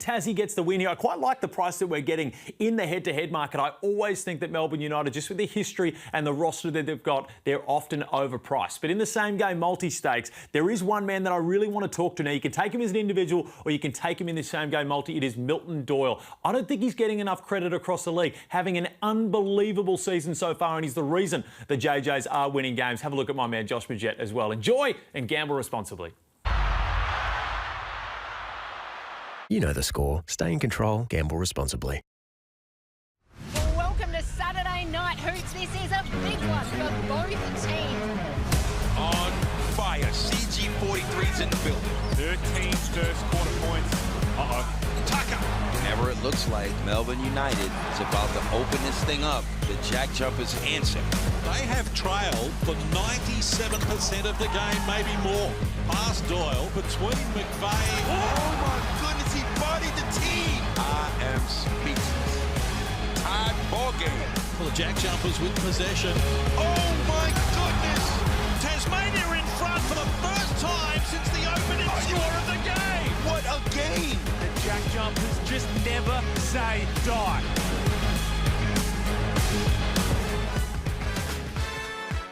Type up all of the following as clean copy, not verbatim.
Tassie gets the win here. I quite like the price that we're getting in the head-to-head market. I always think that Melbourne United, just with the history and the roster that they've got, they're often overpriced. But in the same game, multi-stakes, there is one man that I really want to talk to now. You can take him as an individual or you can take him in the same game multi. It is Milton Doyle. I don't think he's getting enough credit across the league, having an unbelievable season so far, and he's the reason the JJs are winning games. Have a look at my man Josh Majette as well. Enjoy and gamble responsibly. You know the score. Stay in control. Gamble responsibly. Well, welcome to Saturday Night Hoops. This is a big one for both teams. On fire. CG43's in the building. 13 first quarter points. Tucker. Whenever it looks like Melbourne United is about to open this thing up, the JackJumpers answer. They have trailed for 97% of the game, maybe more. Past Doyle, between McVeigh. Oh my goodness, he bodied the team. I am speechless. Tied ball game. Well, the JackJumpers with possession. Oh my goodness. Tasmania in front for the first time since the opening score of the game. What a game. The JackJumpers just never say die.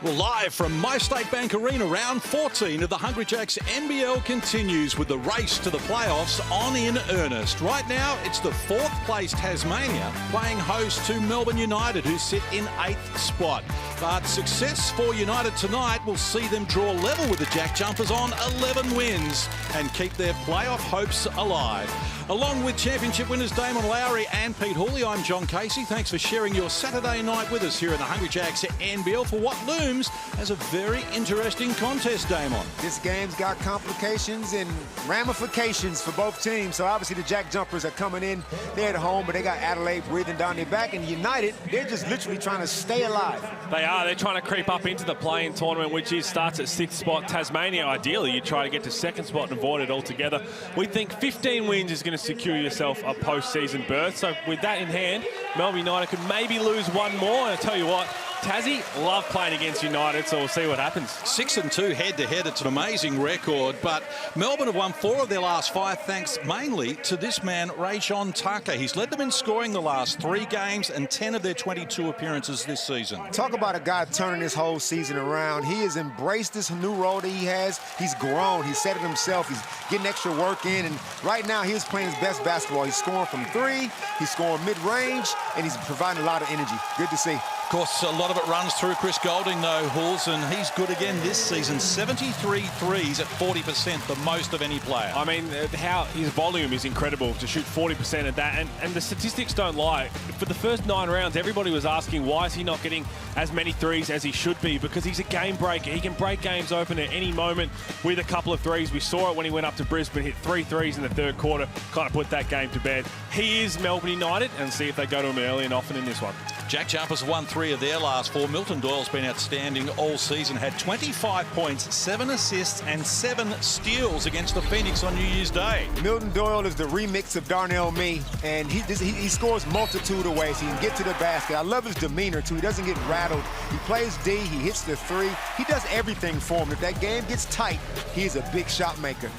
Well, live from My State Bank Arena, round 14 of the Hungry Jacks NBL continues with the race to the playoffs on in earnest. Right now, it's the 4th place Tasmania playing host to Melbourne United, who sit in 8th spot. But success for United tonight will see them draw level with the JackJumpers on 11 wins and keep their playoff hopes alive. Along with championship winners Damon Lowry and Pete Hawley, I'm John Casey. Thanks for sharing your Saturday night with us here in the Hungry Jacks NBL for what looms as a very interesting contest, Damon. This game's got complications and ramifications for both teams. So obviously the JackJumpers are coming in. They're at home, but they got Adelaide breathing down their back. And United, they're just literally trying to stay alive. They are. They're trying to creep up into the play-in tournament, which starts at 6th spot. Tasmania, ideally, you try to get to 2nd spot and avoid it altogether. We think 15 wins is going to secure yourself a postseason berth. So with that in hand, Melbourne United could maybe lose one more. And I tell you what, Tassie love playing against United, so we'll see what happens. 6-2 head-to-head. It's an amazing record, but Melbourne have won 4 of their last 5, thanks mainly to this man, Rajon Tucker. He's led them in scoring the last 3 games and 10 of their 22 appearances this season. Talk about a guy turning his whole season around. He has embraced this new role that he has. He's grown. He's said it himself. He's getting extra work in, and right now he is playing his best basketball. He's scoring from 3, he's scoring mid-range, and he's providing a lot of energy. Good to see. Of course, a lot of it runs through Chris Golding, though, Halls, and he's good again this season. 73 threes at 40%, the most of any player. I mean, how his volume is incredible to shoot 40% at that, and the statistics don't lie. For the first 9 rounds, everybody was asking why is he not getting as many threes as he should be, because he's a game breaker. He can break games open at any moment with a couple of threes. We saw it when he went up to Brisbane, hit 3 threes in the 3rd quarter, kind of put that game to bed. He is Melbourne United, and see if they go to him early and often in this one. JackJumpers won 3 of their last 4. Milton Doyle's been outstanding all season. Had 25 points, 7 assists and 7 steals against the Phoenix on New Year's Day. Milton Doyle is the remix of Darnell Mee, and he scores multitude of ways. He can get to the basket. I love his demeanor, too. He doesn't get rattled. He plays D. He hits the 3. He does everything for him. If that game gets tight, he's a big shot maker.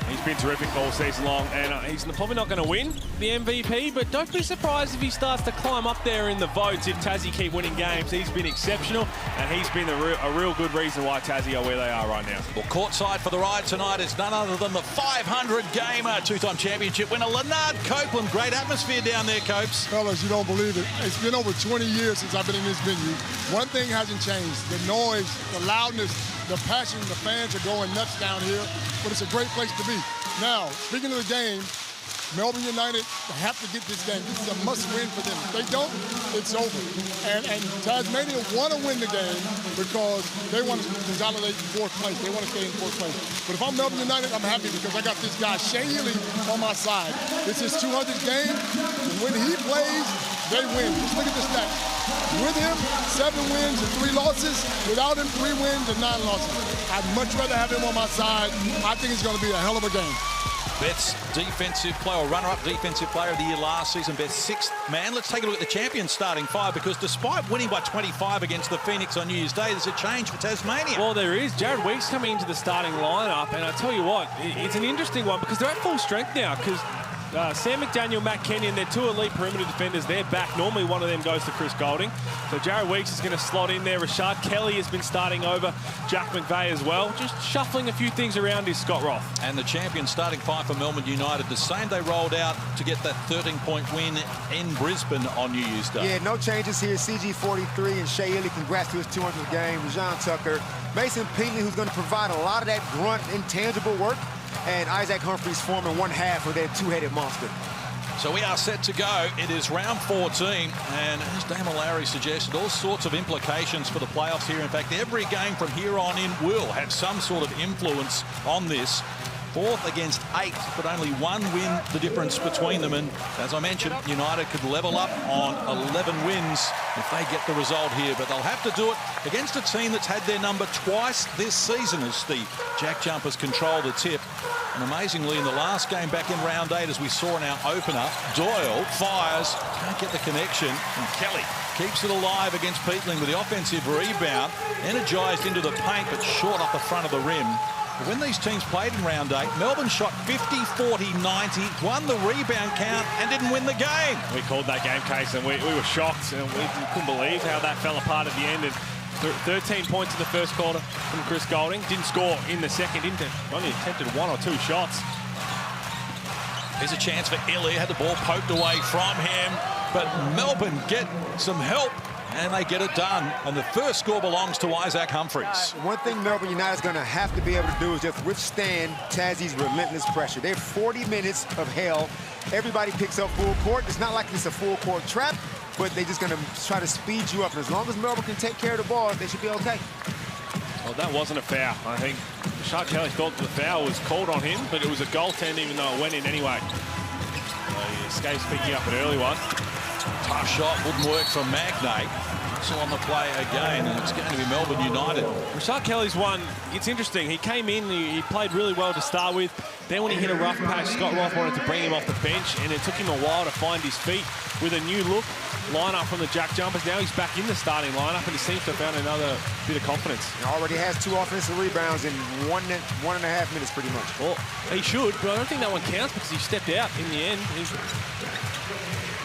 He's been terrific all season long, and he's probably not going to win the MVP, but don't be surprised if he starts to climb up there in the votes if Tassie keep winning games. He's been exceptional, and he's been a real good reason why Tassie are where they are right now. Well, courtside for the ride tonight is none other than the 500-gamer, 2-time championship winner, Leonard Copeland. Great atmosphere down there, Copes. Fellas, you don't believe it. It's been over 20 years since I've been in this venue. One thing hasn't changed. The noise, the loudness, the passion, the fans are going nuts down here, but it's a great place to be. Now, speaking of the game, Melbourne United have to get this game. This is a must-win for them. If they don't, it's over. And Tasmania want to win the game because they want to consolidate 4th place. They want to stay in 4th place. But if I'm Melbourne United, I'm happy because I got this guy, Shea Healy, on my side. It's his 200th game, and when he plays, they win. Just look at the stats. With him, 7 wins and 3 losses. Without him, 3 wins and 9 losses. I'd much rather have him on my side. I think it's going to be a hell of a game. Best defensive player, or runner-up defensive player of the year last season, best 6th man. Let's take a look at the champions starting 5, because despite winning by 25 against the Phoenix on New Year's Day, there's a change for Tasmania. Well, there is. Jared Weeks coming into the starting lineup, and I tell you what, it's an interesting one because they're at full strength now, because Sam McDaniel, Matt Kenyon, they're two elite perimeter defenders. They're back. Normally one of them goes to Chris Golding. So Jared Weeks is going to slot in there. Rashard Kelly has been starting over Jack McVeigh as well. Just shuffling a few things around is Scott Roth. And the champion starting five for Melbourne United, the same they rolled out to get that 13-point win in Brisbane on New Year's Day. Yeah, no changes here. CG43 and Shea Ely, congrats to his 200th game. Rajon Tucker, Mason Peatley, who's going to provide a lot of that grunt, intangible work, and Isaac Humphries forming one half of that two-headed monster. So we are set to go. It is round 14, and as Damon Lowry suggested, all sorts of implications for the playoffs here. In fact, every game from here on in will have some sort of influence on this. 4th against 8th, but only one win the difference between them. And as I mentioned, United could level up on 11 wins if they get the result here. But they'll have to do it against a team that's had their number twice this season as the JackJumpers control the tip. And amazingly, in the last game back in round 8, as we saw in our opener, Doyle fires, can't get the connection, and Kelly keeps it alive against Peatling with the offensive rebound, energised into the paint, but short off the front of the rim. When these teams played in round 8, Melbourne shot 50, 40, 90, won the rebound count and didn't win the game. We called that game, Case, and we were shocked, and we couldn't believe how that fell apart at the end. And 13 points in the first quarter from Chris Golding. Didn't score in the second. Only attempted 1 or 2 shots. Here's a chance for Illy. Had the ball poked away from him, but Melbourne get some help. And they get it done. And the first score belongs to Isaac Humphries. One thing Melbourne United is going to have to be able to do is just withstand Tassie's relentless pressure. They're 40 minutes of hell. Everybody picks up full court. It's not like it's a full court trap, but they're just going to try to speed you up. And as long as Melbourne can take care of the ball, they should be okay. Well, that wasn't a foul. I think Rashard Kelly thought the foul was called on him, but it was a goaltend even though it went in anyway. So he escapes picking up an early one. Tough shot, wouldn't work for Magnay. So on the play again, and it's going to be Melbourne United. Rashard Kelly's one, it's interesting. He came in, he played really well to start with. Then when he hit a rough patch, Scott Roth wanted to bring him off the bench, and it took him a while to find his feet with a new look. Lineup from the JackJumpers. Now he's back in the starting lineup, and he seems to have found another bit of confidence. He already has 2 offensive rebounds in 1.5 minutes, pretty much. Well, he should, but I don't think that one counts because he stepped out in the end.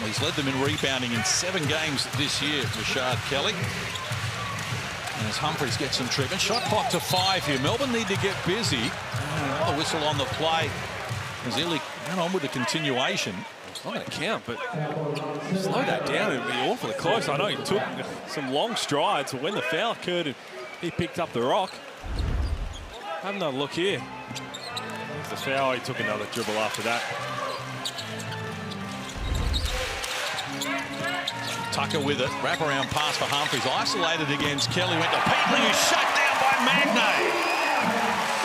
He's led them in rebounding in 7 games this year, Rashard Kelly. And as Humphries gets some treatment, shot clock to 5 here. Melbourne need to get busy. Another whistle on the play as Illy went on with the continuation. It's not going to count, but slow that down. It'd be awfully close. I know he took some long strides, but when the foul occurred and he picked up the rock. Have another look here. There's the foul. He took another dribble after that. Tucker with it, wraparound pass for Humphries, isolated against Kelly, went to Peatling, who's shut down by Magnay.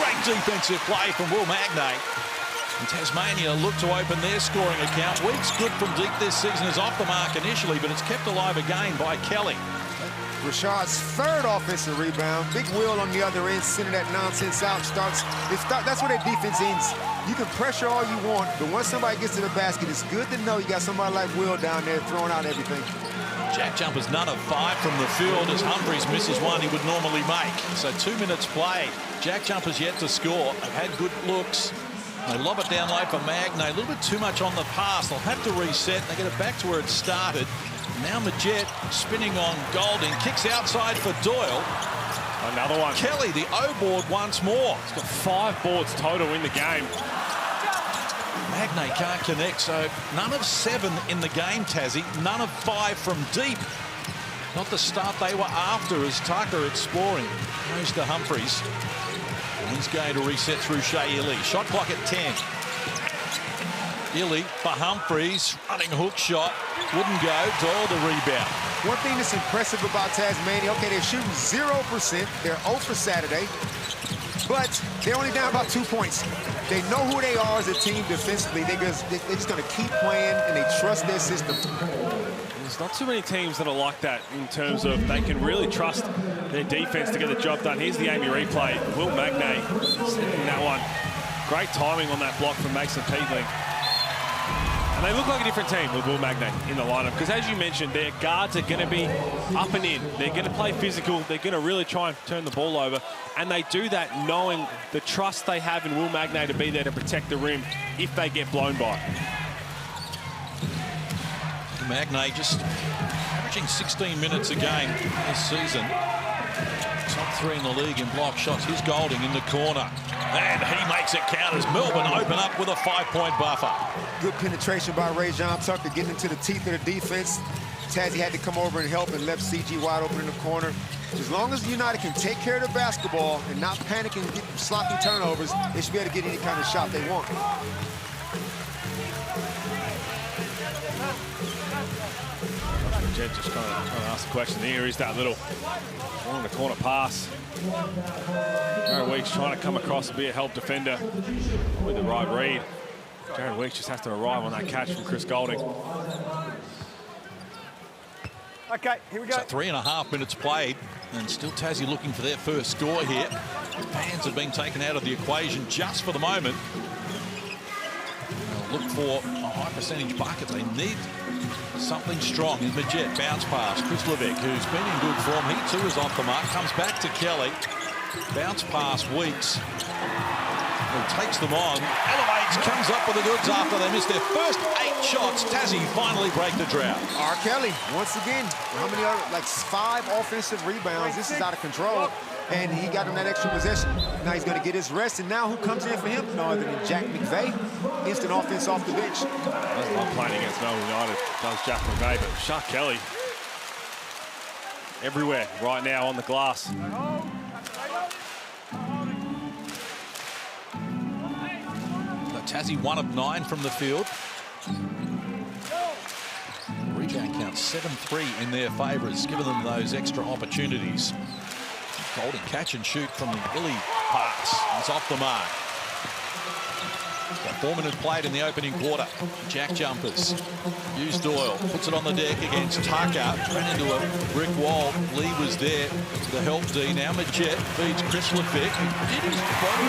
Great defensive play from Will Magnay. And Tasmania look to open their scoring account. Weeks good from deep this season is off the mark initially, but it's kept alive again by Kelly. Rashad's 3rd offensive rebound. Big Will on the other end, sending that nonsense out. That's where their defense ends. You can pressure all you want, but once somebody gets to the basket, it's good to know you got somebody like Will down there throwing out everything. JackJumpers none of 5 from the field as Humphries misses one he would normally make. So 2 minutes played. JackJumpers yet to score. They've had good looks. They lob it down low for Magnay. A little bit too much on the pass. They'll have to reset. They get it back to where it started. Now Majet spinning on Golding. Kicks outside for Doyle. Another one. Kelly, the O board once more. He's got 5 boards total in the game. Magnay can't connect, so none of 7 in the game, Tassie. None of 5 from deep. Not the start they were after as Tucker exploring. Goes to Humphries. He's going to reset through Shea Ely. Shot clock at 10. Ely for Humphries. Running hook shot. Wouldn't go. Doyle the rebound. One thing that's impressive about Tasmania, okay, they're shooting 0%. They're 0 for Saturday, but they're only down about 2 points. They know who they are as a team defensively. They're just going to keep playing, and they trust their system. There's not too many teams that are like that in terms of they can really trust their defense to get the job done. Here's the Amy replay. Will Magnay sending that one. Great timing on that block from Mason Peatling. And they look like a different team with Will Magnay in the lineup because, as you mentioned, their guards are going to be up and in. They're going to play physical. They're going to really try and turn the ball over. And they do that knowing the trust they have in Will Magnay to be there to protect the rim if they get blown by. Magnay just averaging 16 minutes a game this season. Top 3 in the league in block shots. Here's Golding in the corner. And he makes it count as Melbourne open up with a 5-point buffer. Good penetration by Ray-John Tucker, getting into the teeth of the defense. Tassie had to come over and help and left CG wide open in the corner. As long as United can take care of the basketball and not panic and get sloppy turnovers, they should be able to get any kind of shot they want. Jed just trying to ask the question here. Is that little along the corner pass? Jared Weeks trying to come across and be a help defender with the right read. Jared Weeks just has to arrive on that catch from Chris Golding. Okay, here we go. So 3.5 minutes played, and still Tassie looking for their first score here. Fans have been taken out of the equation just for the moment. They'll look for a high percentage bucket. They need something strong. Is Majet, bounce pass. Chris Levesque, who's been in good form. He too is off the mark. Comes back to Kelly. Bounce pass, Weeks. Who takes them on. Elevates, comes up with the goods after they missed their first 8 shots. Tassie finally break the drought. R. Kelly, once again, how many other, like 5 offensive rebounds. This is out of control. And he got him that extra possession. Now he's going to get his rest. And now who comes in for him? No other than Jack McVeigh. Instant offense off the bench. That's not playing against Melbourne United. Does Jack McVeigh, but Shaq Kelly everywhere right now on the glass. Tassie 1 of 9 from the field. Rebound count 7-3 in their favour. It's given them those extra opportunities. Golding catch and shoot from the Billy pass. It's off the mark. Got 4 minutes played in the opening quarter. JackJumpers. Hughes Doyle puts it on the deck against Tucker. Ran into a brick wall. Lee was there to the help D. Now Majet feeds Chris Levesque.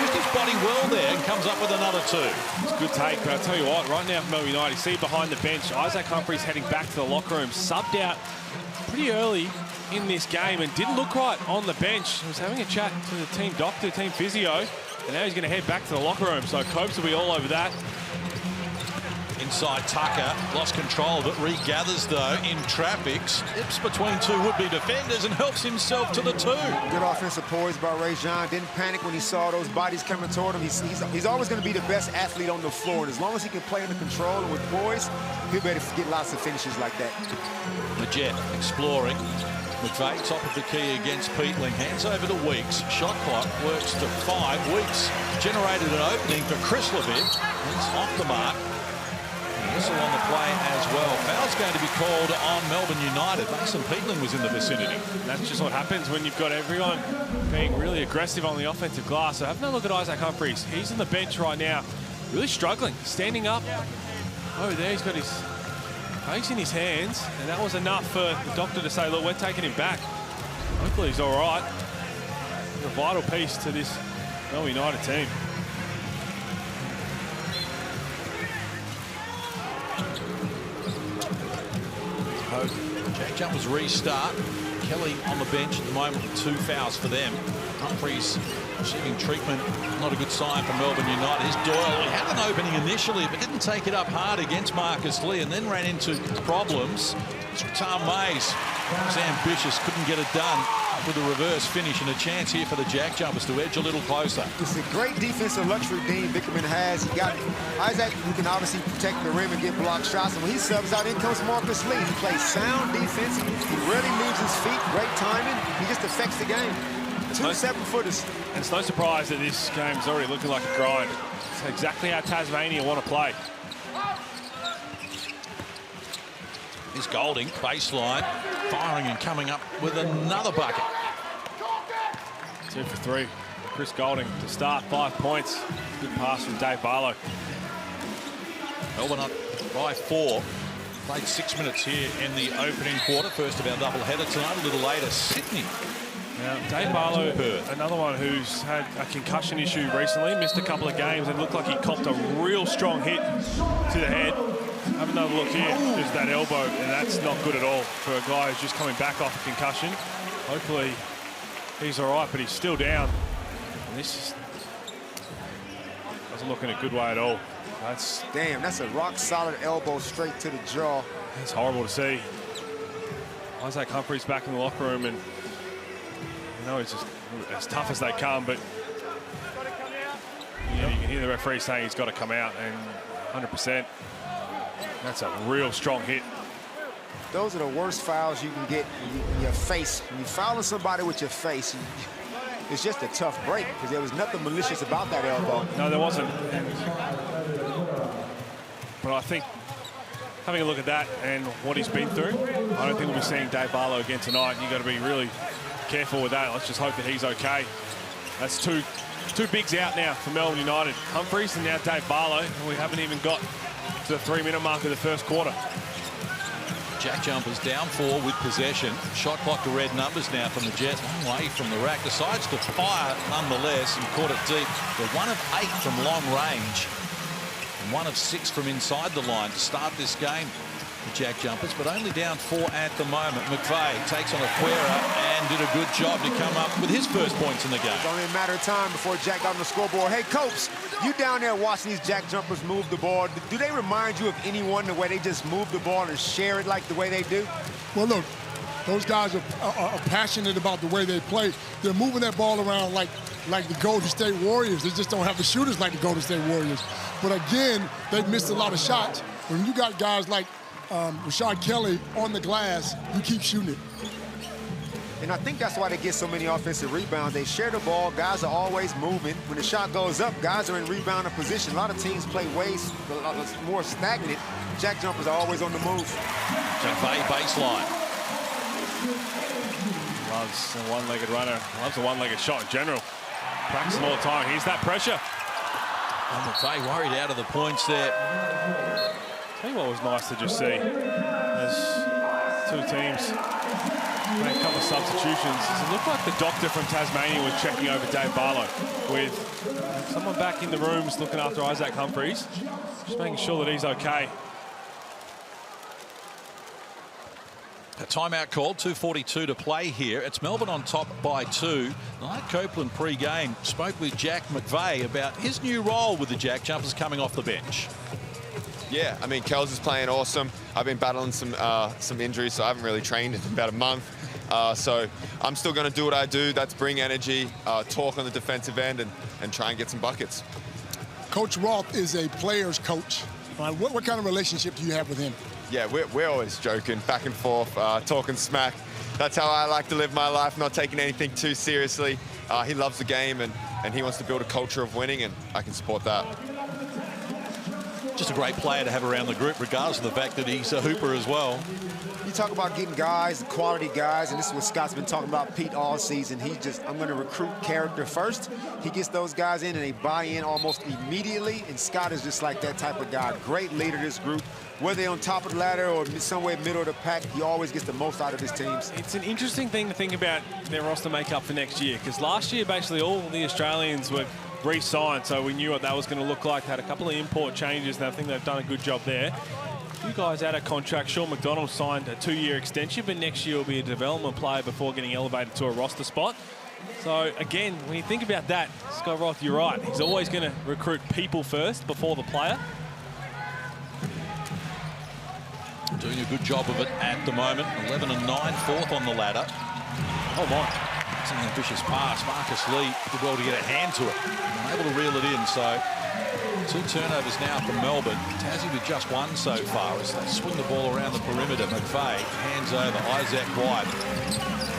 Used his body well there and comes up with another 2. It's a good take, but I'll tell you what, right now for Melbourne United, you see behind the bench, Isaac Humphries heading back to the locker room, subbed out pretty early in this game and didn't look right on the bench. He was having a chat to the team doctor, team physio, and now he's going to head back to the locker room. So Copes will be all over that. Inside Tucker, lost control, but regathers though in traffic. Slips between 2 would-be defenders and helps himself to the 2. Good offensive poise by Ray-John. Didn't panic when he saw those bodies coming toward him. He's always going to be the best athlete on the floor. And as long as he can play under control and with poise, he'll be able to get lots of finishes like that. Majet exploring. McVeigh top of the key against Peatling. Hands over to Weeks. Shot clock works to 5. Weeks generated an opening for Chris Levesque. He's off the mark. Whistle on the play as well. Foul's going to be called on Melbourne United. Mason Peatling was in the vicinity. That's just what happens when you've got everyone being really aggressive on the offensive glass. So have a look at Isaac Humphries. He's on the bench right now, really struggling, standing up. Oh, there he's got his face in his hands, and that was enough for the doctor to say, look, we're taking him back. Hopefully he's all right. He's a vital piece to this Melbourne United team. JackJumpers restart. Kelly on the bench at the moment with 2 fouls for them. Humphries receiving treatment. Not a good sign for Melbourne United. Here's Doyle. He had an opening initially, but didn't take it up hard against Marcus Lee and then ran into problems. Tom Mays was ambitious, couldn't get it done with a reverse finish, and a chance here for the JackJumpers to edge a little closer. It's a great defensive luxury Dean Vickerman has. He got Isaac, who can obviously protect the rim and get blocked shots. And when he subs out, in comes Marcus Lee. He plays sound defense. He rarely moves his feet. Great timing. He just affects the game. 2 7-footers. And it's no surprise that this game's already looking like a grind. It's exactly how Tasmania want to play. Here's Golding, baseline, firing and coming up with another bucket. 2 for 3. Chris Golding to start, 5 points. Good pass from Dave Barlow. Melbourne up by 4. Played 6 minutes here in the opening quarter. First of our doubleheader tonight. A little later, Sydney. Now, Dave Barlow, another one who's had a concussion issue recently, missed a couple of games and looked like he copped a real strong hit to the head. Have another look here. There's that elbow, and that's not good at all for a guy who's just coming back off a concussion. Hopefully he's all right, but he's still down. And this just doesn't look in a good way at all. That's a rock-solid elbow straight to the jaw. It's horrible to see. Isaac Humphries back in the locker room, and you know, it's just as tough as they come, but you can hear the referee saying he's got to come out, and 100%. That's a real strong hit. Those are the worst fouls you can get in your face. When you're fouling somebody with your face, it's just a tough break because there was nothing malicious about that elbow. No, there wasn't. But I think having a look at that and what he's been through, I don't think we'll be seeing Dave Barlow again tonight. You've got to be really careful with that. Let's just hope that he's okay. That's two bigs out now for Melbourne United. Humphries and now Dave Barlow. And we haven't even got to the 3-minute mark of the first quarter. JackJumpers down 4 with possession. Shot clock to red numbers now from the Jets. One way from the rack. Decides to fire nonetheless and caught it deep. They're 1 of 8 from long range. And 1 of 6 from inside the line to start this game. The JackJumpers, but only down 4 at the moment. McVeigh takes on Aquera and did a good job to come up with his first points in the game. It's only a matter of time before Jack got on the scoreboard. Hey, Coach, you down there watching these JackJumpers move the ball. Do they remind you of anyone the way they just move the ball and share it like the way they do? Well, look, those guys are passionate about the way they play. They're moving that ball around like the Golden State Warriors. They just don't have the shooters like the Golden State Warriors. But again, they've missed a lot of shots. When you got guys like Rashad Kelly on the glass, you keep shooting it. And I think that's why they get so many offensive rebounds. They share the ball. Guys are always moving. When the shot goes up, guys are in rebounding position. A lot of teams play way more stagnant. JackJumpers are always on the move. McVeigh baseline. Loves a one-legged runner. Loves a one-legged shot in general. Practicing all the time. Here's that pressure. Oh, McVeigh worried out of the points there. Tell you what was nice to just see as two teams made a couple of substitutions. It looked like the doctor from Tasmania was checking over Dave Barlow with someone back in the rooms looking after Isaac Humphries, just making sure that he's okay. A timeout called, 2:42 to play here. It's Melbourne on top by 2. Knight Copeland pre-game spoke with Jack McVeigh about his new role with the JackJumpers coming off the bench. Yeah, I mean, Kels is playing awesome. I've been battling some injuries, so I haven't really trained in about a month. So I'm still going to do what I do. That's bring energy, talk on the defensive end, and try and get some buckets. Coach Roth is a player's coach. What kind of relationship do you have with him? Yeah, we're always joking, back and forth, talking smack. That's how I like to live my life, not taking anything too seriously. He loves the game, and he wants to build a culture of winning, and I can support that. Just a great player to have around the group, regardless of the fact that he's a hooper as well. You talk about getting guys, quality guys, and this is what Scott's been talking about Pete all season. I'm going to recruit character first. He gets those guys in, and they buy in almost immediately, and Scott is just like that type of guy. Great leader of this group. Whether they're on top of the ladder or somewhere middle of the pack, he always gets the most out of his teams. It's an interesting thing to think about their roster makeup for next year, because last year, basically, all the Australians were re-signed, so we knew what that was going to look like. Had a couple of import changes, and I think they've done a good job there. You guys out of contract. Sean McDonald signed a 2-year extension, but next year will be a development player before getting elevated to a roster spot. So again, when you think about that, Scott Roth, you're right. He's always going to recruit people first before the player. Doing a good job of it at the moment. 11 and 9, fourth on the ladder. Oh my. It's an ambitious pass. Marcus Lee did well to get a hand to it. Able to reel it in, so 2 turnovers now from Melbourne. Tassie with just 1 so far as they swing the ball around the perimeter. McVeigh hands over. Isaac White.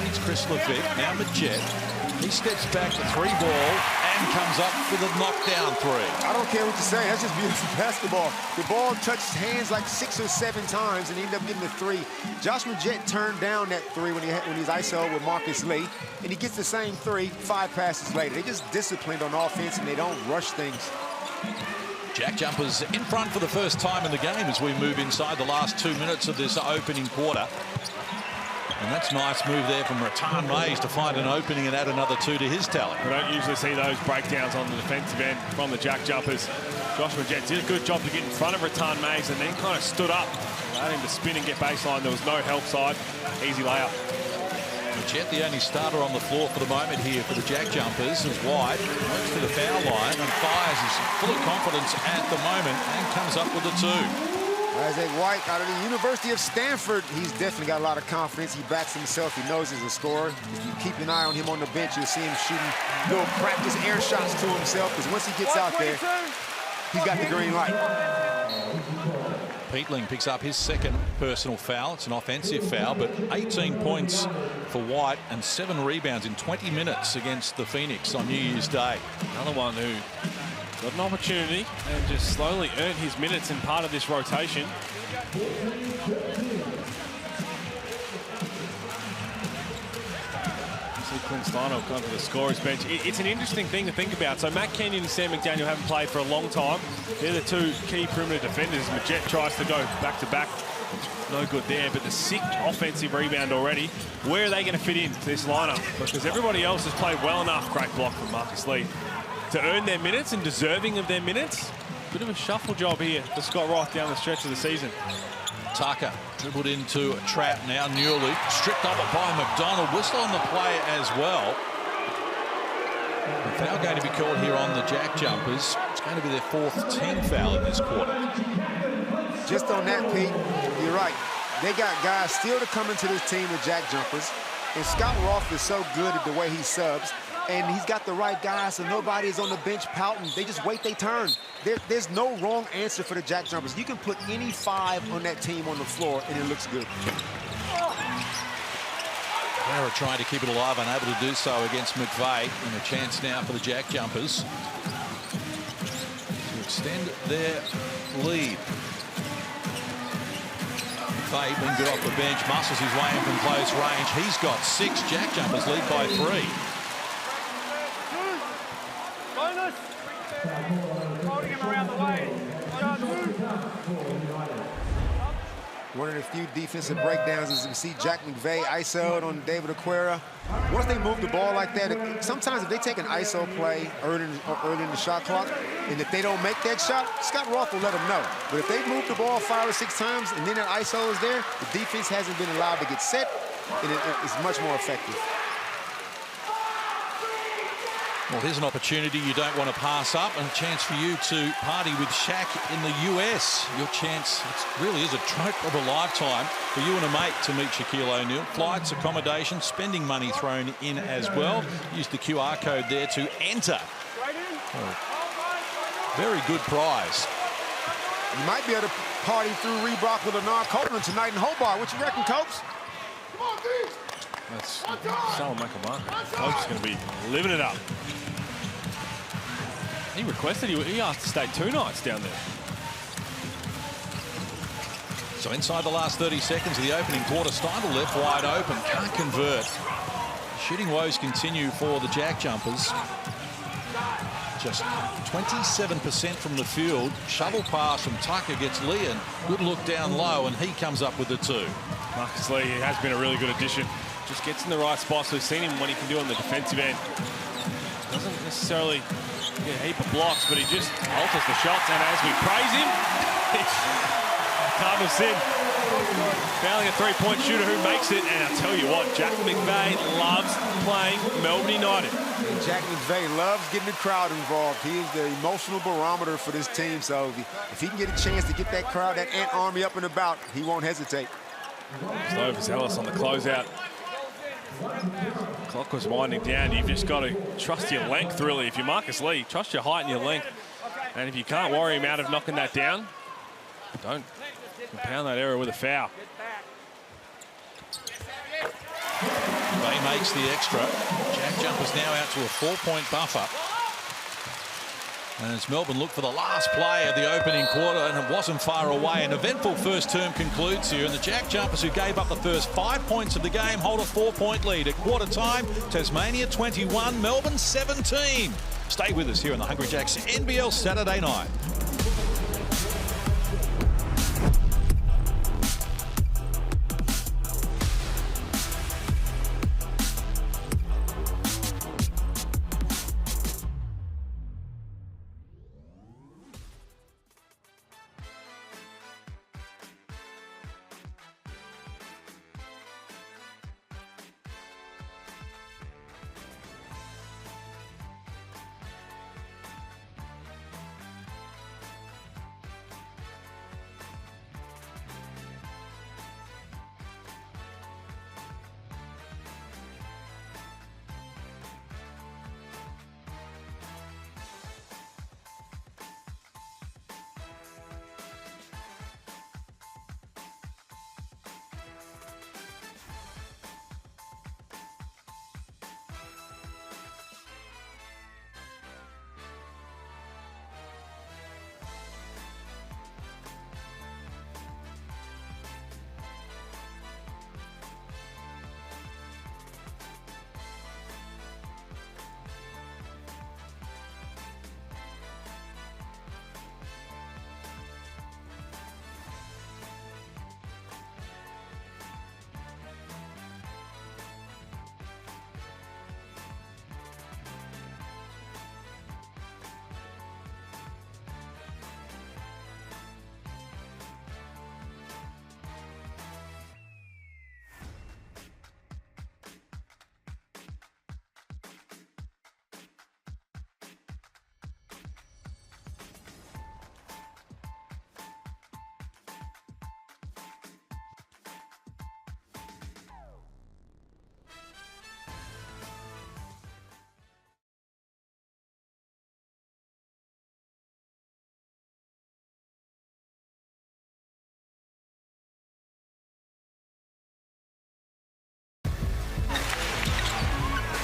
It's Chris Levick. Now Majet. He steps back to 3 ball and comes up with a knockdown 3. I don't care what you say. That's just beautiful basketball. The ball touched hands like 6 or 7 times and he ended up getting the 3. Josh Majet turned down that 3 when he's ISO with Marcus Lee, and he gets the same 3 5 passes later. They just disciplined on offense and they don't rush things. JackJumpers in front for the first time in the game as we move inside the last 2 minutes of this opening quarter. And that's a nice move there from Rattan Mays to find an opening and add another 2 to his tally. We don't usually see those breakdowns on the defensive end from the JackJumpers. Josh Majet did a good job to get in front of Rattan Mays and then kind of stood up, allowed him to spin and get baseline. There was no help side. Easy layup. Jet, the only starter on the floor for the moment here for the JackJumpers, is White. Works to the foul line and fires. He's full of confidence at the moment and comes up with the 2. Isaac White out of the University of Stanford. He's definitely got a lot of confidence. He backs himself. He knows he's a scorer. If you keep an eye on him on the bench, you'll see him shooting little practice air shots to himself, because once he gets out there, he's got the green light. Peatling picks up his second personal foul. It's an offensive foul, but 18 points for White and 7 rebounds in 20 minutes against the Phoenix on New Year's Day. Another one who got an opportunity and just slowly earned his minutes in part of this rotation. Quinn Steiner will come to the scorer's bench. It's an interesting thing to think about. So Matt Kenyon and Sam McDaniel haven't played for a long time. They're the 2 key perimeter defenders. Majet tries to go back-to-back. No good there, but the 6th offensive rebound already. Where are they going to fit into this lineup? Because everybody else has played well enough. Great block from Marcus Lee to earn their minutes and deserving of their minutes. Bit of a shuffle job here for Scott Roth down the stretch of the season. Tucker dribbled into a trap now. Newley stripped up by McDonald. Whistle on the play as well. The foul going to be called here on the JackJumpers. It's going to be their 4th team foul in this quarter. Just on that, Pete, you're right. They got guys still to come into this team, the JackJumpers. And Scott Roth is so good at the way he subs. And he's got the right guys, so nobody is on the bench pouting. They just wait their turn. There's no wrong answer for the JackJumpers. You can put any 5 on that team on the floor, and it looks good. They're trying to keep it alive, unable to do so against McVeigh. And a chance now for the JackJumpers to extend their lead. McVeigh being good off the bench, muscles his way in from close range. He's got 6. JackJumpers lead by 3. Holding him around the way. One of the few defensive breakdowns is you see Jack McVeigh ISO'd on David Aquera. Once they move the ball like that, sometimes if they take an ISO play early in the shot clock, and if they don't make that shot, Scott Roth will let them know. But if they move the ball 5 or 6 times and then that ISO is there, the defense hasn't been allowed to get set, and it's much more effective. Well, here's an opportunity you don't want to pass up, and a chance for you to party with Shaq in the US. Your chance, it really is a trope of a lifetime for you and a mate to meet Shaquille O'Neal. Flights, accommodation, spending money thrown in as well. Use the QR code there to enter. Oh, very good prize. You might be able to party through Reebok with Lenar Copeland tonight in Hobart. What you reckon, Copes? Come on, D. That's Salman Makamana. Cope's going to be living it up. He requested, he asked to stay 2 nights down there. So inside the last 30 seconds of the opening quarter, Steindl left wide open, can't convert. Shooting woes continue for the JackJumpers. Just 27% from the field. Shovel pass from Tucker gets Lee, and good look down low, and he comes up with the 2. Marcus Lee has been a really good addition. Just gets in the right spots. We've seen him what he can do on the defensive end. Doesn't necessarily get a heap of blocks, but he just alters the shots. And as we praise him, Cardinal Sin fouling a 3-point shooter who makes it. And I'll tell you what, Jack McVeigh loves playing Melbourne United. And Jack McVeigh loves getting the crowd involved. He is the emotional barometer for this team. So if he can get a chance to get that crowd, that Ant Army up and about, he won't hesitate. Just overzealous on the closeout. Clock was winding down. You've just got to trust your length, really. If you're Marcus Lee, trust your height and your length. And if you can't worry him out of knocking that down, don't compound that error with a foul. Bay makes the extra. JackJumpers now out to a 4-point buffer. And as Melbourne look for the last play of the opening quarter, and it wasn't far away. An eventful first term concludes here, and the JackJumpers, who gave up the first 5 points of the game, hold a 4-point lead. At quarter time, Tasmania 21, Melbourne 17. Stay with us here on the Hungry Jacks NBL Saturday night.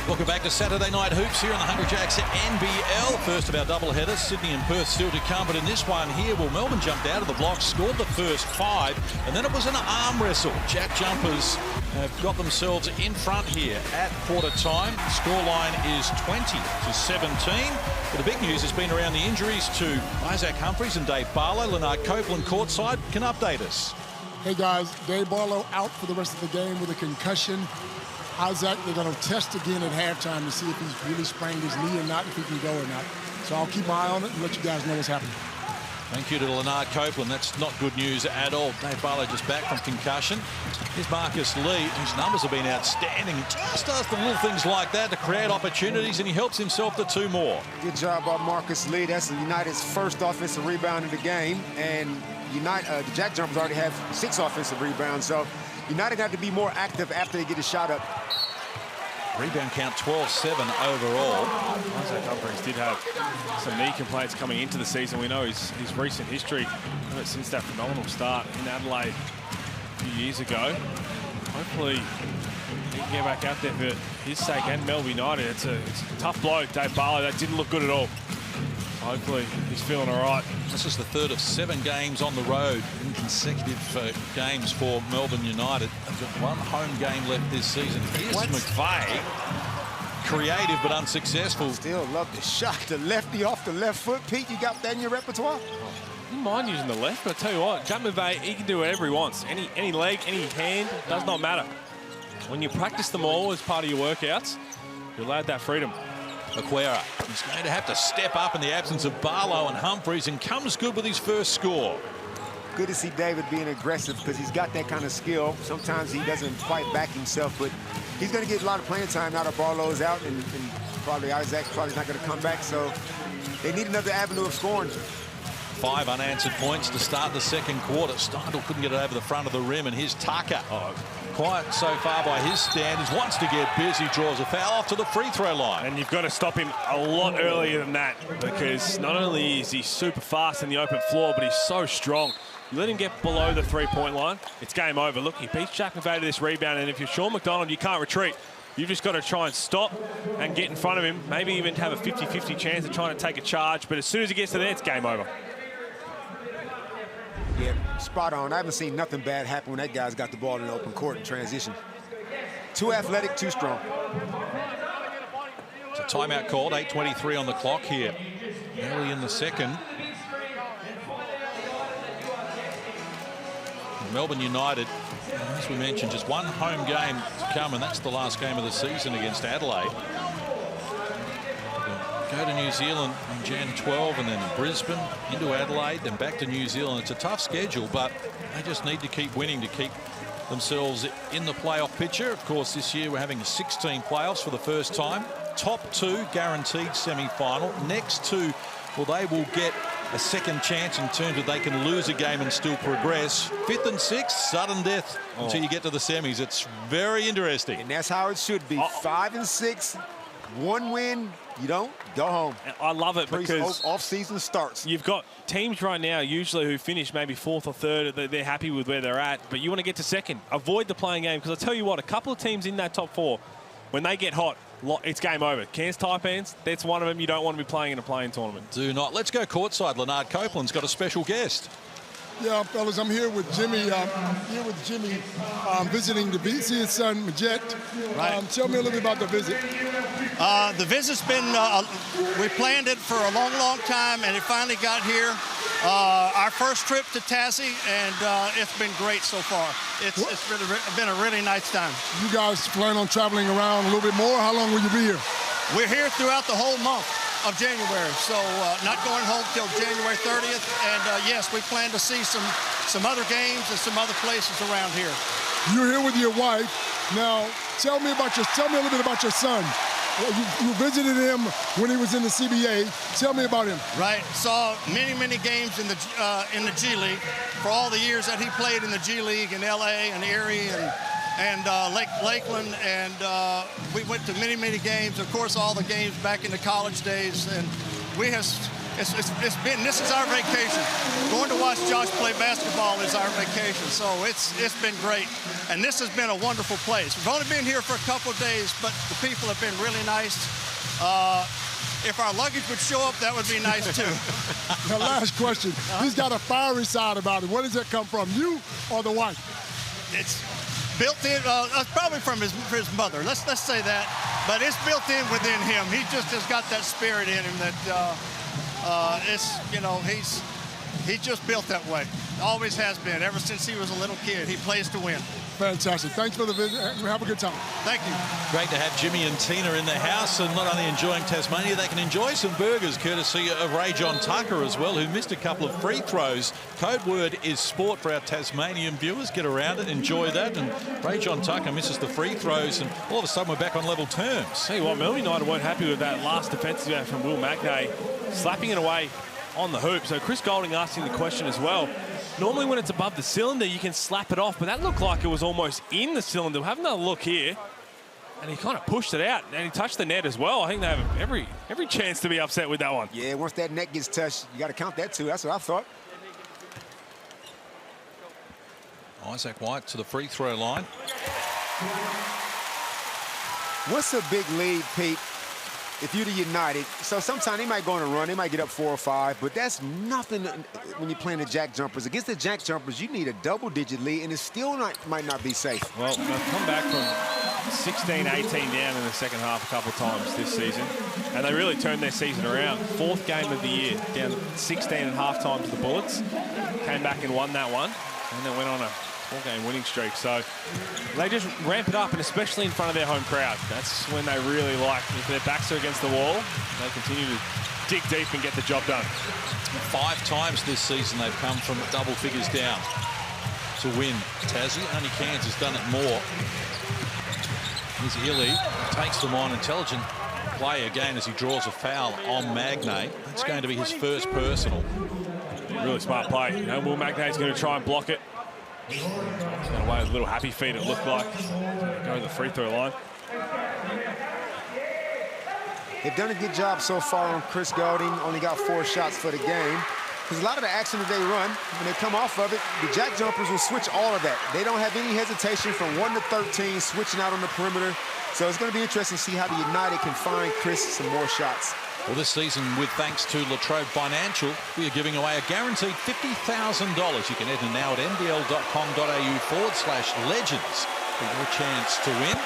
Welcome back to Saturday Night Hoops here in the Hungry Jacks NBL. First of our doubleheaders, Sydney and Perth still to come. But in this one here, well, Melbourne jumped out of the blocks, scored the first 5, and then it was an arm wrestle. JackJumpers have got themselves in front here at quarter time. The scoreline is 20-17. But the big news has been around the injuries to Isaac Humphries and Dave Barlow. Leonard Copeland courtside can update us. Hey guys, Dave Barlow out for the rest of the game with a concussion. Isaac, they're going to test again at halftime to see if he's really sprained his knee or not, if he can go or not. So I'll keep my eye on it and let you guys know what's happening. Thank you to Leonard Copeland. That's not good news at all. Dave Barlow just back from concussion. Here's Marcus Lee, whose numbers have been outstanding. Just does the little things like that to create opportunities, and he helps himself to 2 more. Good job by Marcus Lee. That's United's first offensive rebound in the game, and the JackJumpers already have 6 offensive rebounds, so United got to be more active after they get a shot up. Rebound count 12-7 overall. Isaac Humphries did have some knee complaints coming into the season. We know his recent history since that phenomenal start in Adelaide a few years ago. Hopefully he can get back out there for his sake and Melbourne United. It's a tough blow, Dave Barlow. That didn't look good at all. Hopefully he's feeling all right. This is the 3rd of 7 games on the road in consecutive games for Melbourne United. They've got 1 home game left this season. Here's McVeigh. Creative but unsuccessful. Still love the shot. The lefty off the left foot. Pete, you got that in your repertoire? I don't mind using the left, but I tell you what, Jack McVeigh, he can do whatever he wants. Any leg, any hand, does not matter. When you practice them all as part of your workouts, you're allowed that freedom. Aquera is going to have to step up in the absence of Barlow and Humphries, and comes good with his first score. Good to see David being aggressive because he's got that kind of skill. Sometimes he doesn't fight back himself, but he's going to get a lot of playing time now that Barlow's out, and probably Isaac probably not going to come back, so they need another avenue of scoring. 5 unanswered points to start the second quarter. Steindl couldn't get it over the front of the rim, and here's Tucker. Quiet so far by his standards. Wants to get busy, draws a foul off to the free throw line. And you've got to stop him a lot earlier than that, because not only is he super fast in the open floor, but he's so strong. You let him get below the 3-point line, it's game over. Look, he beats Jack McVeigh to this rebound, and if you're Sean McDonald, you can't retreat. You've just got to try and stop and get in front of him, maybe even have a 50-50 chance of trying to take a charge, but as soon as he gets to there, it's game over. Yeah, spot on. I haven't seen nothing bad happen when that guy's got the ball in the open court in transition. Too athletic, too strong. It's a timeout called, 8:23 on the clock here. Early in the second. Melbourne United, as we mentioned, just 1 home game to come, and that's the last game of the season against Adelaide. Go to New Zealand on Jan 12, and then Brisbane, into Adelaide, then back to New Zealand. It's a tough schedule, but they just need to keep winning to keep themselves in the playoff picture. Of course, this year we're having 16 playoffs for the first time. Top 2 guaranteed semi-final. Next 2, well, they will get a second chance in terms of they can lose a game and still progress. 5th and 6th, sudden death until you get to the semis. It's very interesting. And that's how it should be. 5 and 6, 1 win. You don't go home. I love it because off-season starts. You've got teams right now usually who finish maybe 4th or 3rd. They're happy with where they're at, but you want to get to 2nd. Avoid the playing game, because I tell you what, a couple of teams in that top 4, when they get hot, it's game over. Cairns Taipans, that's one of them you don't want to be playing in a playing tournament. Do not. Let's go courtside. Leonard Copeland's got a special guest. Yeah, fellas, I'm here with Jimmy. Visiting to see his son, Majette. Right. Tell me a little bit about the visit. The visit's been, we planned it for a long, long time, and it finally got here. Our first trip to Tassie, and it's been great so far. It's really been a really nice time. You guys plan on traveling around a little bit more? How long will you be here? We're here throughout the whole month of January, so not going home till January 30th. And yes, we plan to see some other games and some other places around here. You're here with your wife. Now, tell me a little bit about your son. You visited him when he was in the CBA. Tell me about him. Right. Saw many games in the G League for all the years that he played in the G League in LA and Erie and Lakeland, and we went to many games. Of course, all the games back in the college days, and we have this is our vacation. Going to watch Josh play basketball is our vacation. So it's been great. And this has been a wonderful place. We've only been here for a couple of days, but the people have been really nice. If our luggage would show up, that would be nice too. The last question. He's got a fiery side about it. Where does that come from, you or the wife? It's built in, probably from his mother. Let's say that. But it's built in within him. He just has got that spirit in him that he's just built that way. Always has been, ever since he was a little kid. He plays to win. Fantastic. Thanks for the visit. Have a good time. Thank you. Great to have Jimmy and Tina in the house, and not only enjoying Tasmania, they can enjoy some burgers courtesy of Ray John Tucker as well, who missed a couple of free throws. Code word is sport for our Tasmanian viewers. Get around it, enjoy that. And Ray John Tucker misses the free throws, and all of a sudden we're back on level terms. Tell you what, Melbourne United weren't happy with that last defensive out from Will Magnay, slapping it away on the hoop. So Chris Golding asking the question as well. Normally when it's above the cylinder, you can slap it off, but that looked like it was almost in the cylinder. We'll have another look here. And he kind of pushed it out, and he touched the net as well. I think they have every chance to be upset with that one. Yeah, once that net gets touched, you got to count that too. That's what I thought. Isaac White to the free throw line. What's a big lead, Pete, if you're the United? So sometimes they might go on a run. They might get up 4 or 5, but that's nothing when you're playing the JackJumpers. Against the JackJumpers, you need a double-digit lead, and it still might not be safe. Well, they've come back from 16-18 down in the second half a couple of times this season, and they really turned their season around. 4th game of the year, down 16 at halftime to the Bullets. Came back and won that one, and then went on a 4-game winning streak. So they just ramp it up, and especially in front of their home crowd. That's when they really like, if their backs are against the wall, they continue to dig deep and get the job done. 5 times this season they've come from double figures down to win. Tassie, only Cairns has done it more. Here's Illy, takes them on. Intelligent play again as he draws a foul on Magnay. That's going to be his first personal. Really smart play. You know, Will Magnay's going to try and block it. He's got away with a little happy feet, it looked like. Go to the free throw line. They've done a good job so far on Chris Golding. Only got 4 shots for the game. Because a lot of the action that they run, when they come off of it, the JackJumpers will switch all of that. They don't have any hesitation from 1 to 13, switching out on the perimeter. So it's going to be interesting to see how the United can find Chris some more shots. Well, this season, with thanks to Latrobe Financial, we are giving away a guaranteed $50,000. You can enter now at nbl.com.au/legends for your chance to win.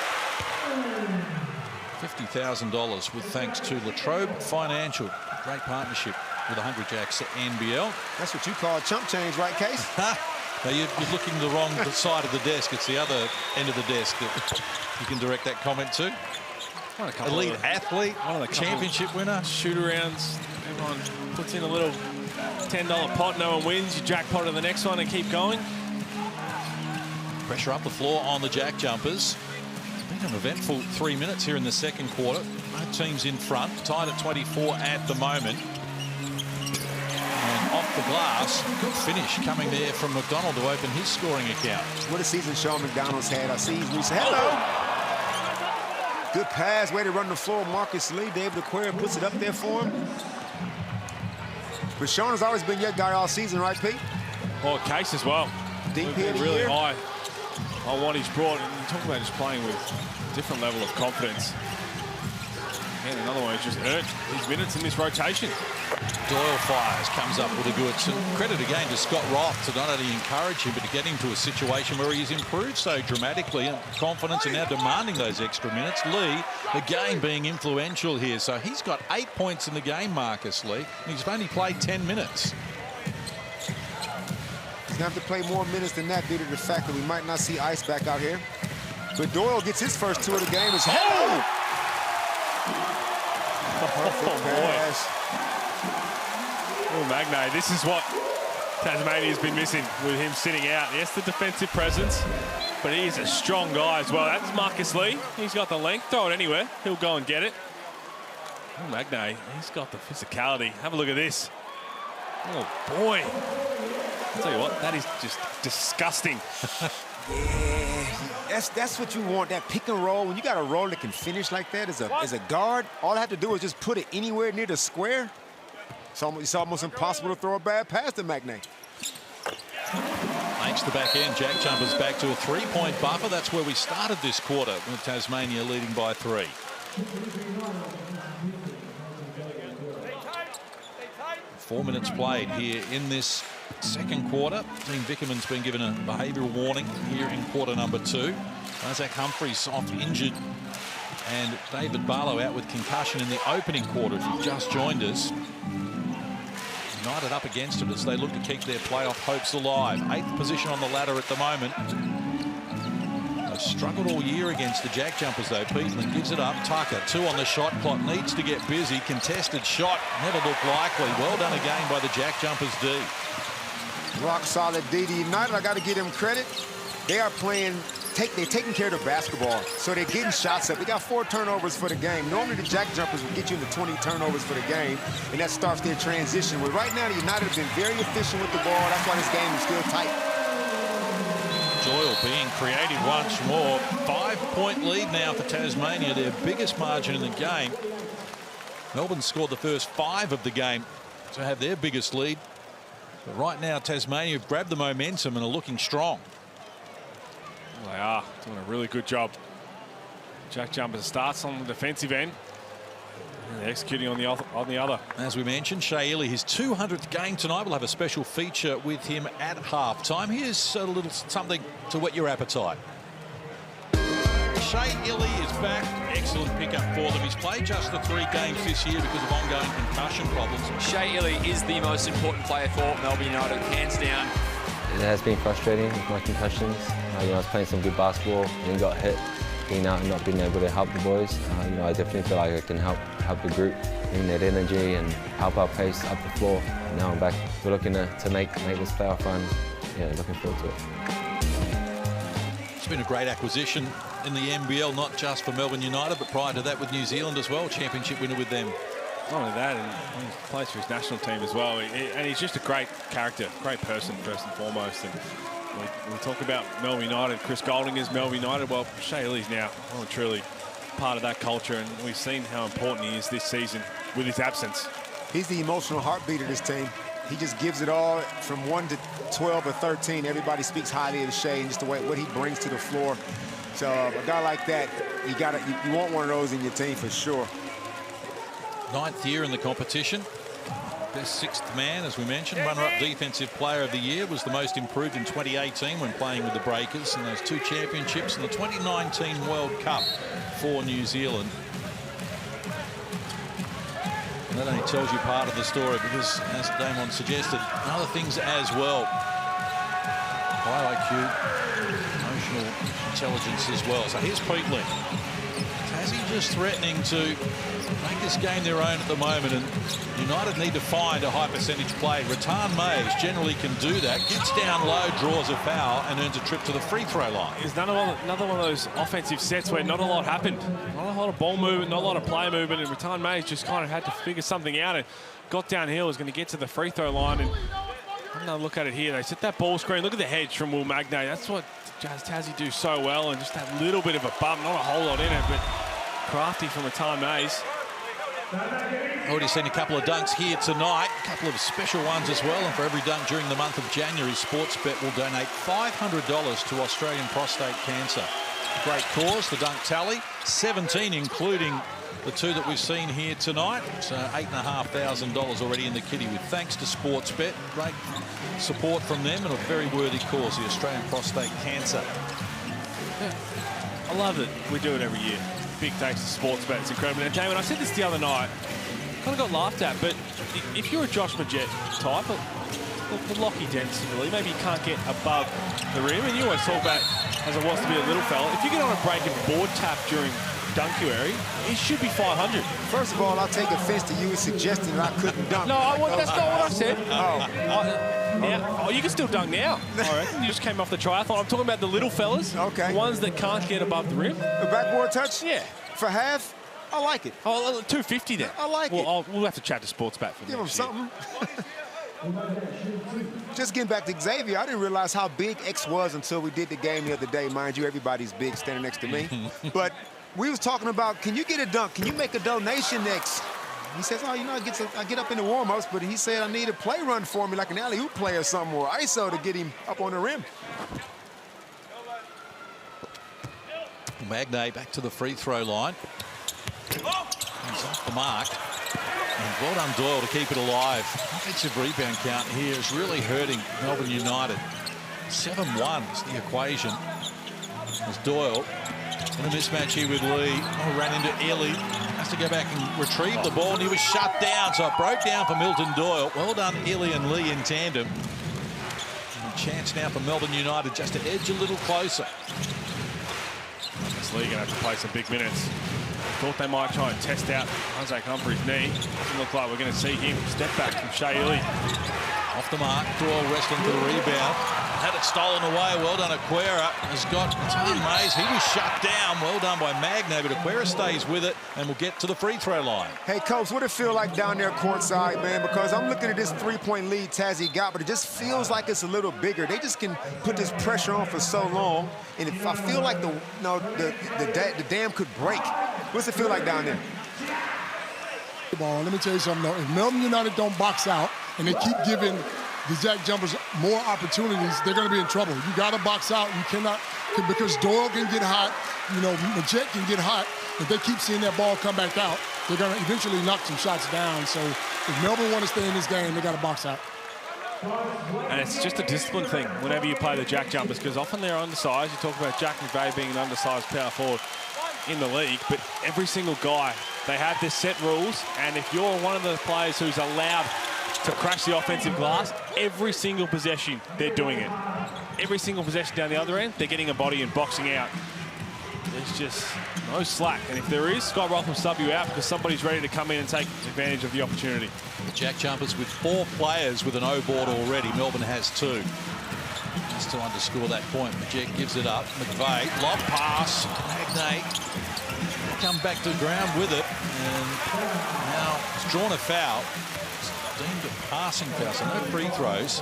$50,000 with thanks to Latrobe Financial. Great partnership with the Hungry Jacks NBL. That's what you call chump change, right, Case? Now you're looking the wrong side of the desk. It's the other end of the desk that you can direct that comment to. Elite athlete, championship winner. Shoot-arounds. Everyone puts in a little $10 pot. No one wins. You jackpot on the next one and keep going. Pressure up the floor on the JackJumpers. It's been an eventful 3 minutes here in the second quarter. Both teams in front, tied at 24 at the moment. And off the glass, good finish coming there from McDonald to open his scoring account. What a season Sean McDonald's had. I see he's reached. Hello! Good pass, way to run the floor. Marcus Lee, David Aquarium puts it up there for him. But Sean has always been your guy all season, right, Pete? Oh, Case as well. DP of the really year. High on what he's brought. And you talk about just playing with a different level of confidence. And another one who's just earned his minutes in this rotation. Doyle fires, comes up with a good. And credit again to Scott Roth to not only encourage him, but to get him to a situation where he's improved so dramatically and confidence and now demanding those extra minutes. Lee, again, being influential here. So he's got 8 points in the game, Marcus Lee, and he's only played 10 minutes. He's going to have to play more minutes than that due to the fact that we might not see Ice back out here. But Doyle gets his first 2 of the game. Perfect pass. Oh, Magnay, this is what Tasmania's been missing with him sitting out. Yes, the defensive presence, but he's a strong guy as well. That's Marcus Lee. He's got the length. Throw it anywhere. He'll go and get it. Oh, Magnay, he's got the physicality. Have a look at this. Oh, boy. I'll tell you what, that is just disgusting. Yeah, that's what you want, that pick and roll. When you got a roll that can finish like that as a guard, all I have to do is just put it anywhere near the square. It's almost impossible to throw a bad pass to McNay. Makes the back end. JackJumpers back to a 3-point buffer. That's where we started this quarter, with Tasmania leading by 3. 4 minutes played here in this second quarter. Team Vickerman's been given a behavioural warning here in quarter number 2. Isaac Humphries off injured, and David Barlow out with concussion in the opening quarter. If you've just joined us, United up against it as they look to keep their playoff hopes alive. 8th position on the ladder at the moment. They've struggled all year against the JackJumpers though. Peatland gives it up. Tucker, 2 on the shot clock, needs to get busy. Contested shot, never looked likely. Well done again by the JackJumpers D. Rock solid D. The United, I got to give them credit. They are playing, they're taking care of the basketball, so they're getting shots up. They got 4 turnovers for the game. Normally the JackJumpers will get you into 20 turnovers for the game, and that starts their transition. But right now the United have been very efficient with the ball. That's why this game is still tight. Doyle being creative once more. 5-point lead now for Tasmania, their biggest margin in the game. Melbourne scored the first 5 of the game to have their biggest lead. But right now Tasmania have grabbed the momentum and are looking strong. They are doing a really good job. JackJumpers starts on the defensive end. And they're executing on the other. As we mentioned, Shea Ili, his 200th game tonight. We'll have a special feature with him at halftime. Here's a little something to whet your appetite. Shea Ili is back. Excellent pickup for them. He's played just the 3 games this year because of ongoing concussion problems. Shea Ili is the most important player for Melbourne United, hands down. It has been frustrating with my concussions. I was playing some good basketball and then got hit, being out and not being able to help the boys. I definitely feel like I can help the group, bring that energy and help our pace up the floor. And now I'm back. We're looking to make this playoff run. Yeah, looking forward to it. It's been a great acquisition in the NBL, not just for Melbourne United, but prior to that with New Zealand as well. Championship winner with them. Not only that, and he plays for his national team as well. And he's just a great character, great person first and foremost. And we talk about Melbourne United. Chris Golding is Melbourne United. Well, Shea Ili's now well and truly part of that culture, and we've seen how important he is this season with his absence. He's the emotional heartbeat of this team. He just gives it all from 1 to 12 or 13. Everybody speaks highly of Shea and just the way what he brings to the floor. So a guy like that, you want one of those in your team for sure. 9th year in the competition. Best 6th man, as we mentioned. Runner-up Defensive Player of the Year. Was the most improved in 2018 when playing with the Breakers, and those 2 championships in the 2019 World Cup for New Zealand. And that only tells you part of the story, because, as Damon suggested, other things as well. High IQ, emotional intelligence as well. So here's Peatland. Tassie just threatening to make this game their own at the moment, and United need to find a high percentage play. Rattan Mays generally can do that, gets down low, draws a foul, and earns a trip to the free throw line. It's another one of those offensive sets where not a lot happened. Not a lot of ball movement, not a lot of play movement, and Rattan Mays just kind of had to figure something out and got downhill, was going to get to the free throw line. And another look at it here. They set that ball screen. Look at the hedge from Will Magnay. That's what Tassie do so well, and just that little bit of a bump, not a whole lot in it, but crafty from Rattan Mays. Already seen a couple of dunks here tonight, a couple of special ones as well, and for every dunk during the month of January, Sportsbet will donate $500 to Australian prostate cancer. Great cause, the dunk tally, 17 including the 2 that we've seen here tonight. So $8,500 already in the kitty, with thanks to Sportsbet. Great support from them and a very worthy cause, the Australian prostate cancer. Yeah. I love that we do it every year. Big thanks to Sportsbet, it's incredible. And Damon, I said this the other night, kind of got laughed at, but if you're a Josh Majette type, the Lockie Denson really, maybe you can't get above the rim, and you always talk about, as it was to be a little fella, if you get on a break and board tap during dunkuary, it should be 500. First of all, I'll take offense to you suggesting that I couldn't dunk. No, that's not what I said. You can still dunk now. I reckon. You just came off the triathlon. I'm talking about the little fellas. Okay. The ones that can't get above the rim. The backboard touch? Yeah. For half? I like it. Oh, 250 then. I like it. We'll have to chat to Sportsbet for Give him next year. something. Just getting back to Xavier, I didn't realize how big X was until we did the game the other day. Mind you, everybody's big standing next to me. But we was talking about, can you get a dunk? Can you make a donation, X? He says, oh, you know, I get up in the warm-ups, but he said I need a play run for me, like an alley-oop play or something, or ISO to get him up on the rim. Magnay back to the free throw line. He's off the mark. And well done, Doyle, to keep it alive. Offensive rebound count here is really hurting Melbourne United. 7-1 is the equation. As Doyle in a mismatch here with Lee. Oh, ran into Ely. Has to go back and retrieve the ball, and he was shut down. So it broke down for Milton Doyle. Well done, Ely and Lee in tandem. And a chance now for Melbourne United just to edge a little closer. This league going to have to play some big minutes. Thought they might try and test out Isaac Humphrey's knee. Doesn't look like we're going to see him step back from Shea Ely. Off the mark, Doyle wrestling for the rebound. Had it stolen away. Well done, Aquera has got Tony Mays. He was shut down. Well done by Magnay, but Aquera stays with it and will get to the free throw line. Hey, Coach, what it feel like down there courtside, man? Because I'm looking at this three-point lead Tassie got, but it just feels like it's a little bigger. They just can put this pressure on for so long, and if I feel like the dam could break. What's it feel like down there? Let me tell you something, though. If Melbourne United don't box out and they keep giving the JackJumpers more opportunities, they're going to be in trouble. You got to box out. You cannot, because Doyle can get hot. You know, Majette can get hot. If they keep seeing that ball come back out, they're going to eventually knock some shots down. So if Melbourne want to stay in this game, they got to box out. And it's just a discipline thing whenever you play the JackJumpers, because often they're undersized. You talk about Jack McVeigh being an undersized power forward in the league, but every single guy, they have their set rules, and if you're one of the players who's allowed to crash the offensive glass, every single possession they're doing it. Every single possession down the other end, they're getting a body and boxing out. There's just no slack, and if there is, Scott Roth will sub you out because somebody's ready to come in and take advantage of the opportunity. The JackJumpers with 4 players with an O board already. Melbourne has 2. Just to underscore that point, Majette gives it up. McVeigh, lob pass, Magnay come back to the ground with it, and now it's drawn a foul. It's deemed a passing foul, so no free throws.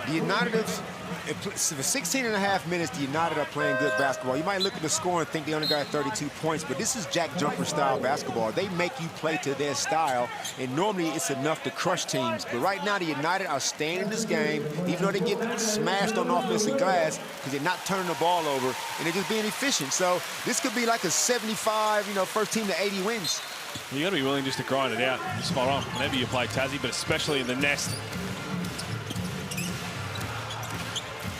The United, for 16.5 minutes, the United are playing good basketball. You might look at the score and think they only got 32 points, but this is JackJumper style basketball. They make you play to their style, and normally it's enough to crush teams. But right now, the United are staying in this game, even though they get smashed on offensive glass, because they're not turning the ball over, and they're just being efficient. So this could be like a 75, first team to 80 wins. You got to be willing just to grind it out. Spot on whenever you play Tassie, but especially in the nest.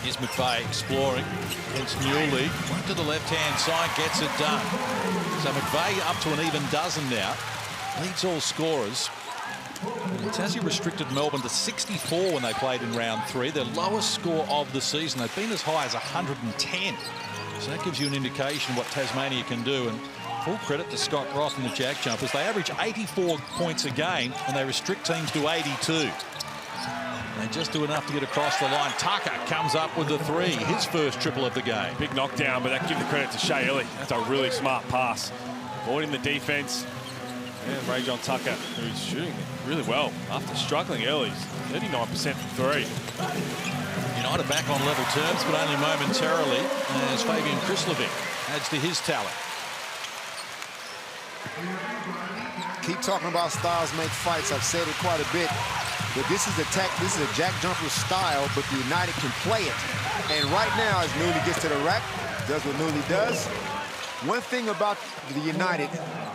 Here's McVeigh exploring against Newley. Right to the left-hand side, gets it done. So McVeigh up to an even dozen now. Leads all scorers. And Tassie restricted Melbourne to 64 when they played in round 3. Their lowest score of the season. They've been as high as 110. So that gives you an indication what Tasmania can do. And full credit to Scott Roth and the JackJumpers. They average 84 points a game, and they restrict teams to 82. They just do enough to get across the line. Tucker comes up with the 3, his first triple of the game. Big knockdown, but that gives the credit to Shea Ely. That's a really smart pass. Avoiding the defense. And Ray John Tucker, who's shooting really well after struggling early. 39% from 3. United back on level terms, but only momentarily, as Fabian Krislovic adds to his talent. Keep talking about styles make fights. I've said it quite a bit. But this is a JackJumper style, but the United can play it. And right now, as Newley gets to the rack, does what Newley does. One thing about the United,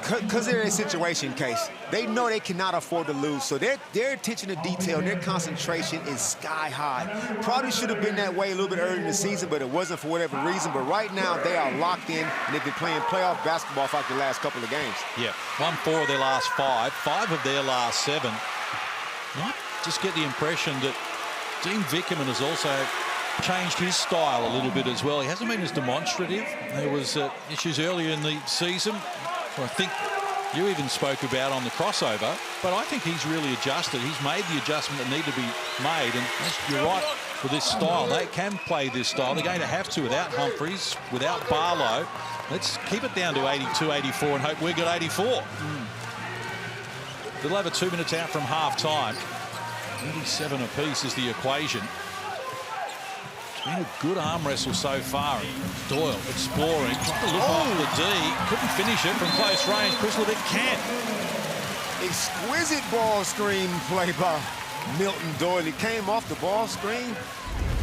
because they're in a situation case, they know they cannot afford to lose. So their attention to detail and their concentration is sky high. Probably should have been that way a little bit earlier in the season, but it wasn't for whatever reason. But right now, they are locked in, and they've been playing playoff basketball for like the last couple of games. Yeah, won 4 of their last 5, 5 of their last 7. Might just get the impression that Dean Vickerman has also changed his style a little bit as well. He hasn't been as demonstrative. There was issues earlier in the season, I think you even spoke about on the crossover, but I think he's really adjusted. He's made the adjustment that needed to be made, and you're right with this style. They can play this style. They're going to have to without Humphreys, without Barlow. Let's keep it down to 82, 84 and hope we get 84. They'll have 2 minutes out from half-time. 87 apiece is the equation. Been a good arm wrestle so far. Doyle exploring, trying to look off the D. Couldn't finish it from close range. Chris Levitt can. Exquisite ball screen play by Milton Doyle. He came off the ball screen,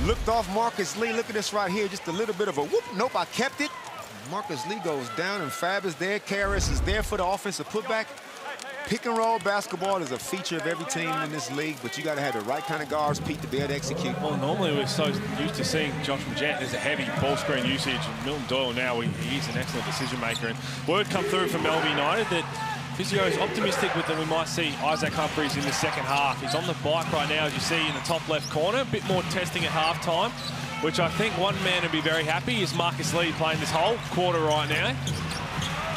looked off Marcus Lee. Look at this right here, just a little bit of a whoop. Nope, I kept it. Marcus Lee goes down, and Fab is there. KRS is there for the offensive putback. Pick and roll basketball is a feature of every team in this league, but you got to have the right kind of guards, Pete, to be able to execute. Well, normally we're so used to seeing Josh Magette as a heavy ball screen usage, and Milton Doyle now, he is an excellent decision maker. And word come through from Melbourne United that Physio is optimistic with that we might see Isaac Humphries in the second half. He's on the bike right now, as you see in the top left corner. A bit more testing at halftime, which I think one man would be very happy is Marcus Lee playing this whole quarter right now.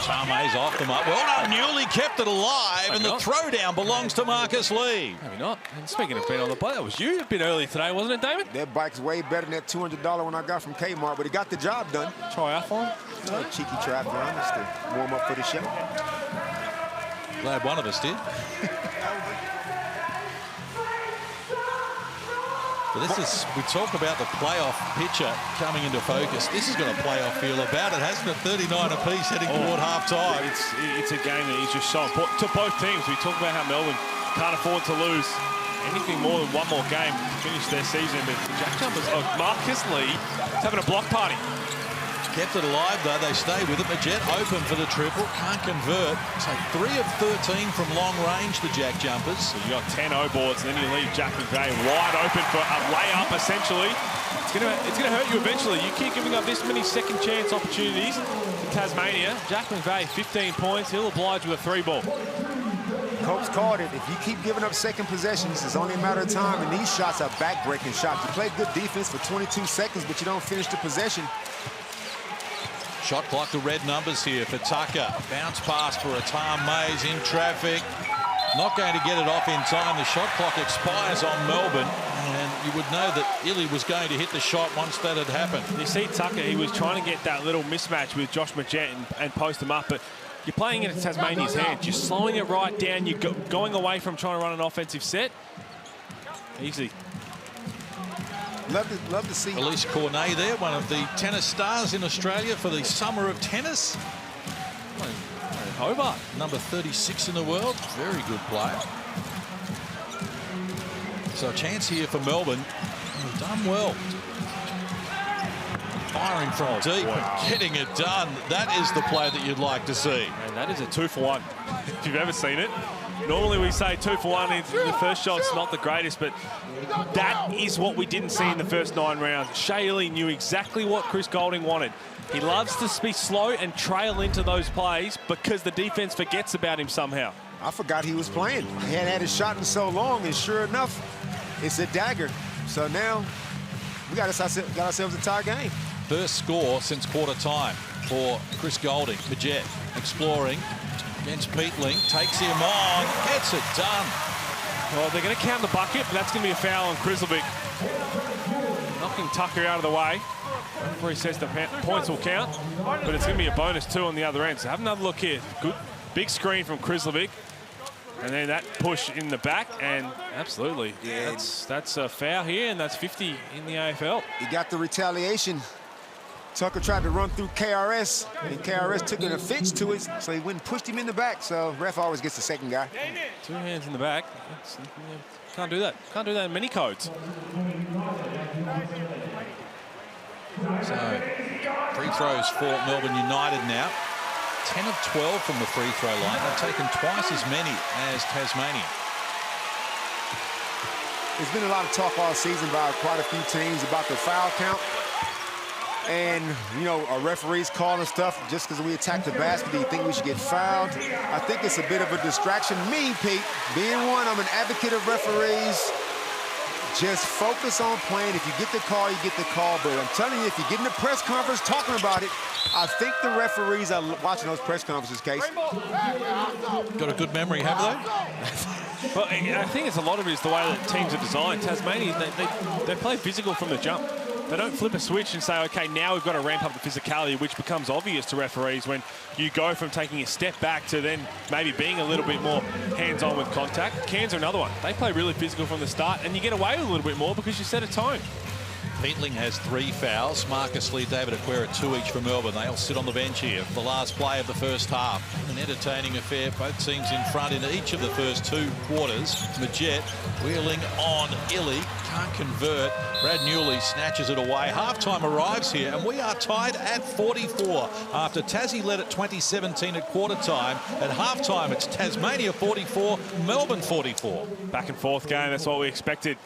Tame's off them up. Well done, Newley kept it alive, and the throwdown belongs to Marcus Lee. Maybe not. And speaking of being on the bike, that was you a bit early today, wasn't it, David? That bike's way better than that $200 one I got from Kmart, but it got the job done. Triathlon? A cheeky triathlon just to warm up for the show. Glad one of us did. But this is, we talk about the playoff picture coming into focus. This has got a playoff feel about it, hasn't it? 39 apiece heading toward half-time. It's a game that is just so important to both teams. We talk about how Melbourne can't afford to lose anything more than one more game to finish their season. But JackJumpers, Marcus Lee is having a block party. Kept it alive, though. They stay with it. Magette open for the triple. Can't convert. So 3 of 13 from long range, the JackJumpers. So you got 10 O-boards, and then you leave Jack McVeigh wide open for a layup, essentially. It's gonna hurt you eventually. You keep giving up this many second chance opportunities to Tasmania. Jack McVeigh, 15 points. He'll oblige with a 3-ball. Coach called it. If you keep giving up second possessions, it's only a matter of time, and these shots are back-breaking shots. You play good defense for 22 seconds, but you don't finish the possession. Shot clock, the red numbers here for Tucker. Bounce pass for Atam Mays in traffic. Not going to get it off in time. The shot clock expires on Melbourne, and you would know that Illy was going to hit the shot once that had happened. You see Tucker, he was trying to get that little mismatch with Josh Magette and post him up, but you're playing it in Tasmania's hands. You're slowing it right down. You're going away from trying to run an offensive set. Easy. Love to see Elise Cornet there, one of the tennis stars in Australia for the summer of tennis. Hobart, number 36 in the world. Very good player. So a chance here for Melbourne. They've done well. Firing from deep and getting it done. That is the play that you'd like to see. And that is a 2-for-1, if you've ever seen it. Normally we say 2-for-1 in the first shot's not the greatest, but that is what we didn't see in the first 9 rounds. Shea Ili knew exactly what Chris Goulding wanted. He loves to be slow and trail into those plays because the defense forgets about him somehow. I forgot he was playing. He hadn't had his shot in so long, and sure enough, it's a dagger. So now we got ourselves a tie game. First score since quarter time for Chris Goulding. Magette exploring against Peatling, takes him on, gets it done. Well, they're going to count the bucket, but that's going to be a foul on Krizovic. Knocking Tucker out of the way. Before he says the points will count, but it's going to be a bonus 2 on the other end. So have another look here. Good big screen from Krizovic. And then that push in the back, and absolutely, that's a foul here, and that's 50 in the AFL. He got the retaliation. Tucker tried to run through KRS, and KRS took an offense to it, so he went and pushed him in the back. So ref always gets the second guy. 2 hands in the back. Can't do that. Can't do that in many codes. So free throws for Melbourne United now. 10 of 12 from the free throw line. They've taken twice as many as Tasmania. There's been a lot of talk all season by quite a few teams about the foul count. And, you know, our referees calling stuff just because we attack the basket. Do you think we should get fouled? I think it's a bit of a distraction. Me, Pete, being one, I'm an advocate of referees. Just focus on playing. If you get the call, you get the call. But I'm telling you, if you get in the press conference talking about it, I think the referees are watching those press conferences, Case. Got a good memory, have they? Well, I think it's a lot of it is the way that teams are designed. Tasmania, they play physical from the jump. They don't flip a switch and say, okay, now we've got to ramp up the physicality, which becomes obvious to referees when you go from taking a step back to then maybe being a little bit more hands-on with contact. Cairns are another one. They play really physical from the start, and you get away with a little bit more because you set a tone. Peatling has 3 fouls. Marcus Lee, David Aquera, 2 each for Melbourne. They'll sit on the bench here for the last play of the first half. An entertaining affair. Both teams in front in each of the first 2 quarters. Majet wheeling on Illy. Can't convert. Brad Newley snatches it away. Halftime arrives here, and we are tied at 44 after Tassie led at 2017 at quarter time. At halftime, it's Tasmania 44, Melbourne 44. Back and forth game. That's what we expected.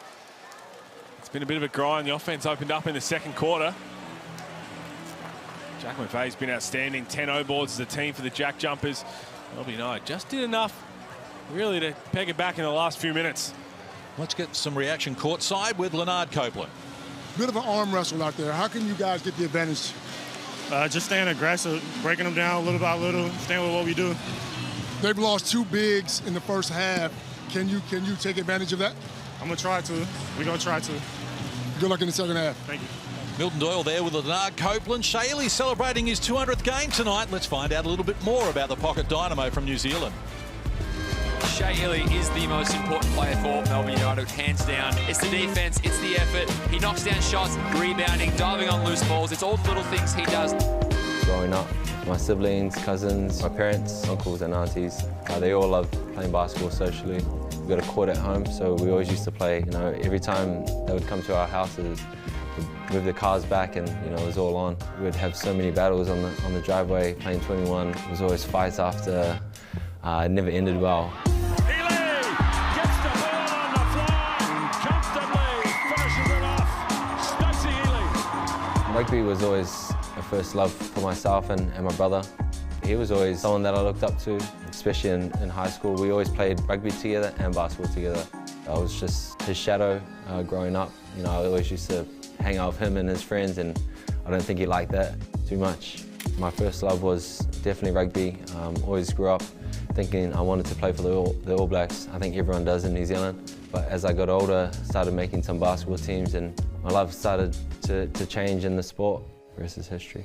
It's been a bit of a grind. The offense opened up in the second quarter. Jack McVeigh's been outstanding. 10 O-boards as a team for the JackJumpers. Melbourne United just did enough really to peg it back in the last few minutes. Let's get some reaction courtside with Leonard Copeland. Bit of an arm wrestle out there. How can you guys get the advantage? Just staying aggressive, breaking them down little by little, staying with what we do. They've lost 2 bigs in the first half. Can you take advantage of that? I'm going to try to. We're going to try to. Good luck in the second half. Thank you. Milton Doyle there with Leonard Copeland. Shea Ili celebrating his 200th game tonight. Let's find out a little bit more about the pocket dynamo from New Zealand. Shea Ili is the most important player for Melbourne United, hands down. It's the defense, it's the effort. He knocks down shots, rebounding, diving on loose balls. It's all the little things he does. Growing up, my siblings, cousins, my parents, uncles and aunties, they all love playing basketball socially. We've got a court at home, so we always used to play. You know, every time they would come to our houses, we'd move the cars back and, you know, it was all on. We'd have so many battles on the driveway, playing 21. It was always fights after. It never ended well. Rugby was always a first love for myself and my brother. He was always someone that I looked up to, especially in high school. We always played rugby together and basketball together. I was just his shadow growing up. You know, I always used to hang out with him and his friends, and I don't think he liked that too much. My first love was definitely rugby. Always grew up thinking I wanted to play for the All Blacks. I think everyone does in New Zealand. But as I got older, started making some basketball teams, and my love started to change in the sport. The rest is history.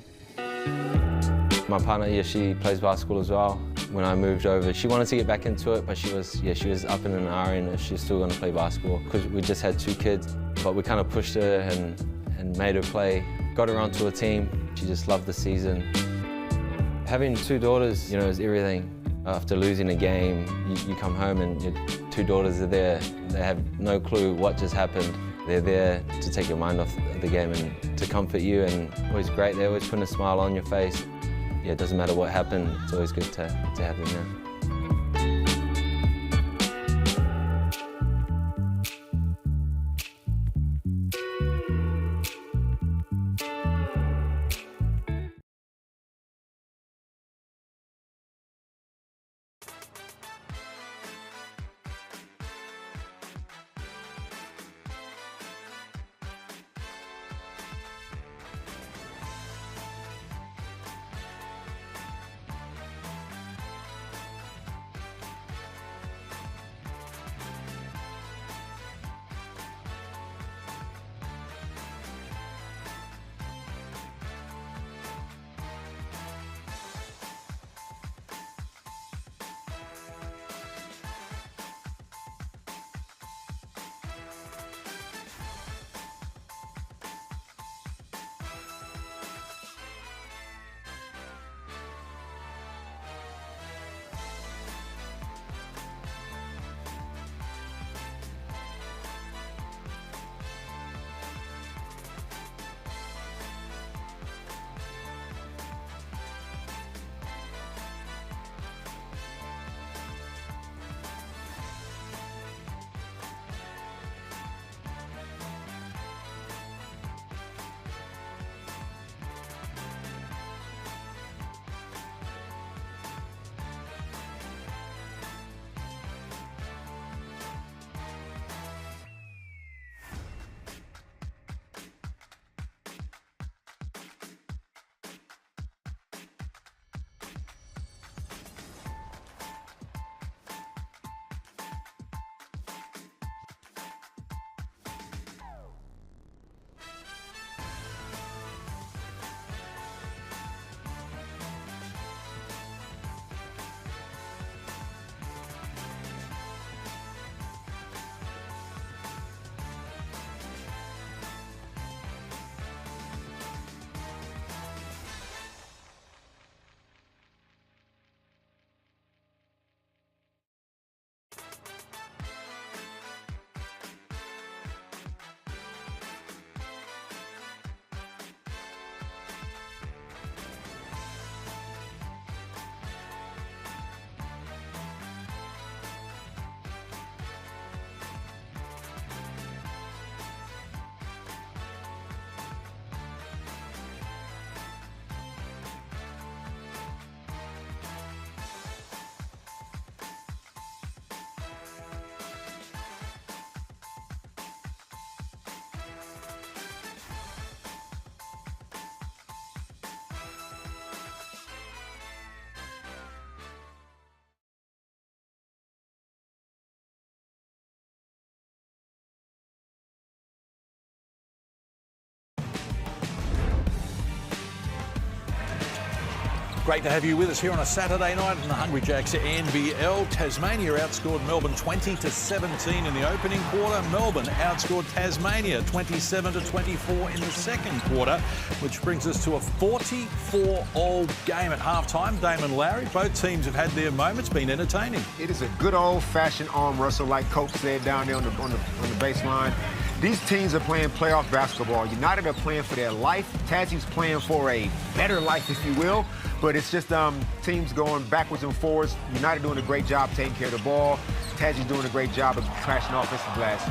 My partner, yeah, she plays basketball as well. When I moved over, she wanted to get back into it, but she was up in an iron if she's still going to play basketball, because we just had 2 kids. But we kind of pushed her and made her play. Got her onto a team. She just loved the season. Having 2 daughters, you know, is everything. After losing a game, you come home and your 2 daughters are there. They have no clue what just happened. They're there to take your mind off the game and to comfort you, and always great. They're always putting a smile on your face. Yeah, it doesn't matter what happened, it's always good to have them there. Great to have you with us here on a Saturday night in the Hungry Jacks NBL. Tasmania outscored Melbourne 20-17 in the opening quarter. Melbourne outscored Tasmania 27-24 in the second quarter, which brings us to a 44-all game at halftime. Damon Lowry, both teams have had their moments, been entertaining. It is a good old-fashioned arm wrestle, like Coach said down there on the baseline. These teams are playing playoff basketball. United are playing for their life. Tassie's playing for a better life, if you will. But it's just teams going backwards and forwards. United doing a great job taking care of the ball. Tassie's doing a great job of crashing offensive glass.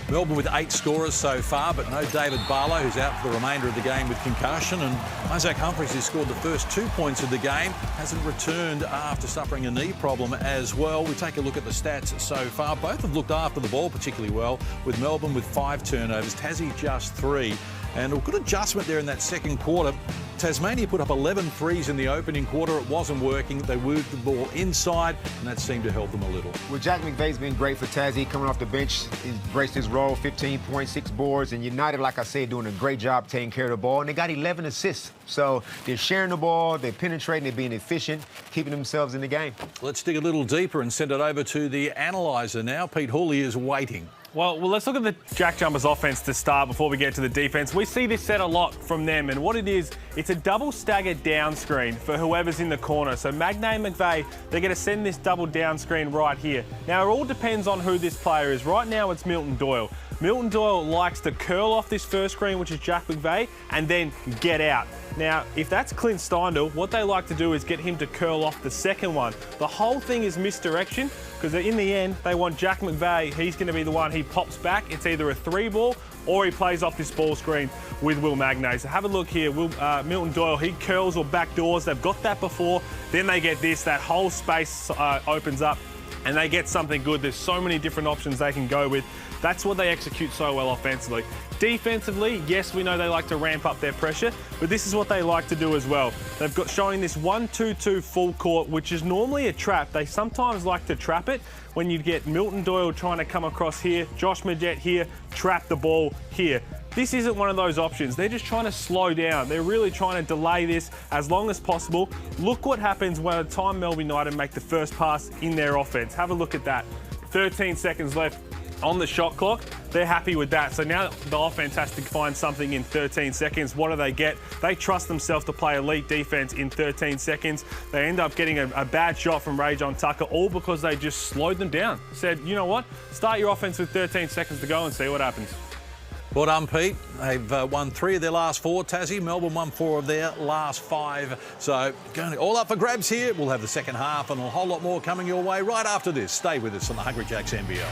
Melbourne with 8 scorers so far, but no David Barlow, who's out for the remainder of the game with concussion. And Isaac Humphries, who scored the first 2 points of the game, hasn't returned after suffering a knee problem as well. We take a look at the stats so far. Both have looked after the ball particularly well, with Melbourne with 5 turnovers, Tassie just 3. And a good adjustment there in that second quarter. Tasmania put up 11 threes in the opening quarter. It wasn't working. They moved the ball inside, and that seemed to help them a little. Well, Jack McVay's been great for Tassie, coming off the bench. He's embraced his role, 15.6 boards. And United, like I said, doing a great job taking care of the ball. And they got 11 assists. So they're sharing the ball, they're penetrating, they're being efficient, keeping themselves in the game. Let's dig a little deeper and send it over to the analyzer now. Pete Hooley is waiting. Well, let's look at the JackJumpers offense to start before we get to the defense. We see this set a lot from them, and what it is, it's a double staggered down screen for whoever's in the corner. So Magnay and McVay, they're going to send this double down screen right here. Now, it all depends on who this player is. Right now, it's Milton Doyle. Milton Doyle likes to curl off this first screen, which is Jack McVay, and then get out. Now, if that's Clint Steindl, what they like to do is get him to curl off the second one. The whole thing is misdirection, because in the end, they want Jack McVay. He's going to be the one. He pops back. It's either a 3-ball or he plays off this ball screen with Will Magnay. So have a look here. Milton Doyle, he curls or backdoors. They've got that before. Then they get this. That whole space opens up, and they get something good. There's so many different options they can go with. That's what they execute so well offensively. Defensively, yes, we know they like to ramp up their pressure, but this is what they like to do as well. They've got showing this 1-2-2 full court, which is normally a trap. They sometimes like to trap it when you get Milton Doyle trying to come across here, Josh Majette here, trap the ball here. This isn't one of those options. They're just trying to slow down. They're really trying to delay this as long as possible. Look what happens by the time Melbourne United make the first pass in their offense. Have a look at that. 13 seconds left on the shot clock. They're happy with that. So now the offense has to find something in 13 seconds. What do they get? They trust themselves to play elite defense in 13 seconds. They end up getting a bad shot from Rajon Tucker, all because they just slowed them down. Said, you know what? Start your offense with 13 seconds to go and see what happens. Well done, Pete. They've won 3 of their last 4. Tassie, Melbourne won 4 of their last 5. So going all up for grabs here. We'll have the second half and a whole lot more coming your way right after this. Stay with us on the Hungry Jacks NBL.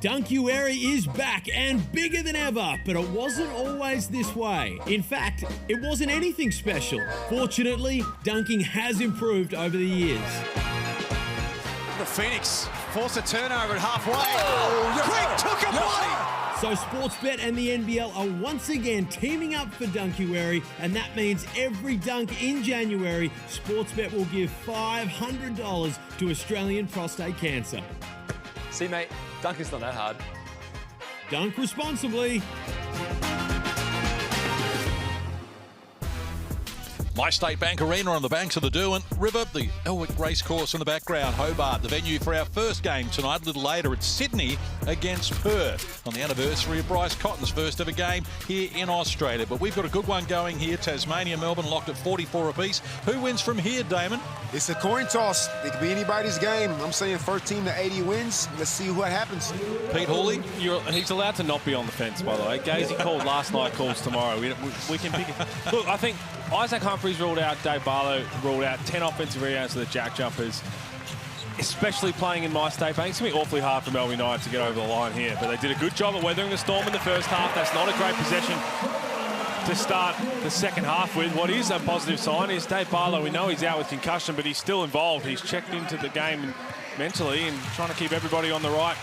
Dunkueri is back and bigger than ever, but it wasn't always this way. In fact, it wasn't anything special. Fortunately, dunking has improved over the years. The Phoenix forced a turnover at halfway. Oh, Quick took a body. So Sportsbet and the NBL are once again teaming up for Dunkueri, and that means every dunk in January, Sportsbet will give $500 to Australian prostate cancer. See, mate, dunking's not that hard. Dunk responsibly. My State Bank Arena on the banks of the Derwent River, the Elwick Racecourse in the background, Hobart, the venue for our first game tonight. A little later, it's Sydney against Perth on the anniversary of Bryce Cotton's first ever game here in Australia. But we've got a good one going here. Tasmania, Melbourne locked at 44 apiece. Who wins from here, Damon? It's a coin toss. It could be anybody's game. I'm saying first team to 80 wins. Let's see what happens. Pete Hawley? He's allowed to not be on the fence, by the way. Gazy called last night, calls tomorrow. We can pick it. Look, I think Isaac Humphries ruled out, Dave Barlow ruled out, 10 offensive rebounds to the JackJumpers. Especially playing in My State Bank. It's going to be awfully hard for Melbourne United to get over the line here. But they did a good job at weathering the storm in the first half. That's not a great possession to start the second half with. What is a positive sign is Dave Barlow, we know he's out with concussion, but he's still involved. He's checked into the game mentally and trying to keep everybody on the right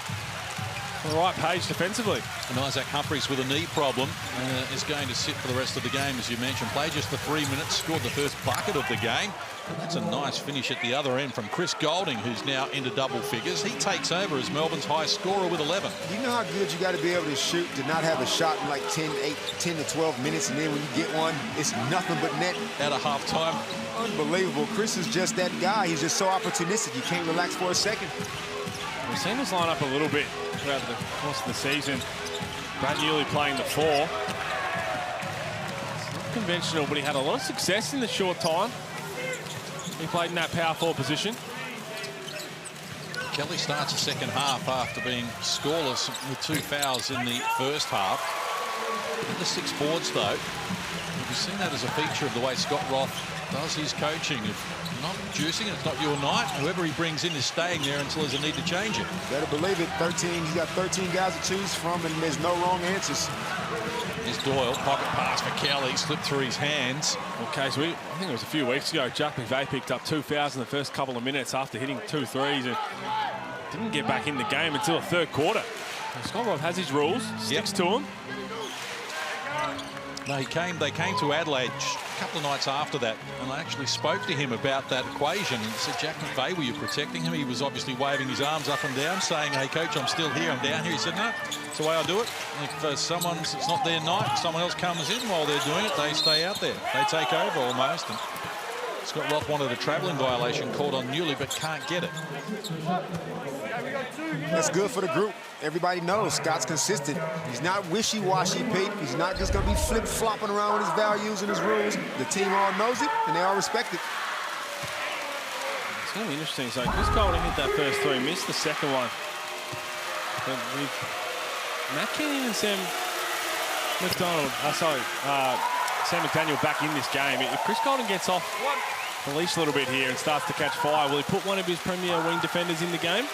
page defensively. And Isaac Humphries with a knee problem is going to sit for the rest of the game, as you mentioned. Played just for 3 minutes, scored the first bucket of the game. And that's a nice finish at the other end from Chris Golding, who's now into double figures. He takes over as Melbourne's high scorer with 11. You know how good you got to be able to shoot, to not have a shot in like 10 to 12 minutes, and then when you get one, it's nothing but net. At a halftime. Unbelievable. Chris is just that guy. He's just so opportunistic. You can't relax for a second. We've seen this line up a little bit throughout the course of the season. Brad Newley playing the 4. It's not conventional, but he had a lot of success in the short time. He played in that power forward position. Kelly starts the second half after being scoreless with 2 fouls in the first half. The 6 boards, though. We've seen that as a feature of the way Scott Roth does his coaching. If not juicing, it's not your night. Whoever he brings in is staying there until there's a need to change it. Better believe it. 13. He's got 13 guys to choose from, and there's no wrong answers. Here's Doyle. Pocket pass for Kelly. Slipped through his hands. Okay, so I think it was a few weeks ago, Jack McVeigh picked up 2 fouls in the first couple of minutes after hitting 2 threes and didn't get back in the game until the third quarter. So Scott Roth has his rules, sticks to them. No, they came to Adelaide a couple of nights after that, and I actually spoke to him about that equation and said, Jack McVeigh, were you protecting him? He was obviously waving his arms up and down, saying, hey, coach, I'm still here, I'm down here. He said, no, it's the way I do it. If it's not their night, someone else comes in while they're doing it, they stay out there. They take over almost. And Scott Roth wanted a travelling violation called on Newley, but can't get it. That's good for the group. Everybody knows Scott's consistent. He's not wishy-washy, Pete. He's not just going to be flip-flopping around with his values and his rules. The team all knows it, and they all respect it. It's going to be interesting. So Chris Golding hit that first 3, missed the second one. But with Matt Kenyon and Sam McDaniel back in this game, if Chris Golding gets off the leash a little bit here and starts to catch fire, will he put one of his premier wing defenders in the game?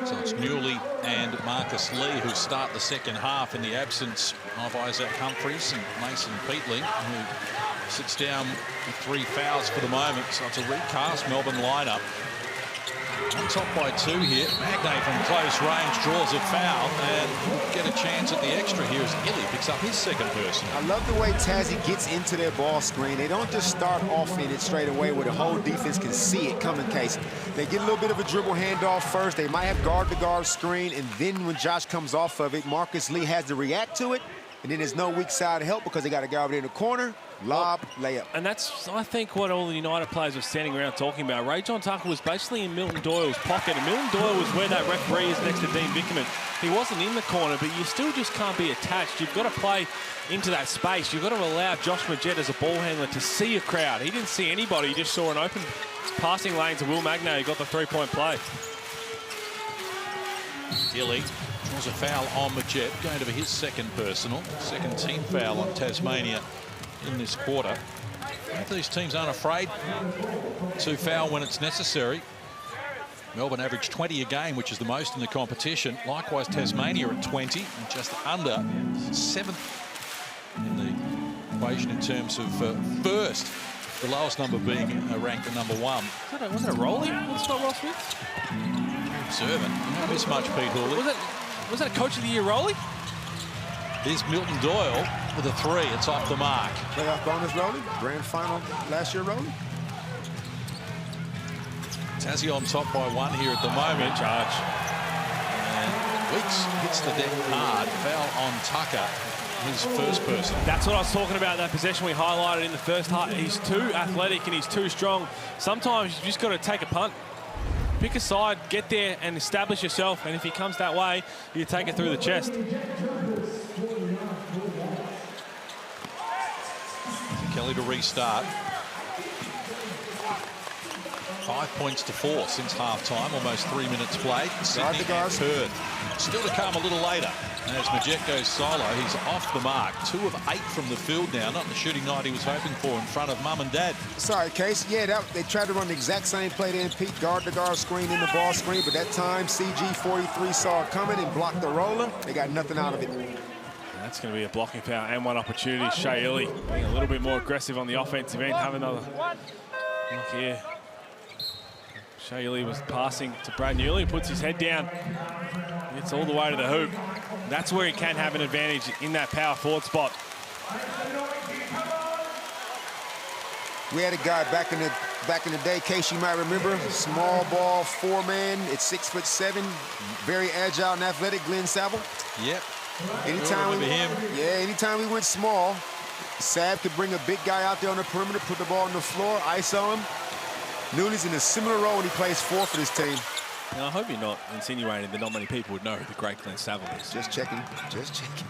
So it's Newley and Marcus Lee who start the second half in the absence of Isaac Humphries and Mason Peatling, who sits down with 3 fouls for the moment. So it's a recast Melbourne lineup. On top by 2 here. Magnay from close range draws a foul and get a chance at the extra here as Illy picks up his second person. I love the way Tassie gets into their ball screen. They don't just start off in it straight away where the whole defense can see it coming, Casey. They get a little bit of a dribble handoff first. They might have guard-to-guard screen, and then when Josh comes off of it, Marcus Lee has to react to it, and then there's no weak side help because they got a guy over there in the corner. Lob, layup. And that's, I think, what all the United players were standing around talking about. Ray John Tucker was basically in Milton Doyle's pocket, and Milton Doyle was where that referee is next to Dean Vickerman. He wasn't in the corner, but you still just can't be attached. You've got to play into that space. You've got to allow Josh Majette as a ball handler to see a crowd. He didn't see anybody. He just saw an open passing lane to Will Magnay, who got the 3-point play. Illy draws a foul on Majette, going to be his second personal. Second team foul on Tasmania in this quarter. Both these teams aren't afraid to foul when it's necessary. Melbourne averaged 20 a game, which is the most in the competition. Likewise, Tasmania at 20, and just under 7th in the equation in terms of first. The lowest number being ranked at number 1. Wasn't it Rowley? What's got Ross Smith? Observant. You don't miss much, Pete Hawley. Was that a Coach of the Year, Rowley? Here's Milton Doyle with a 3. It's off the mark. Playoff bonus, Rowley. Grand final last year, Rowley. Tassie on top by 1 here at the moment. Charge. And Weeks hits the deck hard. Foul on Tucker, his first person. That's what I was talking about, that possession we highlighted in the first half. He's too athletic and he's too strong. Sometimes you just got to take a punt. Pick a side, get there and establish yourself. And if he comes that way, you take it through the chest. Kelly to restart. 5 points to 4 since half-time, almost 3 minutes played. Sydney and Perth. Still to come a little later. As Majek goes solo, he's off the mark. 2 of 8 from the field now. Not the shooting night he was hoping for in front of mum and dad. Sorry, Case. Yeah, they tried to run the exact same play there, Pete. Guard-to-guard screen in the ball screen, but that time CG43 saw it coming and blocked the roller. They got nothing out of it. That's going to be a blocking foul and one opportunity. Shea Ili being a little bit more aggressive on the offensive end. Have another look here. Shea Ili was passing to Brad Newley, puts his head down, gets all the way to the hoop. That's where he can have an advantage in that power forward spot. We had a guy back in the day, Case, you might remember, small ball, 4-man at 6'7", very agile and athletic, Glenn Saville. Yep. Anytime we went small, Sav could bring a big guy out there on the perimeter, put the ball on the floor, ISO him. Newley's in a similar role when he plays 4 for this team. Now, I hope you're not insinuating that not many people would know who the great Glenn Saville is. Just checking, just checking.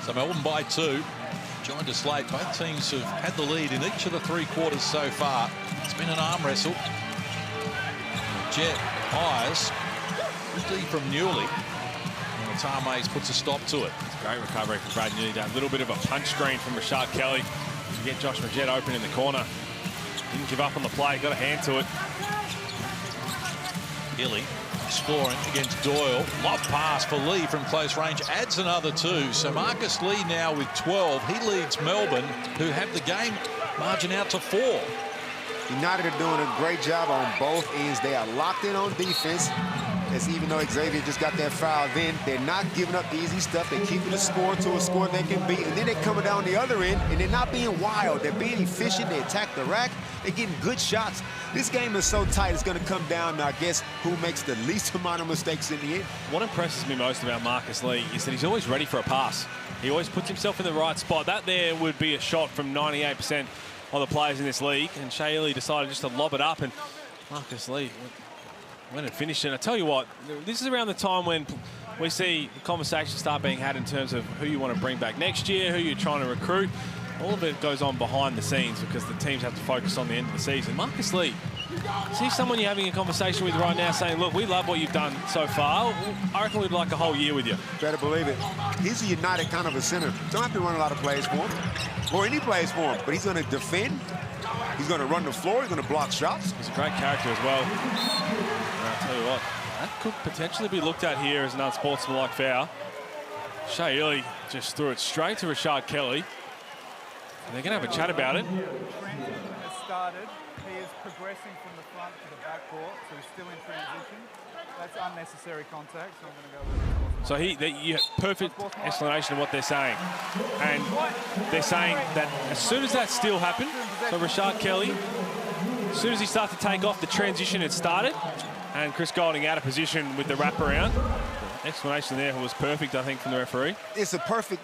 So Melbourne by 2. Joined us late. Both teams have had the lead in each of the 3 quarters so far. It's been an arm wrestle. Jet eyes deep from Newley. And Tarmaze puts a stop to it. It's a great recovery from Brad Newley. A little bit of a punch screen from Rashad Kelly to get Josh Majette open in the corner. Didn't give up on the play, got a hand to it. Ili exploring against Doyle. Lob pass for Lee from close range. Adds another 2. So Marcus Lee now with 12. He leads Melbourne, who have the game margin out to 4. United are doing a great job on both ends. They are locked in on defense. As even though Xavier just got that foul, then they're not giving up easy stuff. They're keeping the score to a score they can beat. And then they're coming down the other end, and they're not being wild. They're being efficient. They attack the rack. They're getting good shots. This game is so tight, it's going to come down to, I guess, who makes the least amount of mistakes in the end. What impresses me most about Marcus Lee is that he's always ready for a pass. He always puts himself in the right spot. That there would be a shot from 98% of the players in this league. And Shea Ili decided just to lob it up, and Marcus Lee went and finished it. And I tell you what, this is around the time when we see the conversation start being had in terms of who you want to bring back next year, who you're trying to recruit. All of it goes on behind the scenes because the teams have to focus on the end of the season. Marcus Lee, is he someone you're having a conversation with right now saying, look, we love what you've done so far. I reckon we'd like a whole year with you. Better believe it. He's a United kind of a center. Don't have to run a lot of plays for him, or any plays for him, but he's going to defend. He's going to run the floor. He's going to block shots. He's a great character as well. And I'll tell you what, that could potentially be looked at here as an unsportsmanlike foul. Shea Ili just threw it straight to Rashad Kelly. And they're going to have a chat about it. Has started. He is progressing from the front to the backcourt, so he's still in transition. That's unnecessary contact, so I'm going to go with it. So perfect explanation of what they're saying. And they're saying that as soon as that steal happened, so Rashad Kelly, as soon as he started to take off, the transition had started, and Chris Golding out of position with the wraparound. The explanation there was perfect, I think, from the referee. It's a perfect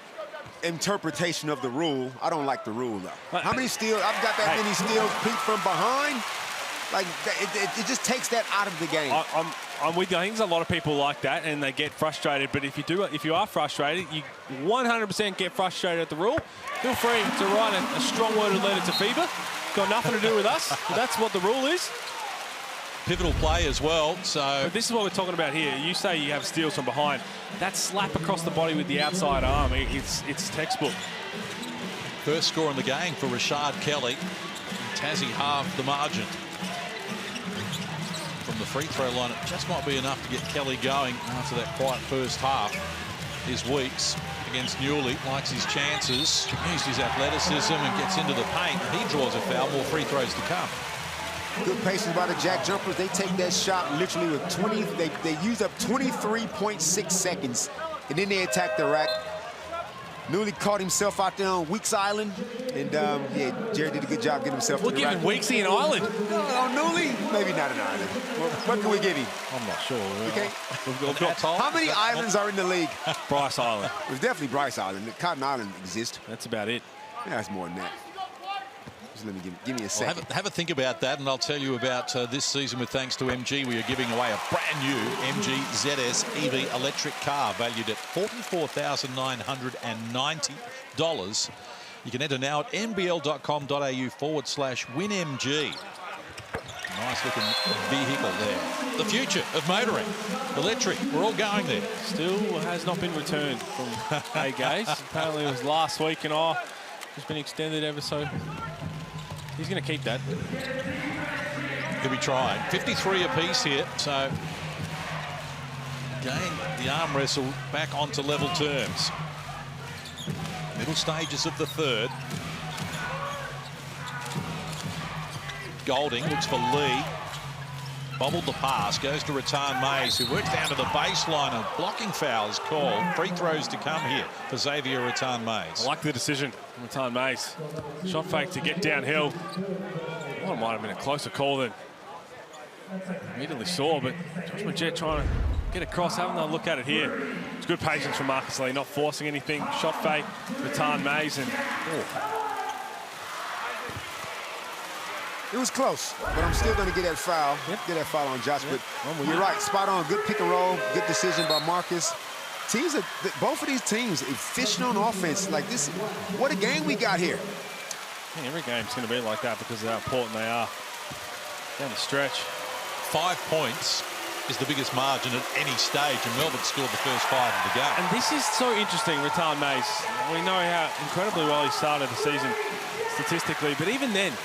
interpretation of the rule. I don't like the rule, though. How many steals? I've got that many steals, Pete, from behind. Like, it just takes that out of the game. I'm with you. I think there's a lot of people like that, and they get frustrated. But if you are frustrated, you 100% get frustrated at the rule. Feel free to write a strong-worded letter to FIBA. Got nothing to do with us. But that's what the rule is. Pivotal play as well. So but this is what we're talking about here. You say you have steals from behind. That slap across the body with the outside arm, it's textbook. First score in the game for Rashard Kelly. Tassie halved the margin. From the free throw line, it just might be enough to get Kelly going after that quiet first half. Here's Weeks against Newley, likes his chances, used his athleticism and gets into the paint. He draws a foul, more free throws to come. Good patience by the JackJumpers. They take that shot literally with 20. They use up 23.6 seconds, and then they attack the rack. Newley caught himself out there on Weeks Island, and yeah, Jerry did a good job getting himself to the rack. We're giving Weeksy an island. No, Newley, maybe not an island. What can we give him? I'm not sure. Okay. We've got How many islands are in the league? Bryce Island. It was definitely Bryce Island. Cotton Island exists. That's about it. Yeah, that's more than that. Just let me give me a second. Well, have a think about that, and I'll tell you about this season with thanks to MG. We are giving away a brand new MG ZS EV electric car valued at $44,990. You can enter now at nbl.com.au/winmg. Nice looking vehicle there. The future of motoring. Electric. We're all going there. Still has not been returned from A-Gaze. Apparently it was last week and just been extended ever so. He's going to keep that. He'll be trying. 53 apiece here. So again, the arm wrestle back onto level terms. Middle stages of the third. Golding looks for Lee. Bobbled the pass, goes to Rattan Mays, who works down to the baseline. A blocking foul is called. Free throws to come here for Xavier Rattan Mays. I like the decision from Rattan Mays. Shot fake to get downhill. Well, it might have been a closer call than immediately saw, but Josh Majette trying to get across, having a look at it here. It's good patience from Marcus Lee, not forcing anything. Shot fake, Rattan Mays, and it was close, but I'm still going to get that foul. Get that foul on Josh. But you're right, spot on. Good pick and roll. Good decision by Marcus. Both of these teams efficient on offense. Like this, what a game we got here. I think every game's going to be like that because of how important they are down the stretch. 5 points is the biggest margin at any stage, and Melbourne scored the first 5 of the game. And this is so interesting, Rattan Mays. We know how incredibly well he started the season statistically, but even then,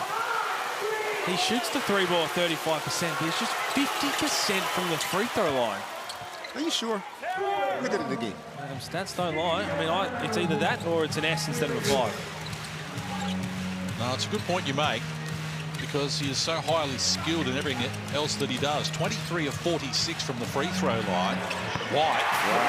he shoots the three ball at 35%, but he's just 50% from the free throw line. Are you sure? Look at it again. Stats don't lie. I mean, it's either that or it's an S instead of a 5. No, it's a good point you make, because he is so highly skilled in everything else that he does. 23 of 46 from the free throw line. White,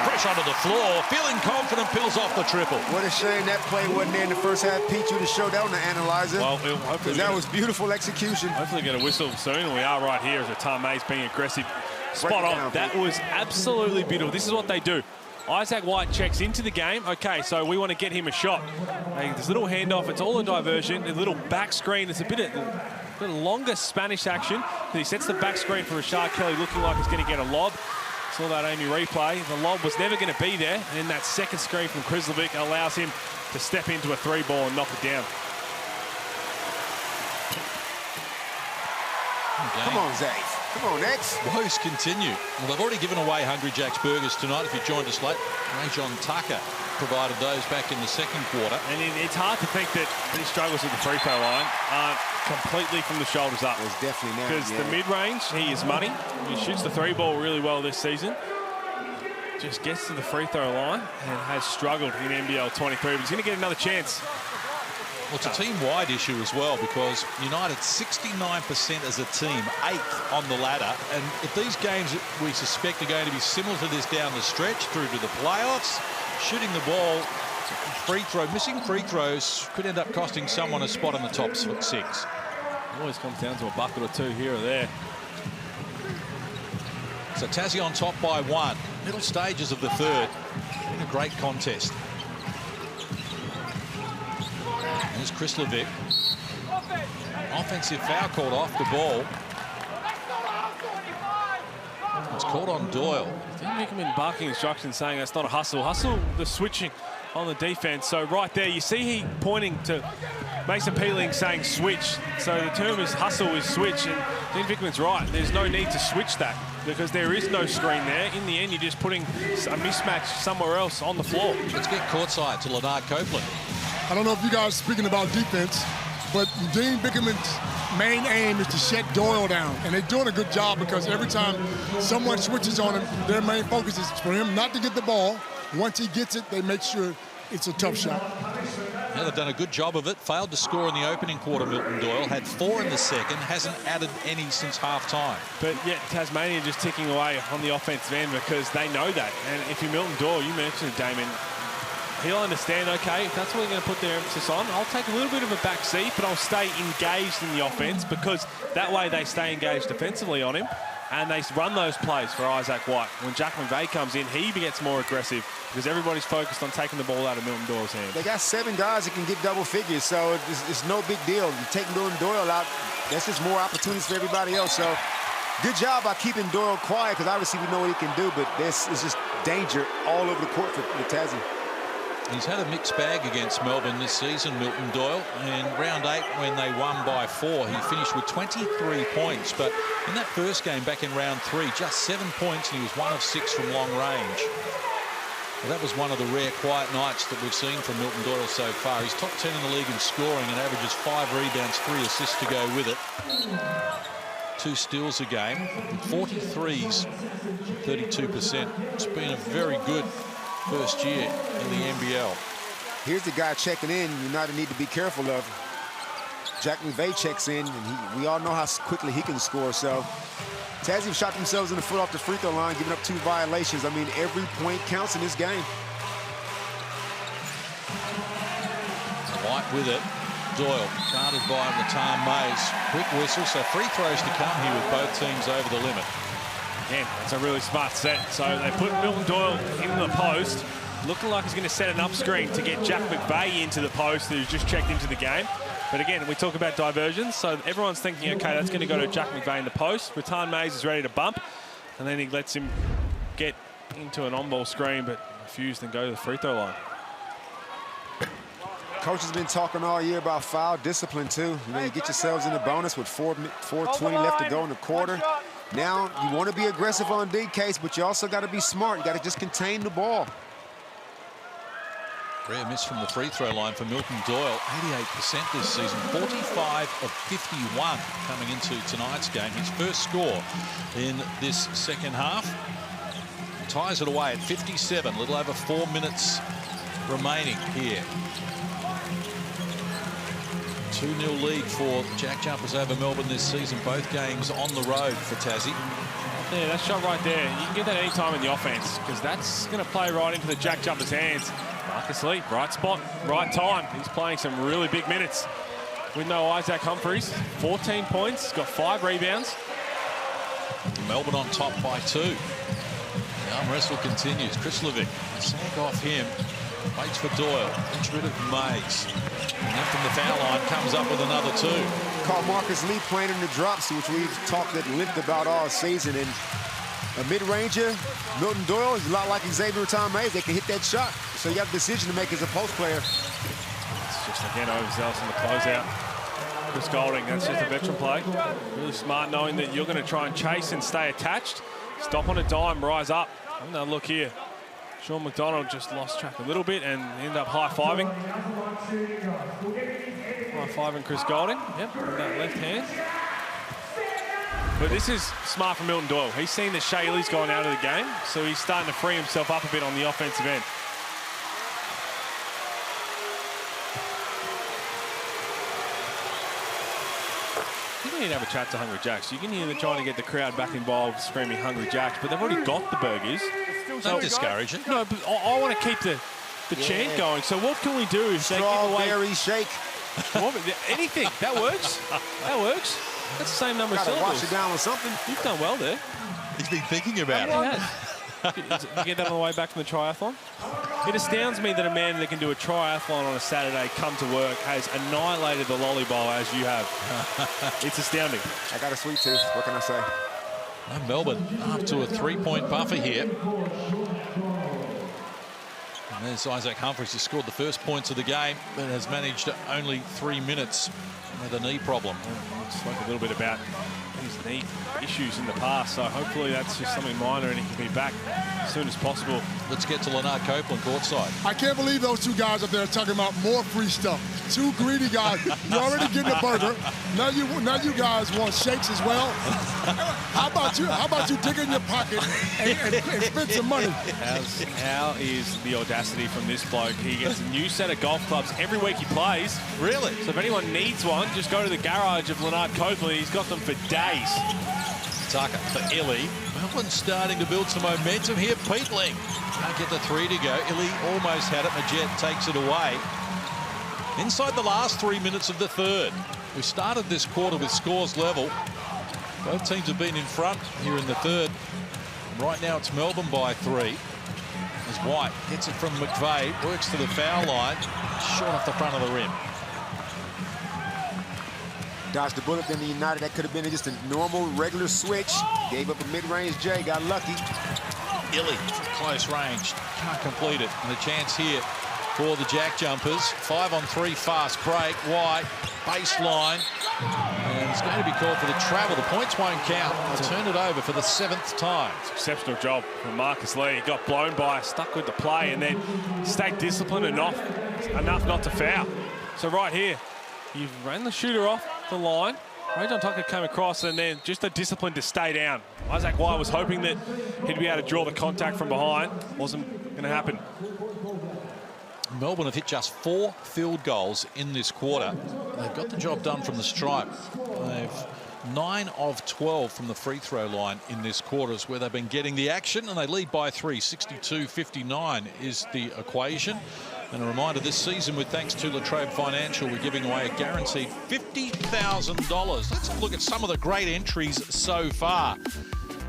fresh onto the floor, feeling confident, peels off the triple. What a shame that play wasn't there in the first half. Pete, you to show that on the analyzer. Well, hopefully that was beautiful execution. Hopefully get a whistle soon, and we are right here as Rattan Mays being aggressive. Spot on. That was absolutely beautiful. This is what they do. Isaac White checks into the game. Okay, so we want to get him a shot. This little handoff, it's all a diversion. A little back screen. It's a bit of longer Spanish action. He sets the back screen for Rashard Kelly, looking like he's going to get a lob. Saw that Amy replay. The lob was never going to be there. And then that second screen from Krislovic allows him to step into a three ball and knock it down. Okay. Come on, Zach. Come on, X. Woes continue. Well, they've already given away Hungry Jack's burgers tonight. If you joined us late, Ray John Tucker provided those back in the second quarter. And it's hard to think that his struggles with the free throw line aren't completely from the shoulders up. It's definitely now. Because the mid-range, he is money. He shoots the three ball really well this season. Just gets to the free throw line and has struggled in NBL23, but he's going to get another chance. Well, it's a team-wide issue as well, because United 69% as a team, 8th on the ladder. And if these games we suspect are going to be similar to this down the stretch through to the playoffs, shooting the ball, missing free throws could end up costing someone a spot in the top 6. It always comes down to a bucket or two here or there. So Tassie on top by 1. Middle stages of the third. In a great contest. Here's Krislovic. Offensive foul called off the ball. It's called on Doyle. Didn't make him in barking instructions saying that's not a hustle. Hustle, the switching on the defense. So right there, you see he pointing to Mason Peeling saying switch. So the term is hustle is switch. And Dean Vickman's right. There's no need to switch that because there is no screen there. In the end, you're just putting a mismatch somewhere else on the floor. Let's get courtside to Leonard Copeland. I don't know if you guys are speaking about defense, but Dean Bickerman's main aim is to shut Doyle down. And they're doing a good job because every time someone switches on him, their main focus is for him not to get the ball. Once he gets it, they make sure it's a tough shot. Yeah, they've done a good job of it. Failed to score in the opening quarter, Milton Doyle. Had 4 in the second. Hasn't added any since half-time. But yet Tasmania just ticking away on the offensive end because they know that. And if you're Milton Doyle, you mentioned it, Damon, he'll understand, okay, if that's what we're going to put their emphasis on, I'll take a little bit of a back seat, but I'll stay engaged in the offense because that way they stay engaged defensively on him and they run those plays for Isaac White. When Jack McVeigh comes in, he gets more aggressive because everybody's focused on taking the ball out of Milton Doyle's hands. They got 7 guys that can get double figures, so it's no big deal. You take Milton Doyle out, that's just more opportunities for everybody else. So good job by keeping Doyle quiet because obviously we know what he can do, but this is just danger all over the court for Tassie. He's had a mixed bag against Melbourne this season, Milton Doyle. In round 8, when they won by 4, he finished with 23 points. But in that first game back in round 3, just 7 points, and he was 1 of 6 from long range. Well, that was one of the rare quiet nights that we've seen from Milton Doyle so far. He's top 10 in the league in scoring and averages 5 rebounds, 3 assists to go with it. 2 steals a game, 43s, 32%. It's been a very good first year in the NBL. Here's the guy checking in United need to be careful of. Jack McVeigh checks in, and we all know how quickly he can score. So Tassie shot themselves in the foot off the free throw line, giving up 2 violations. I mean, every point counts in this game. White with it. Doyle guarded by Latam Mays. Quick whistle, so free throws to come here with both teams over the limit. Again, it's a really smart set. So they put Milton Doyle in the post, looking like he's going to set an up screen to get Jack McVeigh into the post, who's just checked into the game. But again, we talk about diversions, so everyone's thinking, okay, that's going to go to Jack McVeigh in the post. Rattan Mays is ready to bump, and then he lets him get into an on-ball screen, but refused and go to the free throw line. Coach has been talking all year about foul discipline, too. You know, you get yourselves in the bonus with 4:20 left to go in the quarter. Now, you want to be aggressive on D case, but you also got to be smart. You got to just contain the ball. Rare miss from the free throw line for Milton Doyle. 88% this season, 45 of 51 coming into tonight's game. His first score in this second half. Ties it away at 57, a little over 4 minutes remaining here. 2-0 lead for JackJumpers over Melbourne this season. Both games on the road for Tassie. Yeah, that shot right there. You can get that any time in the offense because that's going to play right into the JackJumpers' hands. Marcus Lee, right spot, right time. He's playing some really big minutes. With no Isaac Humphries, 14 points, got 5 rebounds. Melbourne on top by 2. The arm wrestle continues. Chris Levick, a sack off him. Waits for Doyle, gets rid of Mays. And then from the foul line comes up with another 2. Caught Marcus Lee playing in the drops, which we've talked at length about all season. And a mid-ranger, Milton Doyle, is a lot like Xavier Tom Mays. They can hit that shot. So you have a decision to make as a post player. It's just, again, overzealous in the closeout. Chris Golding, that's just a veteran play. Really smart knowing that you're going to try and chase and stay attached. Stop on a dime, rise up. Another look here. Sean McDonald just lost track a little bit and ended up high-fiving. High-fiving Chris Golding. Yep, with that left hand. But this is smart from Milton Doyle. He's seen that Shea Illy's gone out of the game, so he's starting to free himself up a bit on the offensive end. You need to have a chat to Hungry Jacks. You can hear them trying to get the crowd back involved, screaming Hungry Jacks, but they've already got the burgers. Don't discourage it. No, but I want to keep the chant going. So what can we do? Strawberry shake. Anything. That works. That works. That's the same number of syllables. Wash it down with something. You've done well there. He's been thinking about it. You get that on the way back from the triathlon? It astounds me that a man that can do a triathlon on a Saturday, come to work, has annihilated the lollyball as you have. It's astounding. I got a sweet tooth. What can I say? And Melbourne up to a 3-point buffer here. And there's Isaac Humphries, who scored the first points of the game, but has managed only 3 minutes with a knee problem. We spoke a little bit about his knee issues in the past, so hopefully that's just something minor and he can be back as soon as possible. Let's get to Leonard Copeland courtside. I can't believe those two guys up there are talking about more free stuff. Two greedy guys. You're already getting a burger. Now you guys want shakes as well. How about you dig in your pocket and spend some money? How is the audacity from this bloke? He gets a new set of golf clubs every week he plays. Really? So if anyone needs one, just go to the garage of Leonard Copeland. He's got them for days. Tucker for Illy. Melbourne starting to build some momentum here. Peatling can't get the three to go. Illy almost had it. Majet takes it away. Inside the last 3 minutes of the third. We started this quarter with scores level. Both teams have been in front here in the third. And right now it's Melbourne by 3. As White gets it from McVeigh, works to the foul line, short off the front of the rim. Dodged the bullet, then the United. That could have been just a normal, regular switch. Gave up a mid-range J, got lucky. Illy, close range, can't complete it. And a chance here for the JackJumpers. 5-on-3 fast break. White, baseline. And it's going to be called for the travel. The points won't count. They'll turn it over for the 7th time. Exceptional job from Marcus Lee. He got blown by, stuck with the play, and then stayed disciplined enough not to foul. So right here, you've ran the shooter off the line. Rajon Tucker came across, and then just the discipline to stay down. Isaac White was hoping that he'd be able to draw the contact from behind. Wasn't going to happen. Melbourne have hit just 4 field goals in this quarter. They've got the job done from the stripe. They've 9 of 12 from the free throw line in this quarter is where they've been getting the action, and they lead by 3. 62-59 is the equation. And a reminder, this season, with thanks to Latrobe Financial, we're giving away a guaranteed $50,000. Let's have a look at some of the great entries so far.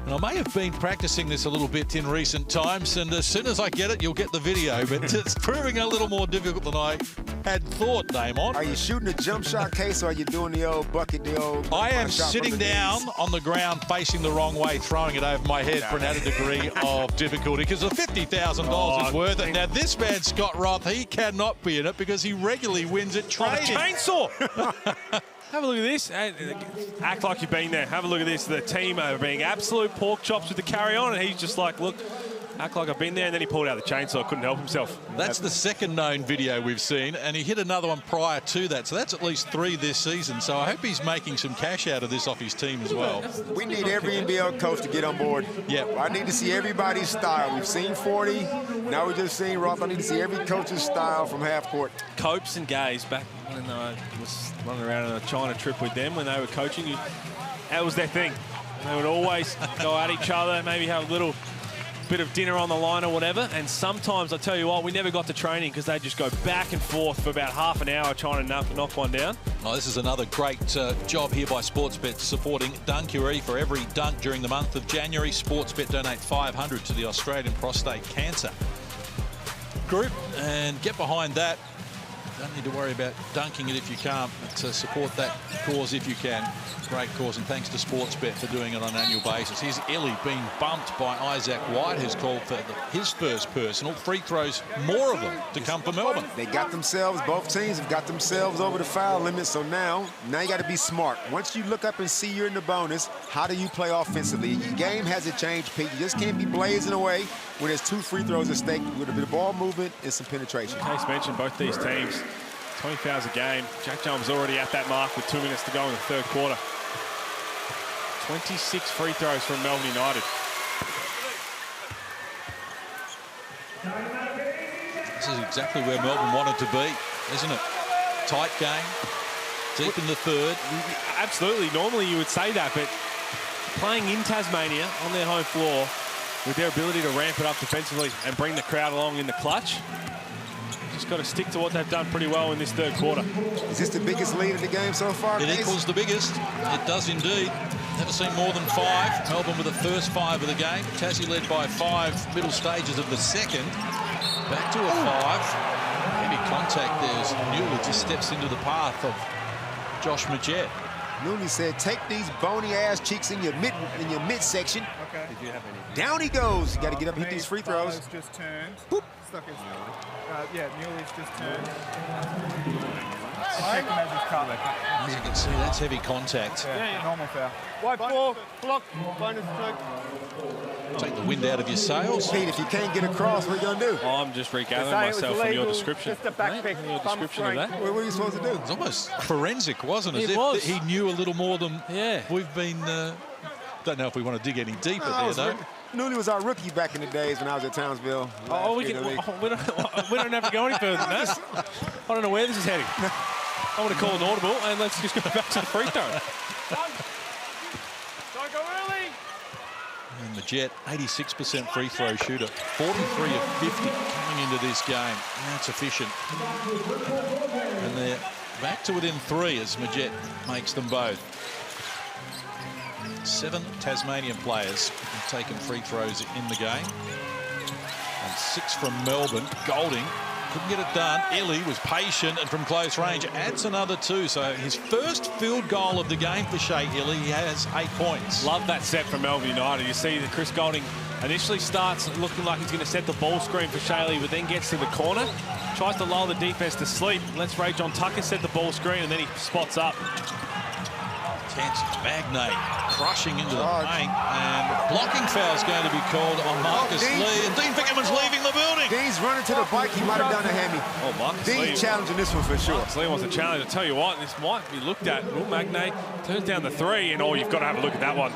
And I may have been practicing this a little bit in recent times, and as soon as I get it, you'll get the video. But it's proving a little more difficult than I had thought, Damon. Are you shooting a jump shot case, or are you doing the old bucket, the old... I am sitting down on the ground, facing the wrong way, throwing it over my head for an added degree of difficulty, because the $50,000 is worth it. Now, this man, Scott Roth, he cannot be in it because he regularly wins at trading. Chainsaw! Have a look at this. Act like you've been there. Have a look at this. The team are being absolute pork chops with the carry on, and he's just like, look, act like I've been there, and then he pulled out the chainsaw. Couldn't help himself. That's the second known video we've seen, and he hit another one prior to that. So that's at least 3 this season. So I hope he's making some cash out of this off his team as well. We need every NBL coach to get on board. Yeah. I need to see everybody's style. We've seen 40. Now we're just seeing Roth. I need to see every coach's style from half court. Copes and Gaze, back when I was running around on a China trip with them when they were coaching, that was their thing. They would always go at each other, maybe have a little bit of dinner on the line or whatever. And sometimes, I tell you what, we never got to training because they just go back and forth for about half an hour trying to knock one down. Oh, this is another great job here by Sportsbet supporting Dunkery. For every dunk during the month of January, Sportsbet donate $500 to the Australian Prostate Cancer Group. And get behind that. Don't need to worry about dunking it if you can't, but support that cause if you can. Great cause, and thanks to Sportsbet for doing it on an annual basis. Here's Illy being bumped by Isaac White, who's called for his first personal. Free throws, more of them to come for Melbourne. They got themselves, both teams have got themselves over the foul limit, so now you got to be smart. Once you look up and see you're in the bonus, how do you play offensively? Your game hasn't changed, Pete. You just can't be blazing away when there's 2 free throws at stake with a bit of ball movement and some penetration. Case mentioned both these teams, 20 fouls a game. JackJumpers already at that mark with 2 minutes to go in the third quarter. 26 free throws from Melbourne United. This is exactly where Melbourne wanted to be, isn't it? Tight game, deep in the third. Absolutely. Normally you would say that, but playing in Tasmania on their home floor with their ability to ramp it up defensively and bring the crowd along in the clutch, just got to stick to what they've done pretty well in this third quarter. Is this the biggest lead of the game so far? It equals the biggest. It does indeed. Never seen more than 5. Melbourne with the first 5 of the game. Tassie led by 5 middle stages of the second. Back to a 5. Heavy contact there as Newley just steps into the path of Josh Majet. Newley said, take these bony ass cheeks in your midsection. Okay. Did you have any? Down he goes. You got to get up and hit these free throws. Just turned. Boop. Stuck his, yeah, Newley's just turned. Check him as he's cut. As you can see, that's heavy contact. Yeah, normal foul. White ball, block, bonus stroke. Take the wind out of your sails. Pete, if you can't get across, what are you going to do? I'm just regathering myself from your description. Just a back pick, Your description of that. What are you supposed to do? It's almost forensic, wasn't it? It was. He knew a little more than we've been. Don't know if we want to dig any deeper there, though. Newley was our rookie back in the days when I was at Townsville. We don't have to go any further than that. I don't know where this is heading. I want to call an audible, and let's just go back to the free throw. Don't go early. And the Jet, 86% free throw shooter, 43 of 50 coming into this game. That's efficient. And they're back to within 3 as Majet makes them both. 7 Tasmanian players have taken free throws in the game. And 6 from Melbourne. Golding couldn't get it done. Ellie was patient and from close range adds another 2. So his first field goal of the game for Shea Ellie. He has 8 points. Love that set from Melbourne United. You see that Chris Golding initially starts looking like he's going to set the ball screen for Shea Ellie, but then gets to the corner, tries to lull the defense to sleep, lets Ray John Tucker set the ball screen, and then he spots up. Tense Magnate crushing into the paint, and blocking foul is going to be called on Marcus Lee, and Dean Vickerman's leaving the building. Dean's running to the bike. He might have done a hammy. Oh, Marcus Dean Lee challenging this one for sure. Marcus Lee wants a challenge. I tell you what, this might be looked at. Oh, Magnate turns down the 3, and you've got to have a look at that one.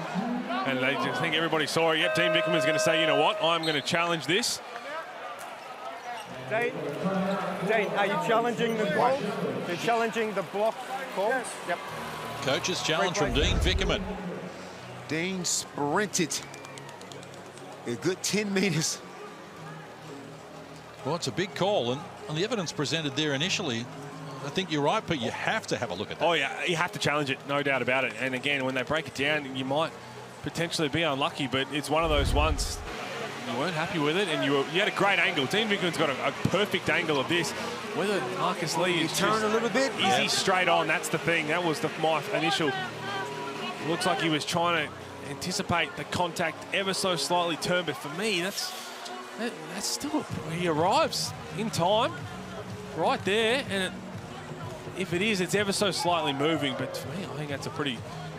And I just think everybody saw it. Yep, Dean Vickerman's going to say, you know what, I'm going to challenge this. Dean, are you challenging the calls? You're challenging the block calls? Yep. Coach's challenge from Dean Vickerman. Dean sprinted a good 10 meters. Well, it's a big call, and on the evidence presented there initially, I think you're right, but you have to have a look at that. Oh, yeah, you have to challenge it, no doubt about it. And again, when they break it down, you might potentially be unlucky, but it's one of those ones you weren't happy with it, and you had a great angle. Dean Vickerman's got a perfect angle of this. Whether Marcus Lee is turn a little bit, is he straight on? That's the thing. That was my initial. Looks like he was trying to anticipate the contact ever so slightly turn, but for me, that's still he arrives in time, right there, and if it is, it's ever so slightly moving. But for me, I think that's a pretty.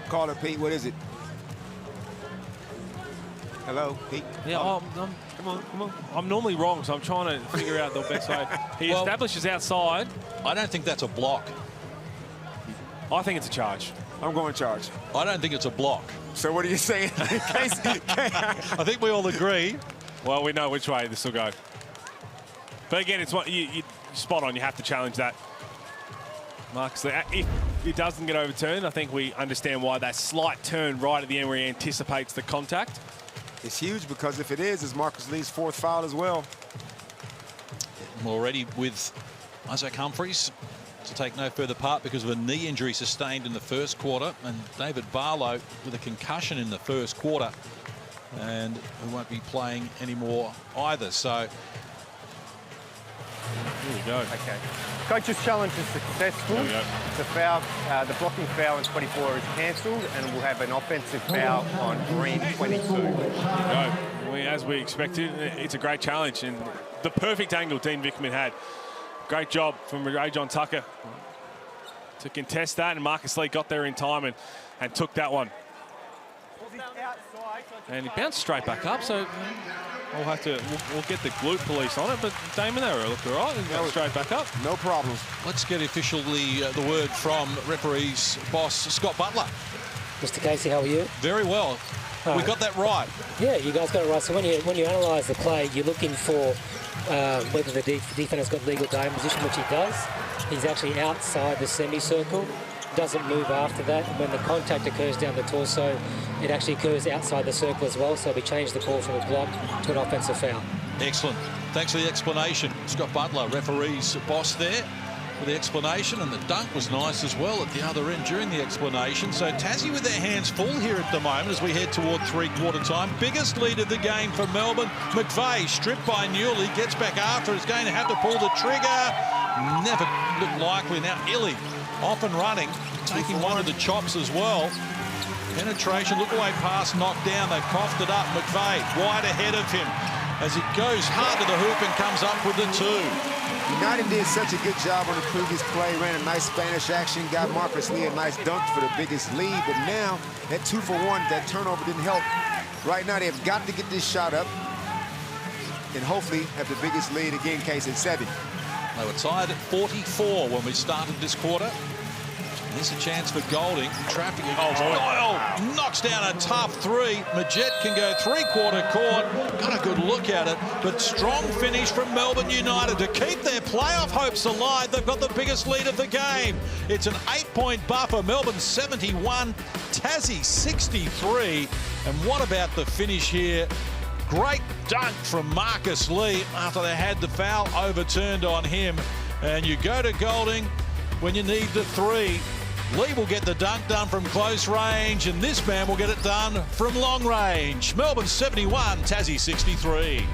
Call it, Pete. What is it? Hello, Pete. Yeah, come on. I'm normally wrong, so I'm trying to figure out the best way. He establishes outside. I don't think that's a block. I think it's a charge. I'm going charge. I don't think it's a block. So what are you saying? I think we all agree. Well, we know which way this will go. But again, it's what you spot on. You have to challenge that. Marcus, if it doesn't get overturned, I think we understand why that slight turn right at the end where he anticipates the contact. It's huge because if it is, it's Marcus Lee's 4th foul as well. Already with Isaac Humphries to take no further part because of a knee injury sustained in the first quarter, and David Barlow with a concussion in the first quarter, and who won't be playing anymore either. So here we go. Okay. Coach's challenge is successful. There we go. The foul, the blocking foul in 24 is cancelled, and we'll have an offensive foul on green 22. There we go. As we expected, it's a great challenge, and the perfect angle Dean Vickerman had. Great job from Ray John Tucker to contest that, and Marcus Lee got there in time and took that one. And he bounced straight back up, so we'll have to we'll get the glute police on it. But Damon, they looked all right and got straight back up. No problems. Let's get officially the word from referees boss Scott Butler. Mr. Casey, how are you? Very well. We got that right. Yeah, you guys got it right. So when you analyse the play, you're looking for whether the defender has got legal game position, which he does. He's actually outside the semicircle, doesn't move after that. And when the contact occurs down the torso, it actually occurs outside the circle as well. So we changed the call from a block to an offensive foul. Excellent. Thanks for the explanation. Scott Butler, referee's boss there, with the explanation, and the dunk was nice as well at the other end during the explanation. So Tassie with their hands full here at the moment as we head toward three-quarter time. Biggest lead of the game for Melbourne. McVeigh stripped by Newley, gets back after, is going to have to pull the trigger. Never looked likely. Now Illy off and running, taking one of the chops as well. Penetration, look away pass, knocked down. They've coughed it up. McVeigh wide ahead of him as he goes hard to the hoop and comes up with the 2. United did such a good job on the previous play, ran a nice Spanish action, got Marcus Lee a nice dunk for the biggest lead, but now that 2-for-1, that turnover didn't help. Right now, they've got to get this shot up and hopefully have the biggest lead again, case at 7. They were tied at 44 when we started this quarter. Here's a chance for Golding. Traffic against Doyle. Knocks down a tough 3. Majet can go 3-quarter court. Got a good look at it. But strong finish from Melbourne United to keep their playoff hopes alive. They've got the biggest lead of the game. It's an 8-point buffer. Melbourne 71, Tassie 63. And what about the finish here? Great dunk from Marcus Lee after they had the foul overturned on him. And you go to Golding when you need the 3. Lee will get the dunk done from close range, and this man will get it done from long range. Melbourne 71, Tassie 63.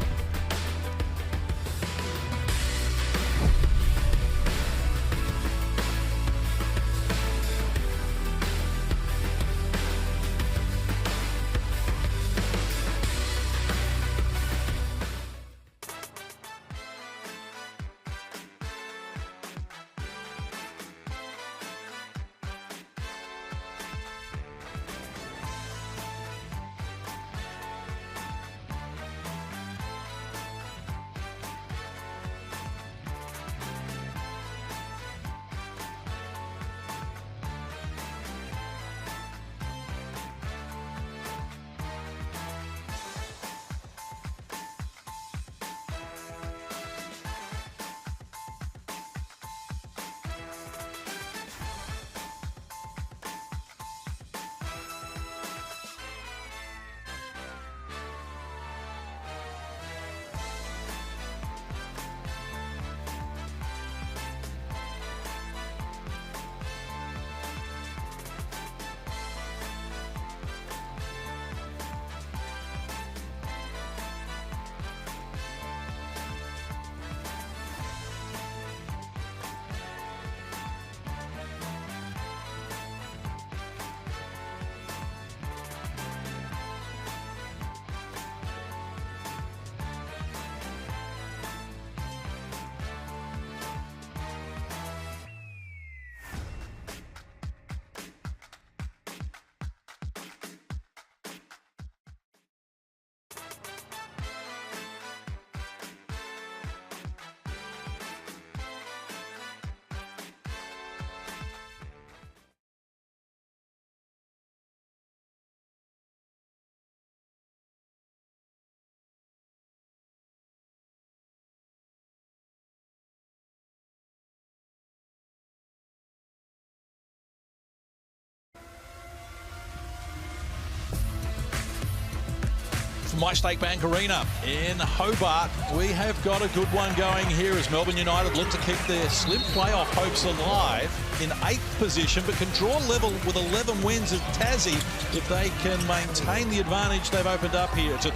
My State Bank Arena in Hobart. We have got a good one going here as Melbourne United look to keep their slim playoff hopes alive in 8th position, but can draw level with 11 wins at Tassie if they can maintain the advantage they've opened up here. It's a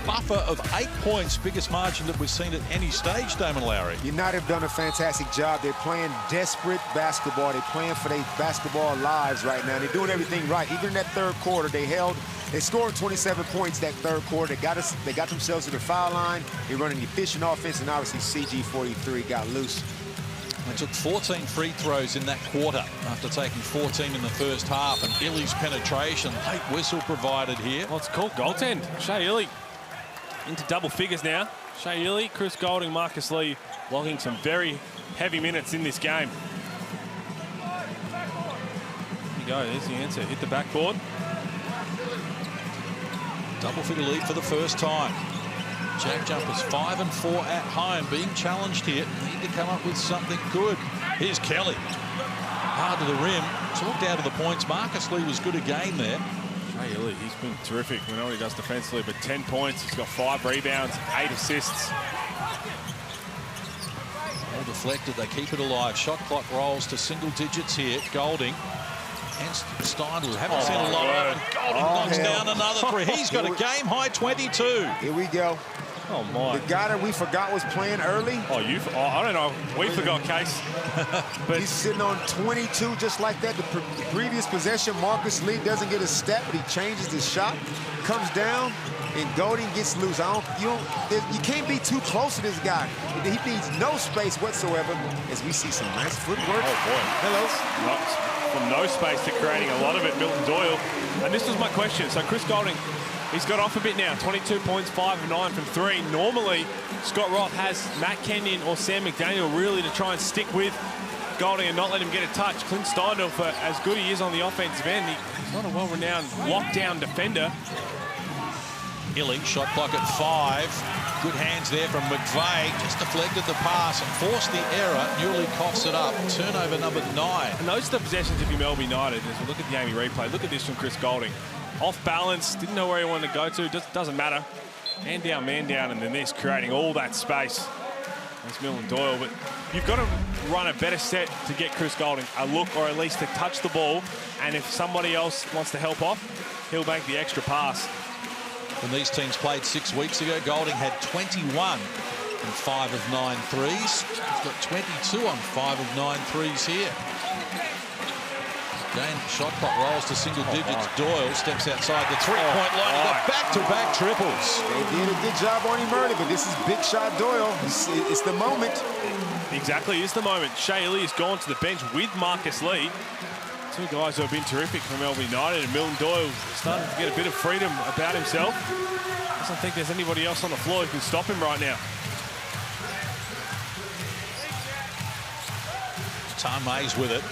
buffer of 8 points, biggest margin that we've seen at any stage, Damon Lowry. United have done a fantastic job. They're playing desperate basketball. They're playing for their basketball lives right now. They're doing everything right. Even in that 3rd quarter, they scored 27 points that 3rd quarter. They got themselves to the foul line. They're running efficient offense, and obviously CG43 got loose. They took 14 free throws in that quarter after taking 14 in the first half, and Illy's penetration, late whistle provided here. Well, it's called goaltend. Shea Illy into double figures now. Shea Illy, Chris Golding, Marcus Lee logging some very heavy minutes in this game. There you go, there's the answer. Hit the backboard. Double figure lead for the first time. JackJumpers 5 and 4 at home, being challenged here. Need to come up with something good. Here's Kelly. Hard to the rim. Talked out of the points. Marcus Lee was good again there. Shea Illy, he's been terrific. We know what he does defensively, but 10 points. He's got 5 rebounds, 8 assists. All deflected. They keep it alive. Shot clock rolls to single digits here. Golding. And Steindl, haven't seen a lot of it. Golding knocks down another 3. He's got a game-high 22. Here we go. Oh, my. The guy that we forgot was playing early. Oh, I don't know. We forgot Case. But he's sitting on 22 just like that. The previous possession, Marcus Lee doesn't get a step, but he changes his shot, comes down, and Golding gets loose. You can't be too close to this guy. He needs no space whatsoever as we see some nice footwork. Oh, boy. Hello. From no space to creating a lot of it, Milton Doyle. And this was my question. So Chris Golding He's got off a bit now. 22 points, 5 of 9 from 3. Normally, Scott Roth has Matt Kenyon or Sam McDaniel really to try and stick with Golding and not let him get a touch. Clint Steindl, for as good he is on the offensive end, he's not a well-renowned lockdown defender. Hilly, shot clock at 5. Good hands there from McVeigh. Just deflected the pass, forced the error. Newley coughs it up. Turnover number 9. And those are the possessions of your Melbourne United. As we look at the Amy replay, look at this from Chris Golding. Off balance, didn't know where he wanted to go to. Doesn't matter. Man down, and then this creating all that space. That's Millen Doyle, but you've got to run a better set to get Chris Golding a look, or at least to touch the ball. And if somebody else wants to help off, he'll make the extra pass. When these teams played 6 weeks ago, Golding had 21 on 5 of 9 threes. He's got 22 on 5 of 9 threes here. Again, shot clock rolls to single digits. Doyle steps outside the three-point line. He got back-to-back triples. They did a good job on him early, but this is big shot Doyle. It's the moment. Exactly, it's the moment. Shea Lee has gone to the bench with Marcus Lee. Two guys who have been terrific for Melbourne United, and Milton Doyle starting to get a bit of freedom about himself. Doesn't think there's anybody else on the floor who can stop him right now. Tom Mays with it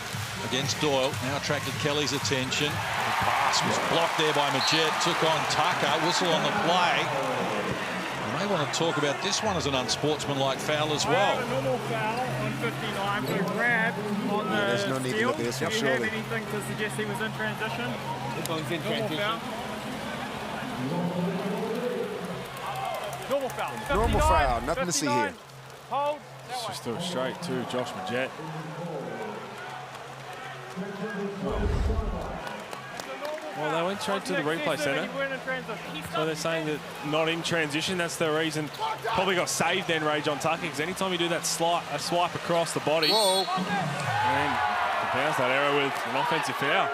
against Doyle. Now attracted Kelly's attention. The pass was blocked there by Majette. Took on Tucker. Whistle on the play. You may want to talk about this one as an unsportsmanlike foul as well. A normal foul on 59 for a grab on the there's no need to look at this one, Do you have surely. anything to suggest he was in transition? Normal foul. Normal foul. Nothing to see here. Hold. Just threw it straight to Josh Majette. Well, they went straight to the replay centre. So they're saying that not in transition. That's the reason. Probably got saved then, Ray John Tucker, because anytime you do that swipe across the body, and bounce that error with an offensive foul.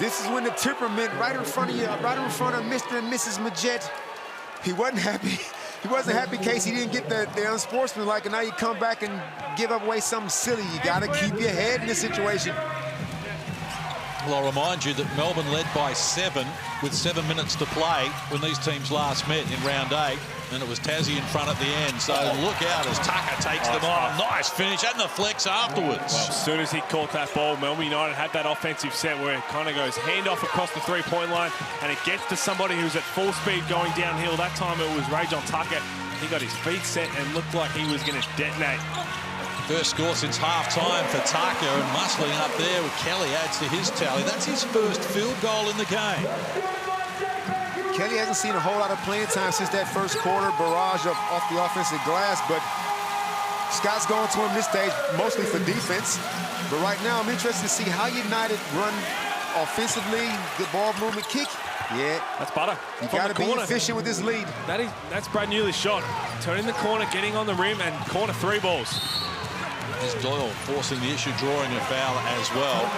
This is when the temperament right in front of you, right in front of Mr. and Mrs. Majette. He wasn't happy. He wasn't happy, Case. He didn't get the unsportsmanlike, and now you come back and give away something silly. You got to keep your head in this situation. Well, I'll remind you that Melbourne led by 7 with 7 minutes to play when these teams last met in round 8. And it was Tassie in front at the end. So look out as Tucker takes them on. Nice finish and the flex afterwards. Well, as soon as he caught that ball, Melbourne United had that offensive set where it kind of goes handoff across the three-point line and it gets to somebody who's at full speed going downhill. That time it was Ray John Tucker. He got his feet set and looked like he was going to detonate. First score since half-time for Tucker, and muscling up there with Kelly adds to his tally. That's his first field goal in the game. Kelly hasn't seen a whole lot of playing time since that first quarter barrage off the offensive glass, but Scott's going to him this stage mostly for defense. But right now, I'm interested to see how United run offensively. Good ball movement, kick. Yeah. That's butter. You got to be efficient with this lead. That's Brad Newley's shot. Turning the corner, getting on the rim, and corner 3 balls. There's Doyle forcing the issue, drawing a foul as well.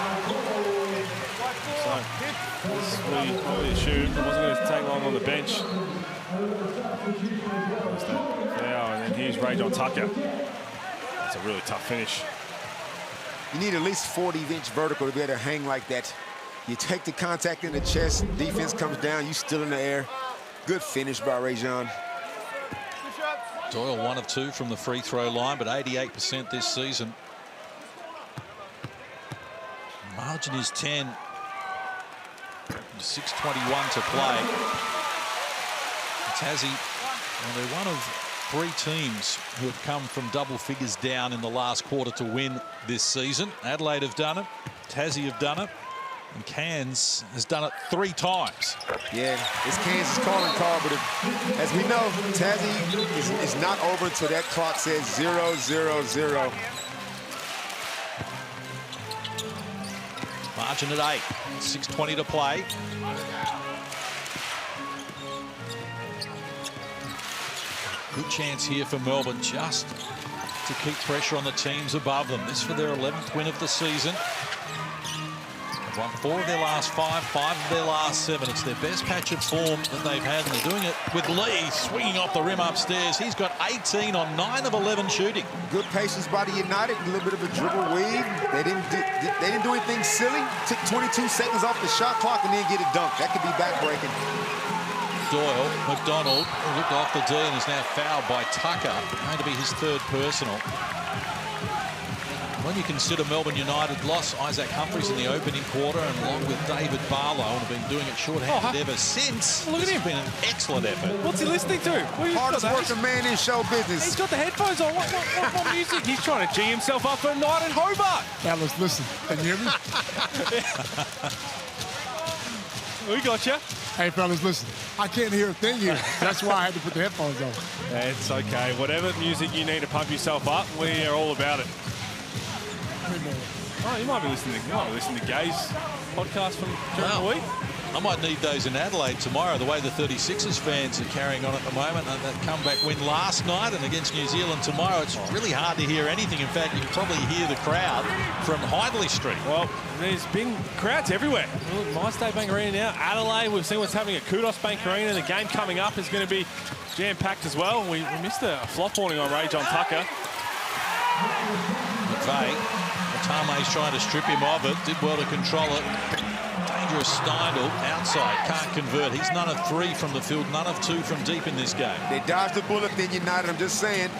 So, this is what we assumed. It wasn't going to take long on the bench. There's that foul, and then here's Ray John Tucker. That's a really tough finish. You need at least 40-inch vertical to be able to hang like that. You take the contact in the chest, defense comes down, you still in the air. Good finish by Ray John. Doyle 1 of 2 from the free throw line, but 88% this season. Margin is 10. 6:21 to play. Tassie, well, they're one of 3 teams who have come from double figures down in the last quarter to win this season. Adelaide have done it. Tassie have done it. And Cairns has done it 3 times. Yeah, it's Cairns' calling call, but as we know, Tassie is not over until that clock says 0-0-0. Margin at 8. 6:20 to play. Good chance here for Melbourne just to keep pressure on the teams above them. This for their 11th win of the season. They've won 4 of their last 5, 5 of their last 7. It's their best patch of form that they've had, and they're doing it with Lee swinging off the rim upstairs. He's got 18 on 9 of 11 shooting. Good patience by the United, a little bit of a dribble weave. They didn't do anything silly. Took 22 seconds off the shot clock and then get it dunked. That could be backbreaking. Doyle, McDonald, looked off the D and is now fouled by Tucker. Going to be his 3rd personal. When you consider Melbourne United lost Isaac Humphries in the opening quarter, and along with David Barlow, and have been doing it shorthanded ever since. Look at him. It's been an excellent effort. What's he listening to? Hardest working man in show business. He's got the headphones on. What music? He's trying to G himself up for a night in Hobart. Fellas, listen. Can you hear me? We got you. Hey, fellas, listen. I can't hear a thing here. That's why I had to put the headphones on. It's okay. Whatever music you need to pump yourself up, we are all about it. Oh, you might be listening to Gay's podcast from during the week. I might need those in Adelaide tomorrow, the way the 36ers fans are carrying on at the moment. And that comeback win last night and against New Zealand tomorrow, it's really hard to hear anything. In fact, you can probably hear the crowd from Hindley Street. Well, there's been crowds everywhere. Look, MyState Bank Arena now. Adelaide, we've seen what's happening at Kudos Bank Arena. The game coming up is going to be jam-packed as well. We missed a flop warning on Ray John Tucker. McVeigh, Tame's trying to strip him of it. Did well to control it. Dangerous Steindl outside, can't convert. He's none of 3 from the field, none of 2 from deep in this game. They dodged the bullet then, United. I'm just saying.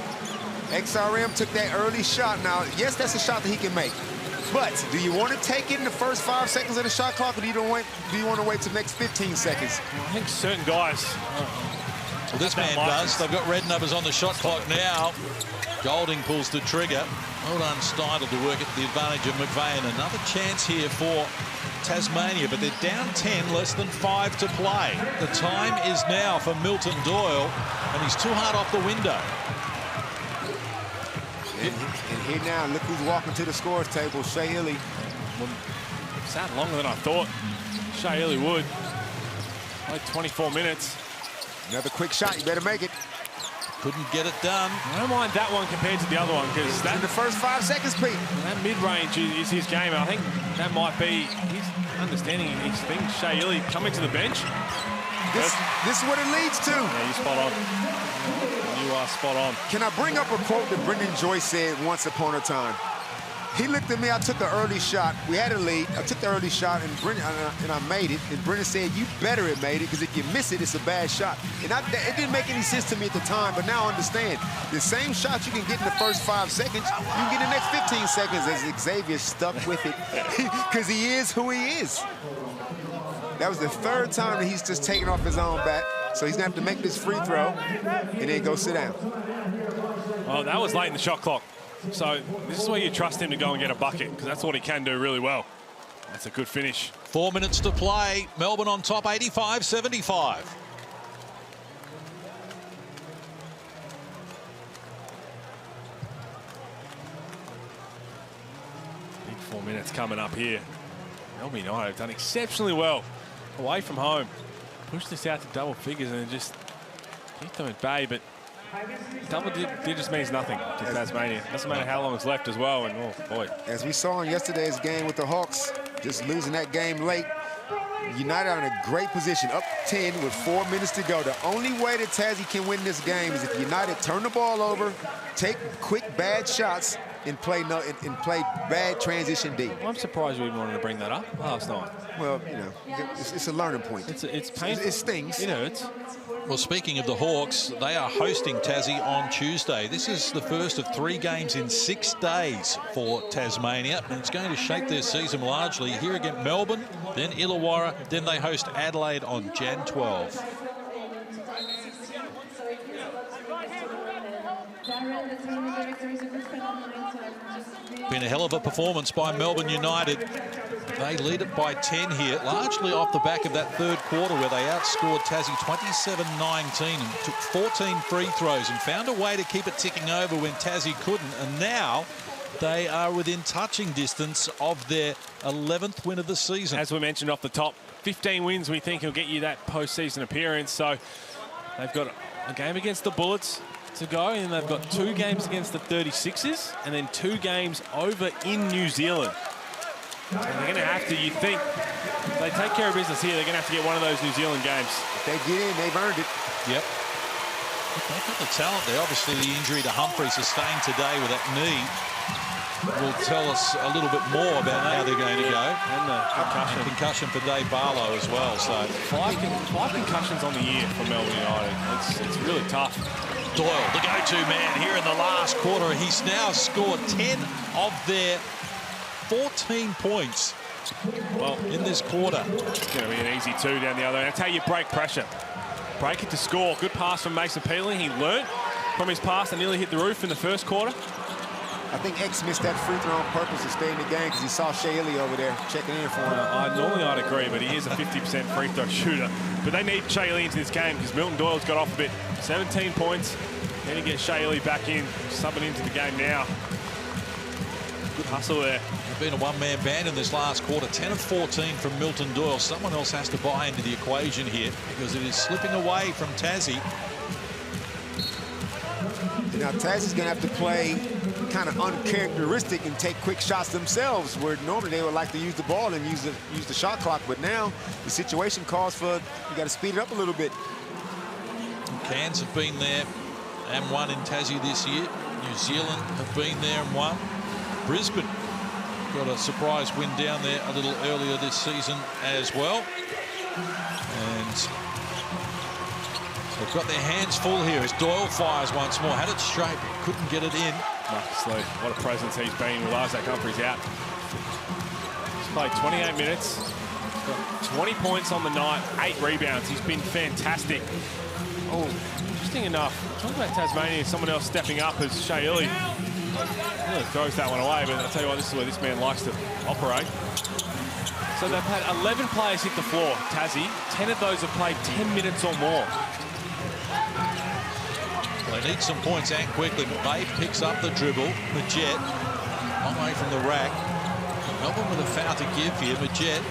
XRM took that early shot. Now, yes, that's a shot that he can make. But do you want to take it in the first 5 seconds of the shot clock, or do you want to wait till the next 15 seconds? I think certain guys. Well, this man does. They've got red numbers on the shot clock now. Golding pulls the trigger. Well done, Steindl, to work at the advantage of McVeigh. And another chance here for Tasmania, but they're down 10, less than 5 to play. The time is now for Milton Doyle, and he's too hard off the window. And here now, look who's walking to the scores table, Shea Illy. Sat longer than I thought Shea Illy would. Like 24 minutes. Another quick shot, you better make it. Couldn't get it done. I don't mind that one compared to the other one, because in the first 5 seconds, Pete. That mid-range is his game. I think that might be his understanding his thing. Shea Illy coming to the bench. This is what it leads to. Yeah, you're spot on. You are spot on. Can I bring up a quote that Brendan Joyce said once upon a time? He looked at me, I took an early shot. We had a lead. I took the early shot, and I made it. And Brendan said, you better have made it, because if you miss it, it's a bad shot. And it didn't make any sense to me at the time, but now I understand. The same shot you can get in the first 5 seconds, you can get in the next 15 seconds, as Xavier stuck with it, because he is who he is. That was the 3rd time that he's just taken off his own bat. So he's going to have to make this free throw and then go sit down. Oh, that was late in the shot clock. So this is where you trust him to go and get a bucket, because that's what he can do really well. That's a good finish. 4 minutes to play. Melbourne on top, 85-75. Big 4 minutes coming up here. Melbourne United have done exceptionally well away from home. Pushed this out to double figures and just keep them at bay, but double digits means nothing to Tasmania. Doesn't matter how long it's left as well, and oh boy. As we saw in yesterday's game with the Hawks, just losing that game late, United are in a great position, up 10 with 4 minutes to go. The only way that Tassie can win this game is if United turn the ball over, take quick bad shots, and play bad transition D. Well, I'm surprised we even wanted to bring that up last night. Well, you know, it's a learning point. It's painful. It stings. It hurts. Well, speaking of the Hawks, they are hosting Tassie on Tuesday. This is the first of 3 games in 6 days for Tasmania, and it's going to shape their season largely. Here against Melbourne, then Illawarra, then they host Adelaide on Jan 12. Been a hell of a performance by Melbourne United. They lead it by 10 here, largely off the back of that 3rd quarter where they outscored Tassie 27-19 and took 14 free throws and found a way to keep it ticking over when Tassie couldn't. And now they are within touching distance of their 11th win of the season. As we mentioned off the top, 15 wins we think will get you that postseason appearance. So they've got a game against the Bullets to go, and they've got 2 games against the 36ers and then 2 games over in New Zealand. And they're going to have to, you think, if they take care of business here, they're going to have to get one of those New Zealand games. If they get in, they've earned it. Yep. They've got the talent there. Obviously, the injury to Humphrey sustained today with that knee will tell us a little bit more about how they're going to go. And the concussion. And concussion for Dave Barlow as well. So five concussions on the year for Melbourne United. It's really tough. Doyle, the go-to man here in the last quarter. He's now scored 10 of their 14 points in this quarter. It's going to be an easy 2 down the other end. That's how you break pressure. Break it to score. Good pass from Mason Peeling. He learnt from his pass and nearly hit the roof in the first quarter. I think X missed that free throw on purpose to stay in the game because he saw Shea Illy over there checking in for him. Normally I'd agree, but he is a 50% free throw shooter. But they need Shea Illy into this game because Milton Doyle's got off a bit. 17 points. Then he gets Shea Illy back in, subbing into the game now. Good hustle there. They've been a one-man band in this last quarter. 10 of 14 from Milton Doyle. Someone else has to buy into the equation here because it is slipping away from Tassie. Now Tassie's going to have to play kind of uncharacteristic and take quick shots themselves, where normally they would like to use the ball and use the shot clock, but now the situation calls for you got to speed it up a little bit. Cairns have been there and won in Tassie this year. New Zealand have been there and won. Brisbane got a surprise win down there a little earlier this season as well. And they've got their hands full here as Doyle fires once more. Had it straight, but couldn't get it in. Marcus Lee, what a presence he's been with Isaac Humphries out. He's played 28 minutes, got 20 points on the night, 8 rebounds. He's been fantastic. Oh, interesting enough, talking about Tasmania, someone else stepping up as Shea Illy. Really throws that one away, but I'll tell you what, this is where this man likes to operate. So they've had 11 players hit the floor, Tassie. 10 of those have played 10 minutes or more. They need some points and quickly. McVeigh picks up the dribble. Majette, long way from the rack. Melbourne with a foul to give here. Majette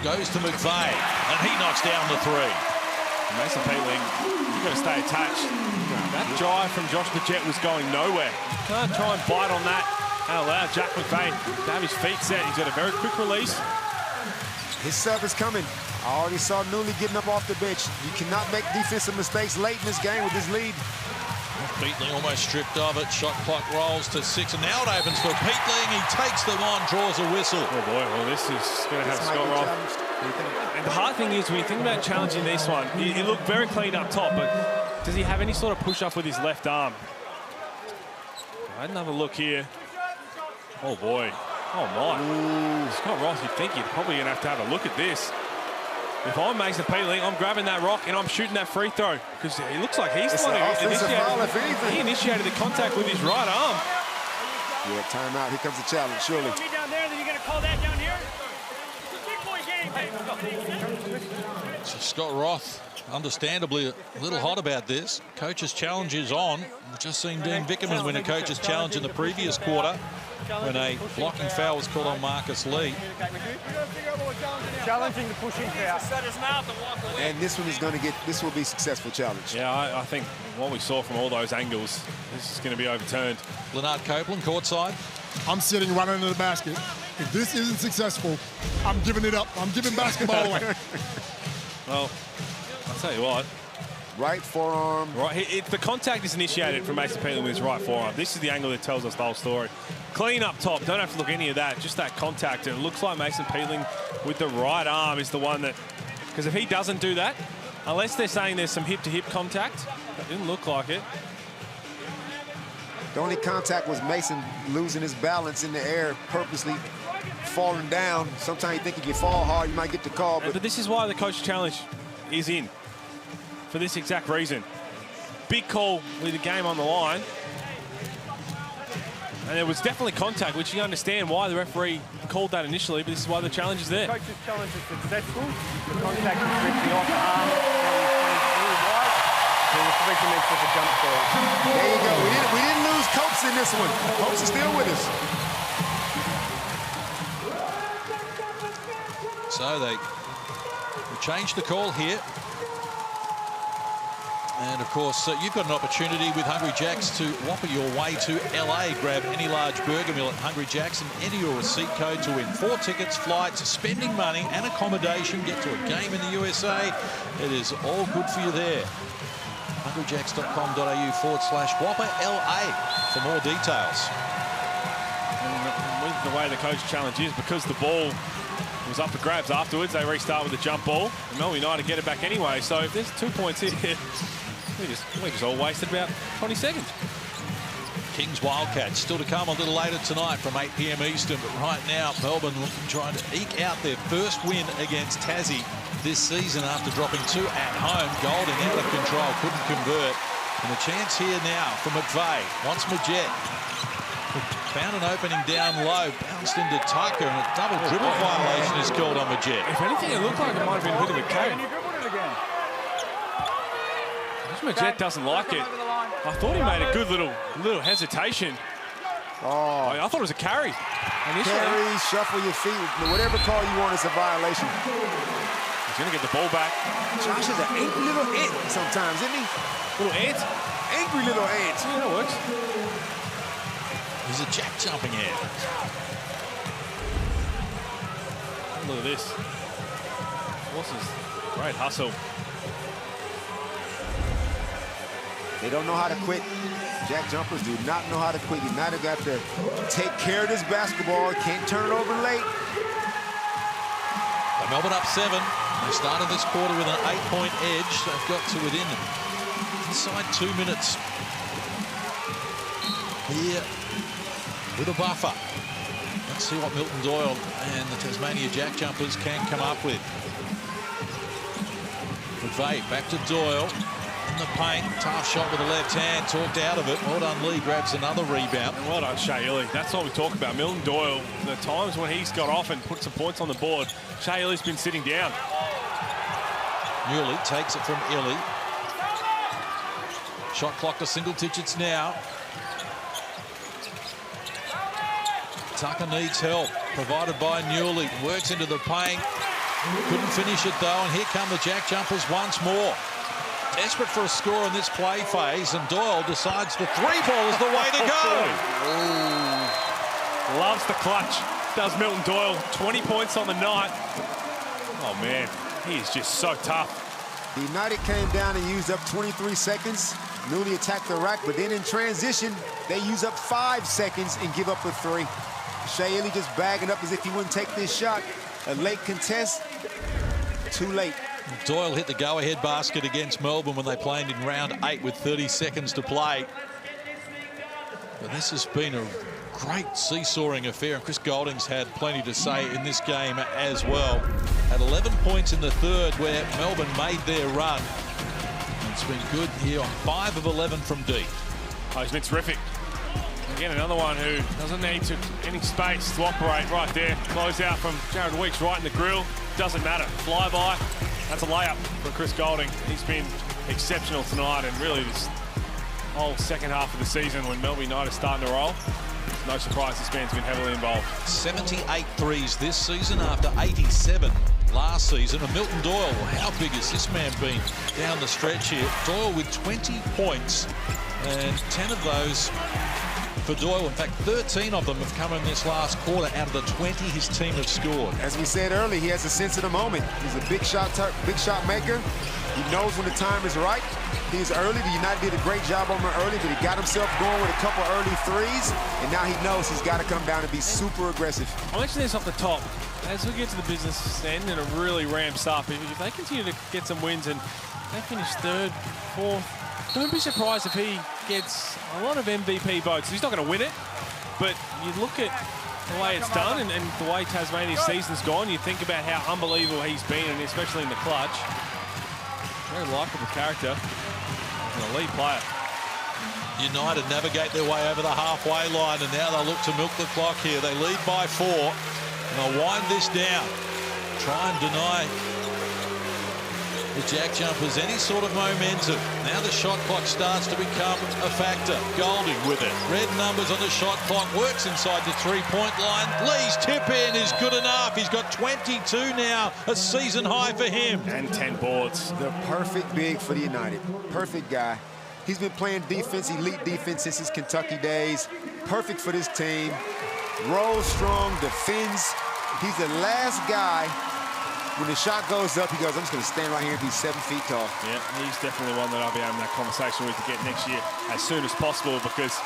goes to McVeigh, and he knocks down the 3. Mason Peeling, you've got to stay attached. That drive from Josh Majette was going nowhere. Can't try and bite on that and allow Jack McVeigh to have his feet set. He's got a very quick release. His serve is coming. I already saw Newley getting up off the bench. You cannot make defensive mistakes late in this game with this lead. Peatling almost stripped of it. Shot clock rolls to 6, and now it opens for Peatling. He takes them on, draws a whistle. Oh boy, well this is going to have Scott Roth. And the hard thing is, when you think about challenging this one, he looked very clean up top, but does he have any sort of push up with his left arm? I had another look here. Oh boy. Oh my. Ooh. Scott Roth, you'd think you're probably going to have a look at this. If I'm Mason Peeling, I'm grabbing that rock and I'm shooting that free throw because it looks like he's the one who initiated the contact with his right arm. Yeah, timeout. Here comes the challenge, surely. Me down there, then you're going to call that down here? Big boy game, So Scott Roth, understandably a little hot about this. Coach's challenge is on. We've just seen Dean Vickerman win a coach's challenge in the previous quarter when a blocking foul was called on Marcus Lee. Challenging the pushing foul. And this one is going to get, this will be a successful challenge. Yeah, I think what we saw from all those angles, this is going to be overturned. Leonard Copeland, courtside. I'm sitting right under the basket. If this isn't successful, I'm giving it up. I'm giving basketball away. Well, I'll tell you what. Right forearm. Right, the contact is initiated from Mason Peeling with his right forearm. This is the angle that tells us the whole story. Clean up top, don't have to look at any of that, just that contact. And it looks like Mason Peeling with the right arm is the one that, because if he doesn't do that, unless they're saying there's some hip-to-hip contact, it didn't look like it. The only contact was Mason losing his balance in the air, purposely falling down. Sometimes you think if you fall hard, you might get the call. But this is why the coach challenge is in, for this exact reason. Big call with the game on the line. And there was definitely contact, which you understand why the referee called that initially, but this is why the challenge is there. The coach's challenge is successful. The contact is drifting off the arm. The referee commenced with a jump ball. There you go. We didn't lose Copes in this one. Copes is still with us. So they changed the call here. And, of course, you've got an opportunity with Hungry Jack's to whopper your way to LA. Grab any large burger meal at Hungry Jack's and enter your receipt code to win 4 tickets, flights, spending money and accommodation. Get to a game in the USA. It is all good for you there. hungryjacks.com.au/whopper-LA for more details. And with the way the coach challenge is, because the ball was up for grabs afterwards, they restart with a jump ball. And Melbourne United get it back anyway. So if there's 2 points here, we just all wasted about 20 seconds. Kings Wildcats still to come a little later tonight from 8 p.m. Eastern. But right now, Melbourne trying to eke out their first win against Tassie this season after dropping 2 at home. Golding out of control, couldn't convert. And a chance here now for McVeigh. Wants Majette. Found an opening down low, bounced into Tucker, and a double dribble violation is called on Majette. If anything, it looked like it might have been a bit of a carry. Majette doesn't like it. I thought he made a good little hesitation. Oh, I thought it was a carry. Carry, shuffle your feet, whatever call you want is a violation. He's going to get the ball back. Josh is an angry little ant sometimes, isn't he? Little ant? Angry little ant. Yeah, that works. He's a jack jumping ant. Look at this. Horses, great hustle. They don't know how to quit. Jack jumpers do not know how to quit. You now got to take care of this basketball. Can't turn it over late. But Melbourne up 7. They started this quarter with an 8-point edge. They've got to within inside 2 minutes. Here with a buffer. Let's see what Milton Doyle and the Tasmania Jack Jumpers can come up with. McVeigh back to Doyle. In the paint, tough shot with the left hand, talked out of it. Well done, Lee grabs another rebound. And well done, Shea Illy. That's what we talk about. Milton Doyle, the times when he's got off and put some points on the board, Shea Illy's been sitting down. Newley takes it from Illy. Shot clock to single digits now. Tucker needs help, provided by Newley. Works into the paint. Couldn't finish it though, and here come the Jack Jumpers once more. Desperate for a score in this play phase, and Doyle decides the 3-ball is the way to go. Loves the clutch, does Milton Doyle. 20 points on the night. Oh man, he is just so tough. The United came down and used up 23 seconds. Newley attacked the rack, but then in transition, they use up 5 seconds and give up a 3. Shea Illy just bagging up as if he wouldn't take this shot. A late contest, too late. Doyle hit the go-ahead basket against Melbourne when they played in round 8 with 30 seconds to play. But this has been a great seesawing affair, and Chris Golding's had plenty to say in this game as well. At 11 points in the third where Melbourne made their run. It's been good here on 5 of 11 from deep. Oh, he's been terrific. Again, another one who doesn't need any space to operate right there. Close out from Jared Weeks right in the grill. Doesn't matter. Fly by. That's a layup for Chris Golding. He's been exceptional tonight, and really this whole second half of the season when Melbourne United is starting to roll, it's no surprise this man's been heavily involved. 78 threes this season after 87 last season. And Milton Doyle, how big has this man been down the stretch here? Doyle with 20 points, and 10 of those for Doyle. In fact, 13 of them have come in this last quarter out of the 20 his team have scored. As we said earlier, he has a sense of the moment. He's a big shot maker. He knows when the time is right. He's early. The United did a great job on him early, but he got himself going with a couple early threes, and now he knows he's got to come down and be super aggressive. I'll mention this off the top. As we get to the business end and it really ramps up, if they continue to get some wins and they finish 3rd, 4th, don't be surprised if he gets a lot of MVP votes. He's not going to win it, but you look at the way it's done and the way Tasmania's season's gone, you think about how unbelievable he's been, and especially in the clutch. Very likeable character, an elite player. United navigate their way over the halfway line, and now they'll look to milk the clock here. They lead by 4, and they'll wind this down. Try and deny the Jack Jumpers any sort of momentum. Now the shot clock starts to become a factor. Golding with it. Red numbers on the shot clock. Works inside the three-point line. Lee's tip-in is good enough. He's got 22 now. A season high for him. And 10 boards. The perfect big for the United. Perfect guy. He's been playing defense, elite defense since his Kentucky days. Perfect for this team. Rolls strong, defends. He's the last guy. When the shot goes up, he goes, I'm just going to stand right here and be 7 feet tall. Yeah, he's definitely one that I'll be having that conversation with to get next year as soon as possible, because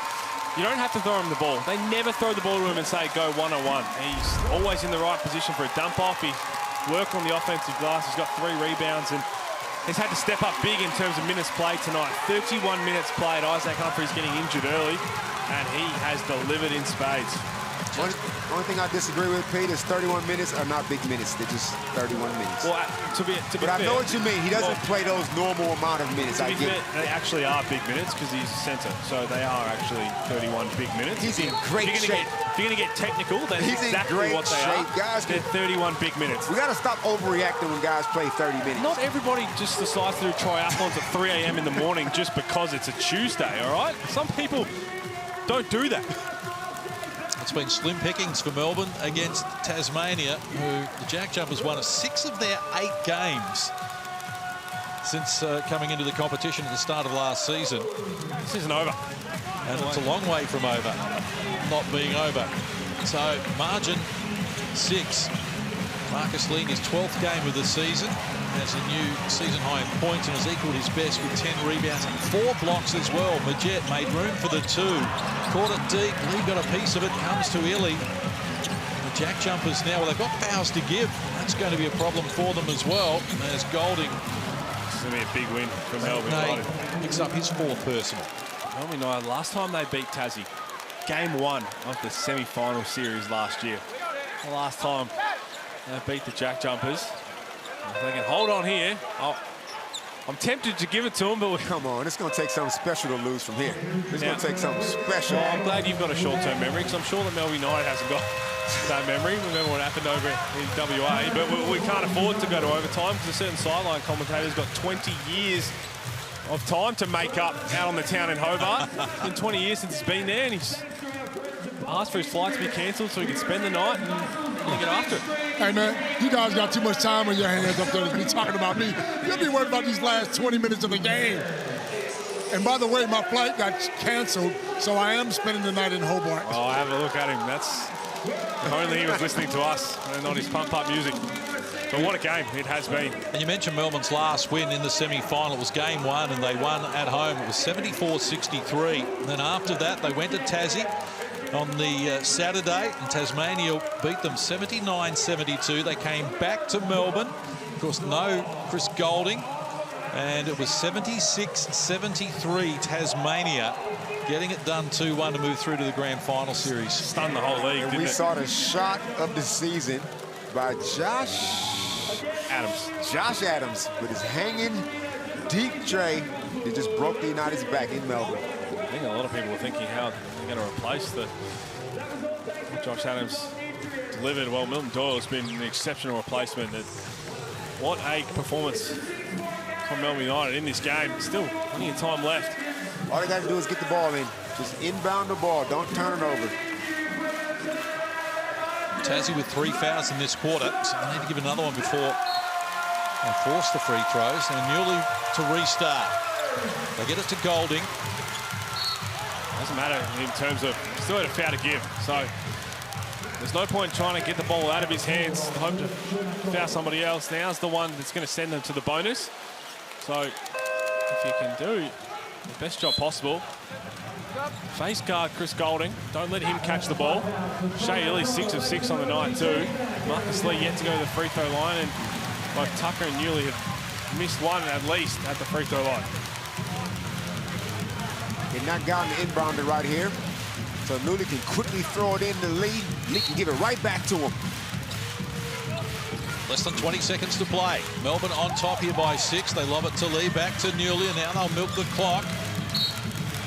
you don't have to throw him the ball. They never throw the ball to him and say, go one-on-one. He's always in the right position for a dump-off. He's worked on the offensive glass. He's got 3 rebounds, and he's had to step up big in terms of minutes played tonight. 31 minutes played. Isaac Humphries getting injured early, and he has delivered in spades. Only thing I disagree with, Pete, is 31 minutes are not big minutes. They're just 31 minutes. Well, to be but fair, I know what you mean. He doesn't play those normal amount of minutes. I get it. They actually are big minutes because he's a centre, so they are actually 31 big minutes. He's in great shape. If you're going to get technical, that's he's exactly what they are. Guys, they're 31 big minutes. We got to stop overreacting when guys play 30 minutes. Not everybody just decides to do triathlons at 3 a.m. in the morning just because it's a Tuesday, all right? Some people don't do that. It's been slim pickings for Melbourne against Tasmania, who the Jack Jumpers won 6 of their 8 games since coming into the competition at the start of last season. This isn't over. And it's a long way from over, not being over. So, margin 6. Marcus Lee in his 12th game of the season has a new season high in points and has equalled his best with 10 rebounds and 4 blocks as well. Majet made room for the 2. Caught it deep. Lee got a piece of it. Comes to Illy. The Jack Jumpers now, well, they've got fouls to give. That's going to be a problem for them as well. There's Golding. This is going to be a big win for Melbourne United. Picks up his 4th personal. Melbourne United, last time they beat Tassie, game 1 of the semi-final series last year. The last time they beat the Jack Jumpers. If they can hold on here, I'm tempted to give it to them, but come on, it's going to take something special to lose from here. It's going to take something special. Well, I'm glad you've got a short-term memory, because I'm sure that Melbourne United hasn't got that memory. Remember what happened over in WA, but we can't afford to go to overtime because a certain sideline commentator's got 20 years of time to make up out on the town in Hobart. It's been 20 years since he's been there, and he's asked for his flight to be cancelled so he can spend the night and get after it. Hey, man, you guys got too much time on your hands up there to be talking about me. You'll be worried about these last 20 minutes of the game. And by the way, my flight got canceled, so I am spending the night in Hobart. Oh, have a look at him. That's if only he was listening to us and not his pump-up music. But what a game it has been. And you mentioned Melbourne's last win in the semi-final. It was game 1, and they won at home. It was 74-63. And then after that, they went to Tassie on the Saturday, and Tasmania beat them 79-72. They came back to Melbourne. Of course, no Chris Golding. And it was 76-73 Tasmania, getting it done 2-1 to move through to the grand final series. Stunned the whole league, and we saw the shot of the season by Josh Adams with his hanging deep tray that just broke the United's back in Melbourne. I think a lot of people were thinking how they're going to replace the Josh Adams delivered. Well, Milton Doyle has been an exceptional replacement. What a performance from Melbourne United in this game. Still plenty of time left. All they got to do is get the ball in. Just inbound the ball. Don't turn it over. Tassie with 3 fouls in this quarter, so they need to give another one before they force the free throws. And Newley to restart. They get it to Golding. Doesn't matter in terms of still had a foul to give, so there's no point trying to get the ball out of his hands, hope to foul somebody else. Now's the one that's going to send them to the bonus. So if you can do the best job possible, face guard Chris Golding, don't let him catch the ball. Shea Illy 6 of 6 on the night too. Marcus Lee yet to go to the free throw line, and both Tucker and Newley have missed one at least at the free throw line. They've not gotten the inbounder right here. So Newley can quickly throw it in to Lee. Lee can give it right back to him. Less than 20 seconds to play. Melbourne on top here by 6. They lob it to Lee, back to Newley, and now they'll milk the clock.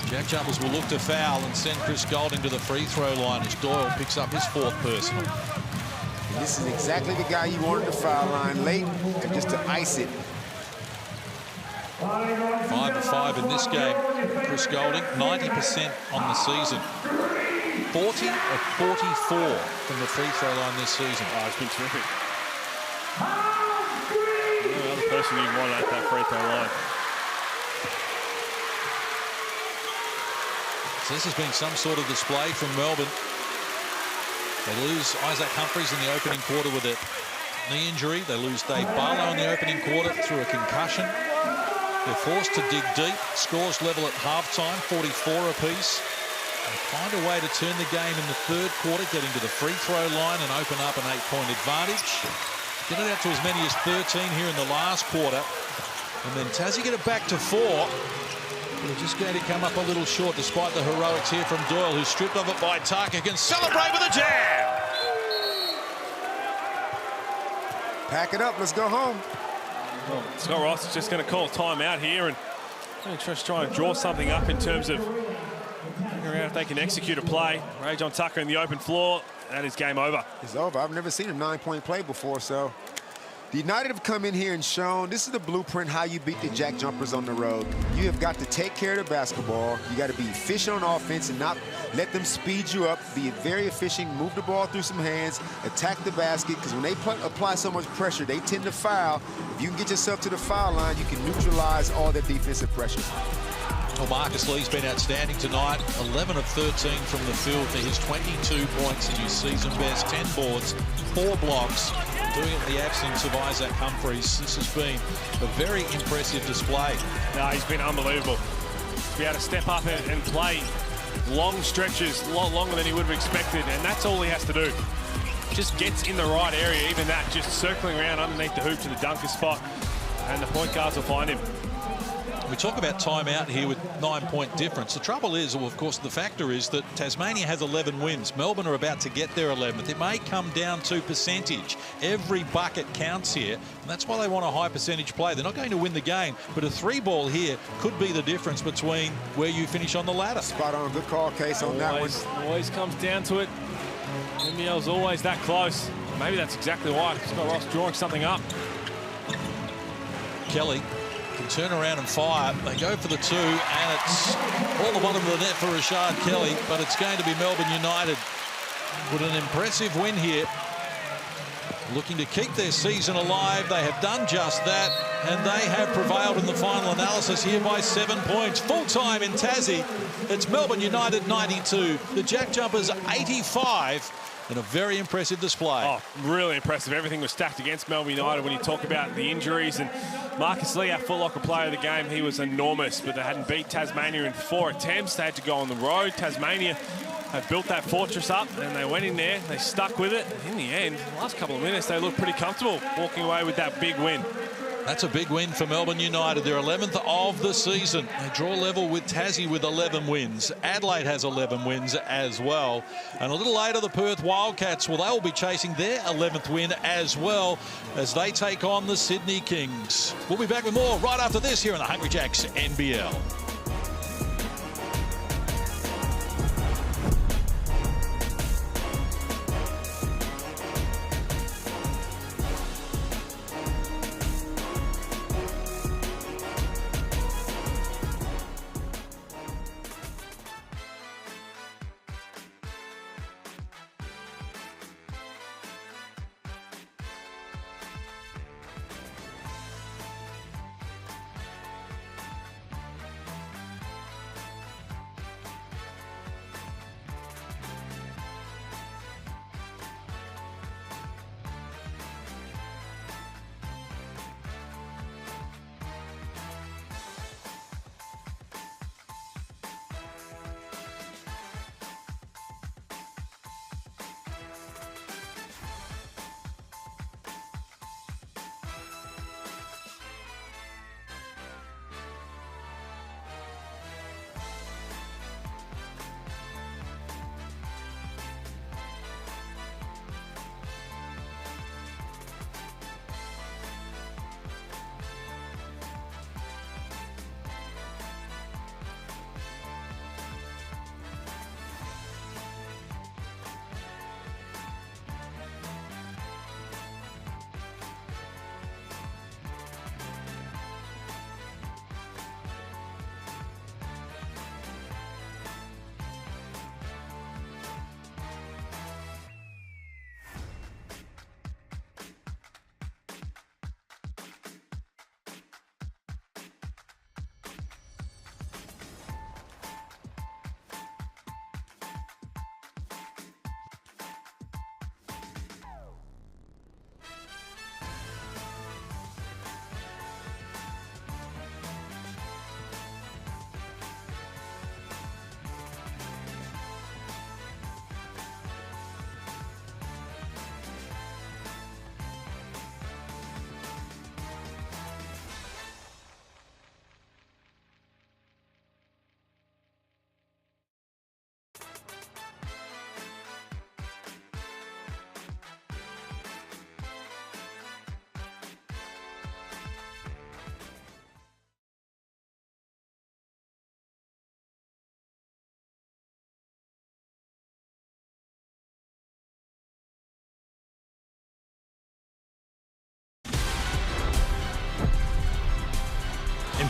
Jack Jumpers will look to foul and send Chris Golding to the free throw line as Doyle picks up his 4th personal. And this is exactly the guy you wanted to foul line late, and just to ice it. 5 of 5 in this game. Chris Golding, 90% on the season. 40 of 44 from the free throw line this season. Oh, it's been terrific. Another person you want at that free throw line. So this has been some sort of display from Melbourne. They lose Isaac Humphries in the opening quarter with a knee injury. They lose Dave Barlow in the opening quarter through a concussion. They're forced to dig deep. Scores level at halftime, 44 apiece. They find a way to turn the game in the third quarter, getting to the free throw line and open up an 8-point advantage. Get it out to as many as 13 here in the last quarter. And then Tassie get it back to 4. They're just going to come up a little short despite the heroics here from Doyle, who's stripped of it by Tucker. Can celebrate with a jam. Pack it up. Let's go home. Well, Scott Ross is just going to call a timeout here and just try and draw something up in terms of figuring out if they can execute a play. Ray John Tucker in the open floor. That is game over. It's over. I've never seen a 9-point play before, so the United have come in here and shown this is the blueprint how you beat the Jack Jumpers on the road. You have got to take care of the basketball. You got to be efficient on offense and not let them speed you up. Be very efficient, move the ball through some hands, attack the basket, because when they apply so much pressure, they tend to foul. If you can get yourself to the foul line, you can neutralize all that defensive pressure. Well, Marcus Lee's been outstanding tonight. 11 of 13 from the field for his 22 points and his season best. 10 boards, 4 blocks. Doing it in the absence of Isaac Humphries. This has been a very impressive display. No, he's been unbelievable. To be able to step up and play long stretches, a lot longer than he would have expected, and that's all he has to do. Just gets in the right area, even that, just circling around underneath the hoop to the dunker spot, and the point guards will find him. We talk about timeout here with 9-point difference. The trouble is, well, of course, the factor is that Tasmania has 11 wins. Melbourne are about to get their 11th. It may come down to percentage. Every bucket counts here, and that's why they want a high percentage play. They're not going to win the game, but a 3-ball here could be the difference between where you finish on the ladder. Spot on. Good call, Case, on that one. Always comes down to it. NBL's always that close. Maybe that's exactly why. Scott Ross drawing something up. Kelly can turn around and fire. They go for the 2, and it's all the bottom of the net for Rashard Kelly, but it's going to be Melbourne United with an impressive win here. Looking to keep their season alive. They have done just that, and they have prevailed in the final analysis here by 7 points. Full time in Tassie, it's Melbourne United 92, the Jack Jumpers 85. And a very impressive display. Oh, really impressive. Everything was stacked against Melbourne United when you talk about the injuries. And Marcus Lee, our Foot Locker player of the game, he was enormous, but they hadn't beat Tasmania in 4 attempts. They had to go on the road. Tasmania have built that fortress up, and they went in there. They stuck with it. In the end, the last couple of minutes, they looked pretty comfortable walking away with that big win. That's a big win for Melbourne United. Their 11th of the season. They draw level with Tassie with 11 wins. Adelaide has 11 wins as well. And a little later, the Perth Wildcats, well, they'll be chasing their 11th win as well as they take on the Sydney Kings. We'll be back with more right after this here on the Hungry Jacks NBL.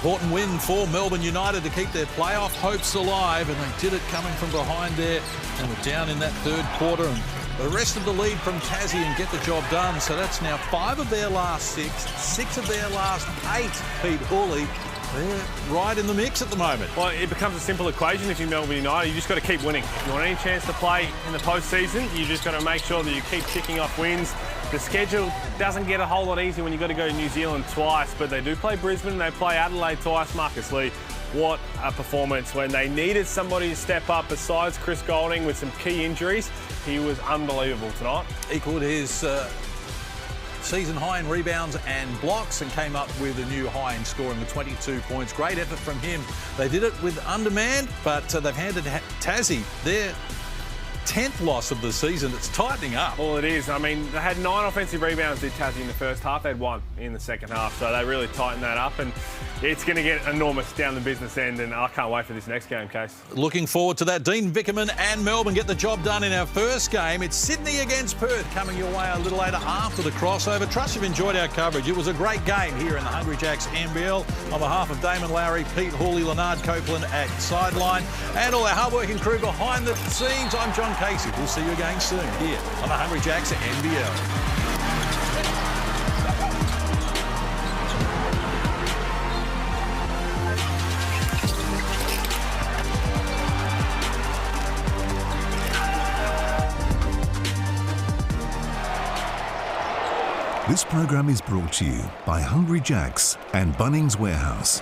Important win for Melbourne United to keep their playoff hopes alive, and they did it coming from behind there and were down in that third quarter and arrested the lead from Tassie and get the job done. So that's now 5 of their last 6, 6 of their last 8, Pete Hawley. They're right in the mix at the moment. Well, it becomes a simple equation if you're Melbourne United. You just got to keep winning. If you want any chance to play in the postseason, you just got to make sure that you keep ticking off wins. The schedule doesn't get a whole lot easier when you've got to go to New Zealand twice, but they do play Brisbane, they play Adelaide twice. Marcus Lee, what a performance when they needed somebody to step up besides Chris Goulding with some key injuries. He was unbelievable tonight. Equalled his season high in rebounds and blocks and came up with a new high in scoring with 22 points. Great effort from him. They did it with undermanned, but they've handed Tassie their 10th loss of the season. It's tightening up. Well, it is. I mean, they had 9 offensive rebounds, did Tassie, in the first half. They had 1 in the second half, so they really tightened that up, and it's going to get enormous down the business end, and I can't wait for this next game, Case. Looking forward to that. Dean Vickerman and Melbourne get the job done in our first game. It's Sydney against Perth coming your way a little later after the crossover. Trust you've enjoyed our coverage. It was a great game here in the Hungry Jacks NBL. On behalf of Damon Lowry, Pete Hawley, Leonard Copeland at sideline, and all our hardworking crew behind the scenes, I'm John Casey. We'll see you again soon here on the Hungry Jacks NBL. This program is brought to you by Hungry Jacks and Bunnings Warehouse.